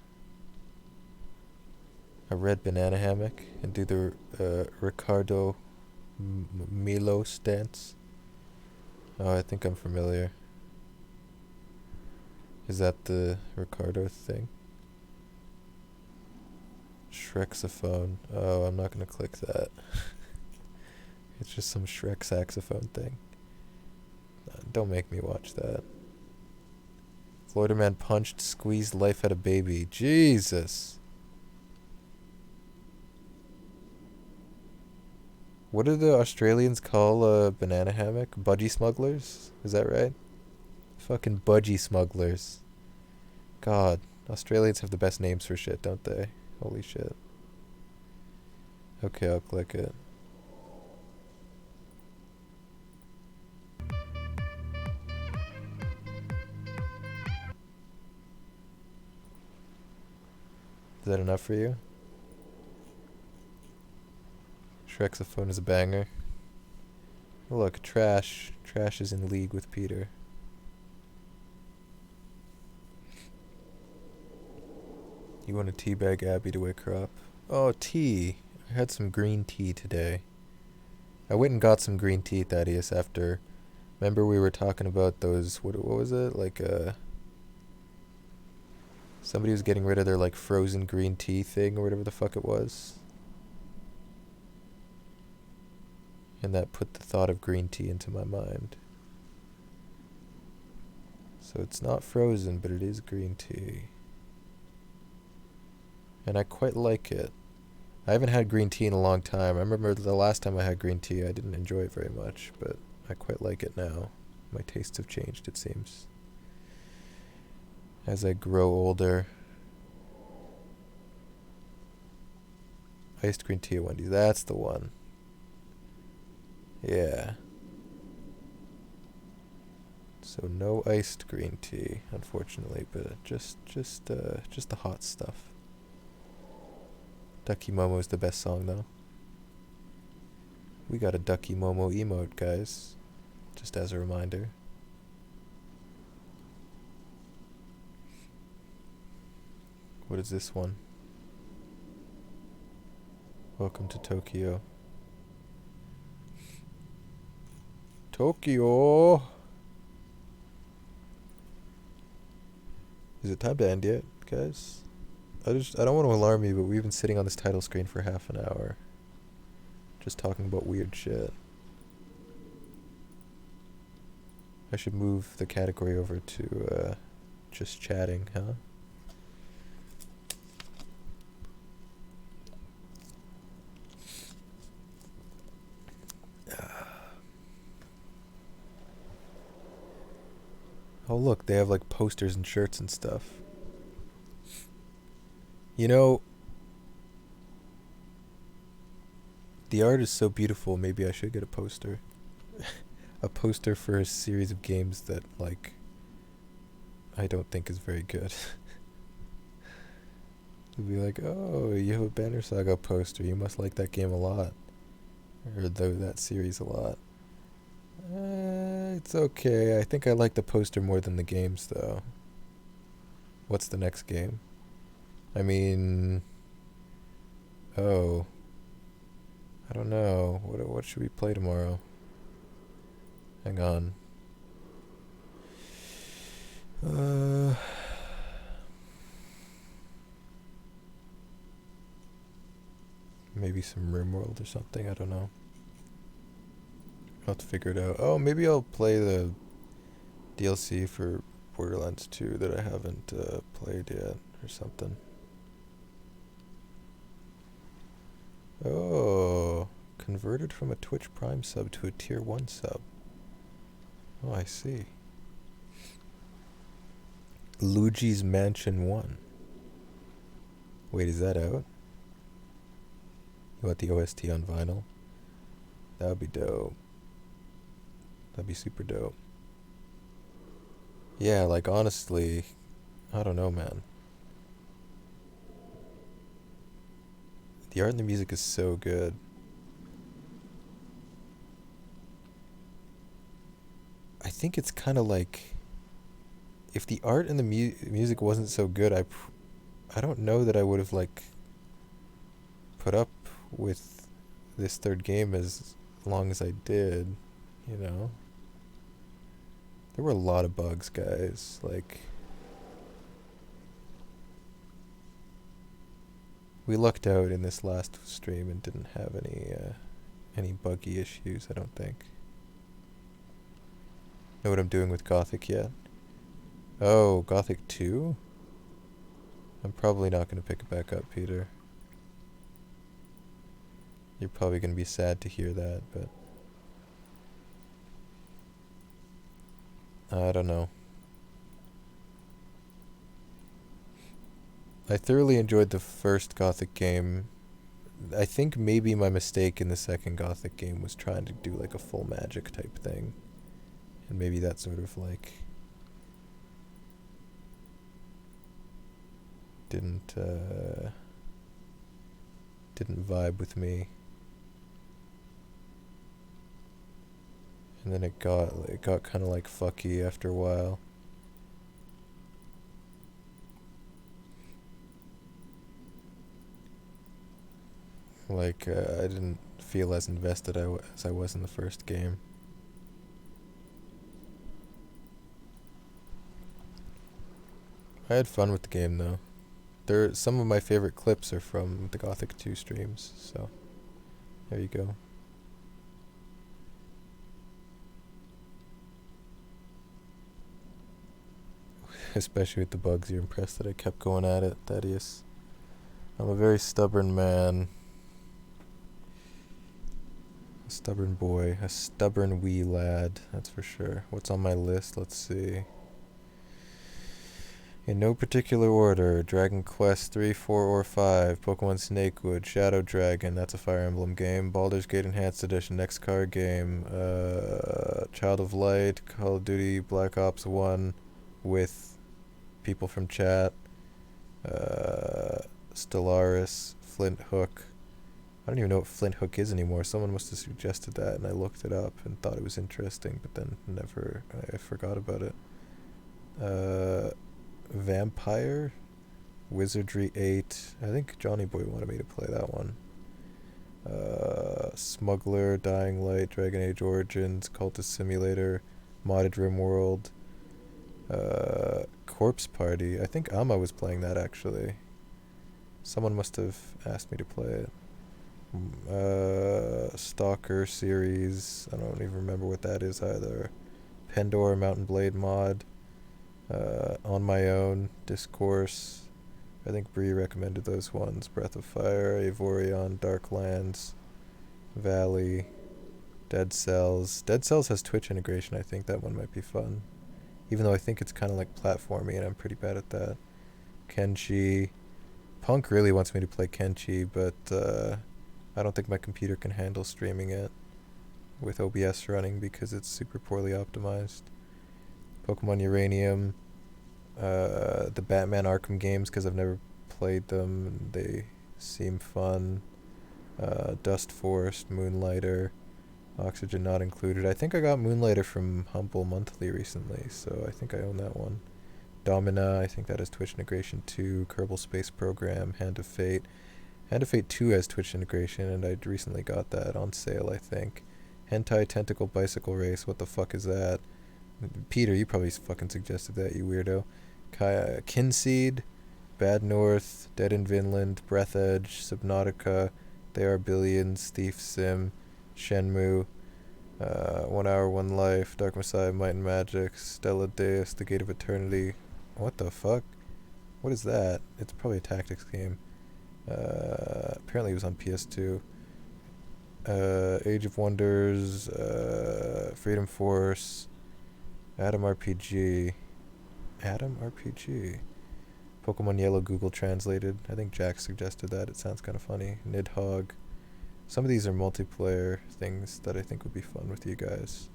A red banana hammock and do the Ricardo Milos dance. Oh, I think I'm familiar. Is that the Ricardo thing? Shrexophone. Oh, I'm not gonna click that. It's just some Shrek saxophone thing. Don't make me watch that. Florida man punched, squeezed life out of baby. Jesus. What do the Australians call a banana hammock? Budgie smugglers? Is that right? Fucking budgie smugglers. God, Australians have the best names for shit, don't they? Holy shit. Okay, I'll click it. Is that enough for you? Shrexophone is a banger. Oh, look, Trash. Trash is in league with Peter. You want to teabag Abby to wake her up? Oh, tea. I had some green tea today. I went and got some green tea, Thaddeus, after... Remember we were talking about those... What was it? Like, somebody was getting rid of their, like, frozen green tea thing or whatever the fuck it was. And that put the thought of green tea into my mind. So it's not frozen, but it is green tea. And I quite like it. I haven't had green tea in a long time. I remember the last time I had green tea, I didn't enjoy it very much, but I quite like it now. My tastes have changed, it seems. As I grow older. Iced green tea at Wendy's, that's the one. Yeah. So no iced green tea, unfortunately, but just the hot stuff. Ducky Momo is the best song, though. We got a Ducky Momo emote, guys. Just as a reminder. What is this one? Welcome to Tokyo. Tokyo! Is it time to end yet, guys? I don't want to alarm you, but we've been sitting on this title screen for half an hour. Just talking about weird shit. I should move the category over to, just chatting, huh? Oh look, they have like posters and shirts and stuff. You know, the art is so beautiful, maybe I should get a poster. A poster for a series of games that, like, I don't think is very good. It'd be like, oh, you have a Banner Saga poster, you must like that game a lot. Or that series a lot. It's okay, I think I like the poster more than the games, though. What's the next game? I mean... Oh... I don't know. What should we play tomorrow? Hang on. Maybe some RimWorld or something, I don't know. I'll have to figure it out. Oh, maybe I'll play the DLC for Borderlands 2 that I haven't played yet or something. Oh, converted from a Twitch Prime sub to a Tier 1 sub. Oh, I see. Luigi's Mansion 1. Wait, is that out? You want the OST on vinyl? That would be dope. That'd be super dope. Yeah, like honestly, I don't know, man. The art and the music is so good. I think it's kind of like, if the art and the music wasn't so good, I don't know that I would have like put up with this third game as long as I did, you know. There were a lot of bugs, guys. Like, we lucked out in this last stream and didn't have any buggy issues, I don't think. Know what I'm doing with Gothic yet? Oh, Gothic 2? I'm probably not going to pick it back up, Peter. You're probably going to be sad to hear that, but I don't know. I thoroughly enjoyed the first Gothic game. I think maybe my mistake in the second Gothic game was trying to do like a full magic type thing. And maybe that sort of like didn't vibe with me. And then it got kind of like fucky after a while. Like I didn't feel as invested as I was in the first game. I had fun with the game though. Some of my favorite clips are from the Gothic 2 streams, so there you go. Especially with the bugs, you're impressed that I kept going at it, Thaddeus. I'm a very stubborn man. A stubborn boy. A stubborn wee lad, that's for sure. What's on my list? Let's see. In no particular order, Dragon Quest 3, 4, or 5, Pokemon Snakewood, Shadow Dragon, that's a Fire Emblem game, Baldur's Gate Enhanced Edition, next card game, Child of Light, Call of Duty, Black Ops 1, with people from chat, Stellaris, Flint Hook. I don't even know what Flint Hook is anymore. Someone must have suggested that, and I looked it up and thought it was interesting, but then I forgot about it. Vampire, Wizardry 8. I think Johnny Boy wanted me to play that one. Smuggler, Dying Light, Dragon Age Origins, Cultist Simulator, Modded RimWorld, Corpse Party. I think Amma was playing that actually. Someone must have asked me to play it. Stalker series. I don't even remember what that is either. Pendor, Mountain Blade mod. On My Own, Discourse. I think Bree recommended those ones. Breath of Fire, Avorion, Darklands, Valley, Dead Cells. Dead Cells has Twitch integration. I think that one might be fun. Even though I think it's kind of like platformy and I'm pretty bad at that. Kenshi. Punk really wants me to play Kenshi, but I don't think my computer can handle streaming it with OBS running because it's super poorly optimized. Pokemon Uranium, the Batman Arkham games because I've never played them. They seem fun. Dust Forest, Moonlighter, Oxygen not included. I think I got Moonlighter from Humble Monthly recently, so I think I own that one. Domina, I think that has Twitch integration too. Kerbal Space Program, Hand of Fate. Hand of Fate 2 has Twitch integration, and I recently got that on sale, I think. Hentai Tentacle Bicycle Race, what the fuck is that? Peter, you probably fucking suggested that, you weirdo. Kinseed, Bad North, Dead in Vinland, Breath Edge, Subnautica, They Are Billions, Thief Sim, Shenmue, 1 Hour, 1 Life, Dark Messiah, Might and Magic, Stella Deus, The Gate of Eternity. What the fuck? What is that? It's probably a tactics game. Apparently it was on PS2. Age of Wonders, Freedom Force, Atom RPG. Pokemon Yellow Google translated. I think Jack suggested that. It sounds kind of funny. Nidhogg. Some of these are multiplayer things that I think would be fun with you guys.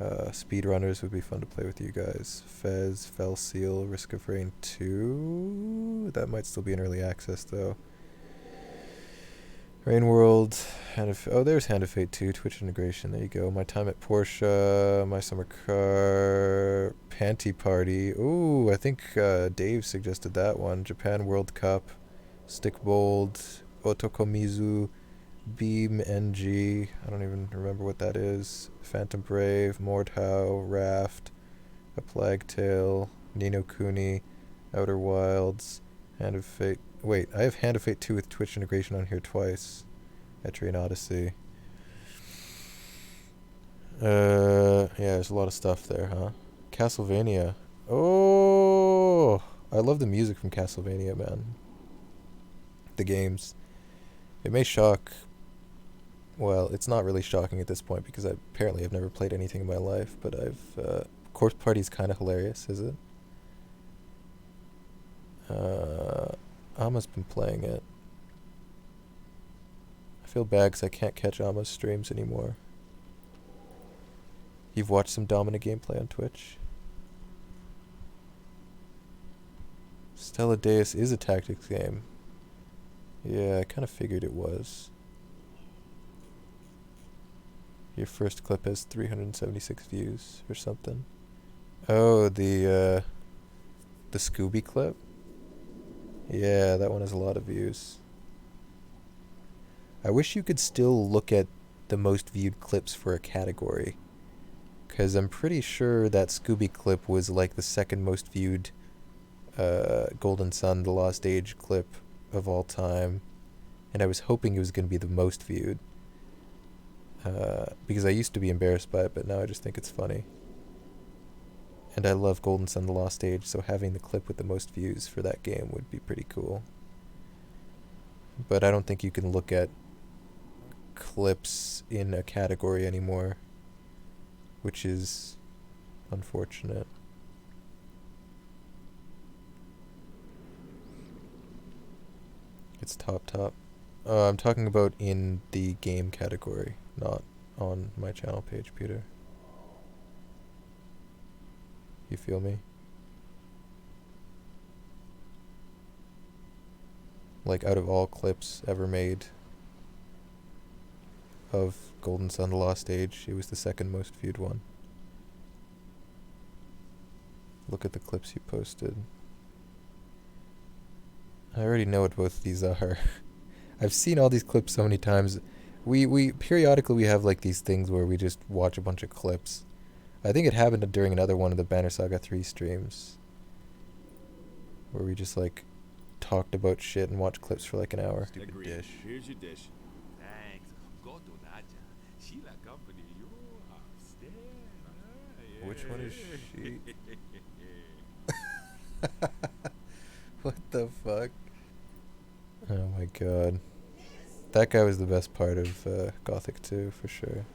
Speedrunners would be fun to play with you guys. Fez, Fell Seal, Risk of Rain 2. That might still be in early access though. Rain World, there's Hand of Fate 2, Twitch integration, there you go. My Time at Porsche, My Summer Car, Panty Party. Ooh, I think Dave suggested that one. Japan World Cup, Stickbold, Otokomizu, Beam NG, I don't even remember what that is. Phantom Brave, Mordhau, Raft, A Plague Tale, Ni no Kuni, Outer Wilds, Hand of Fate. Wait, I have Hand of Fate 2 with Twitch integration on here twice. Etrian Odyssey. Yeah, there's a lot of stuff there, huh? Castlevania. Oh, I love the music from Castlevania, man. The games. It may shock. Well, it's not really shocking at this point because apparently I've never played anything in my life, but Corpse Party's kind of hilarious, is it? Ama's been playing it. I feel bad because I can't catch Ama's streams anymore. You've watched some Dominic gameplay on Twitch? Stella Deus is a tactics game. Yeah, I kind of figured it was. Your first clip has 376 views or something. Oh, the Scooby clip? Yeah, that one has a lot of views. I wish you could still look at the most viewed clips for a category. Because I'm pretty sure that Scooby clip was like the second most viewed Golden Sun, The Lost Age clip of all time. And I was hoping it was going to be the most viewed. Because I used to be embarrassed by it, but now I just think it's funny. And I love Golden Sun, The Lost Age, so having the clip with the most views for that game would be pretty cool. But I don't think you can look at clips in a category anymore, which is unfortunate. It's top. I'm talking about in the game category, not on my channel page, Peter. You feel me? Like, out of all clips ever made of Golden Sun: The Lost Age, it was the second most viewed one. Look at the clips you posted. I already know what both of these are. I've seen all these clips so many times. We periodically we have like these things where we just watch a bunch of clips. I think it happened during another one of the Banner Saga 3 streams, where we just like talked about shit and watched clips for like an hour. Stupid Agreed. dish. Here's your dish. Thanks. Go to Naja. She la company you upstairs. Which one is she? What the fuck? Oh my god. That guy was the best part of Gothic 2, for sure.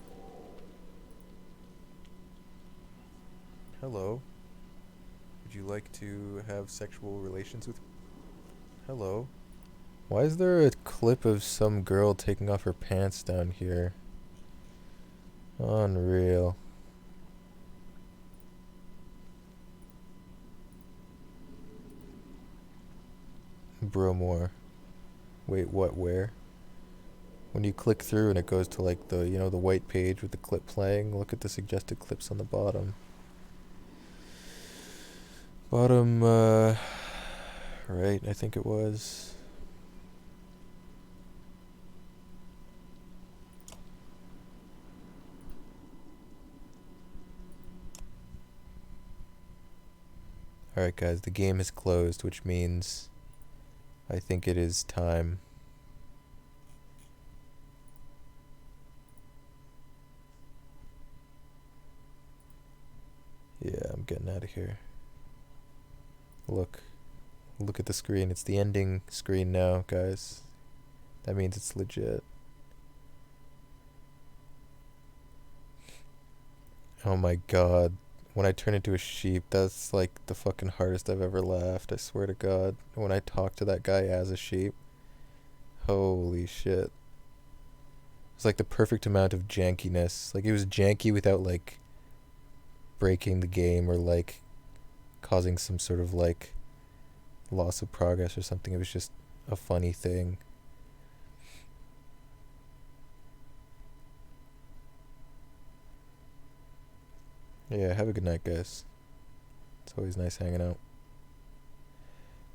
Hello. Would you like to have sexual relations with... Hello. Why is there a clip of some girl taking off her pants down here? Unreal. Bromore. Wait, what, where? When you click through and it goes to like the, you know, the white page with the clip playing, look at the suggested clips on the bottom. Bottom, right, I think it was. Alright guys, the game is closed, which means I think it is time. Yeah, I'm getting out of here. Look at the screen. It's the ending screen now, guys. That means it's legit. Oh my god. When I turn into a sheep, that's like the fucking hardest I've ever laughed. I swear to God. When I talk to that guy as a sheep. Holy shit. It's like the perfect amount of jankiness. Like, it was janky without like breaking the game or like causing some sort of like loss of progress or something. It was just a funny thing. Yeah, have a good night, guys. It's always nice hanging out.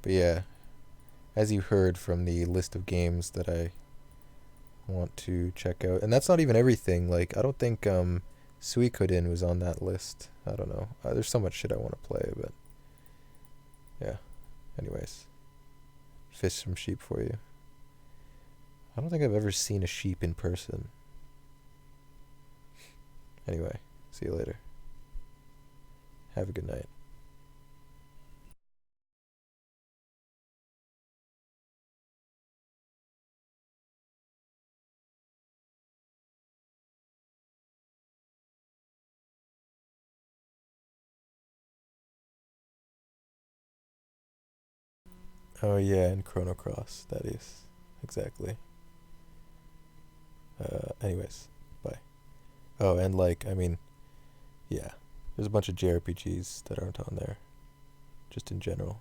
But yeah, as you heard from the list of games that I want to check out, and that's not even everything. Like, I don't think Suikoden was on that list. I don't know. There's so much shit I want to play, but yeah. Anyways, fish some sheep for you. I don't think I've ever seen a sheep in person. Anyway, see you later. Have a good night. Oh yeah, and Chrono Cross, that is. Exactly. Anyways, bye. Oh, and like, I mean, yeah. There's a bunch of JRPGs that aren't on there. Just in general.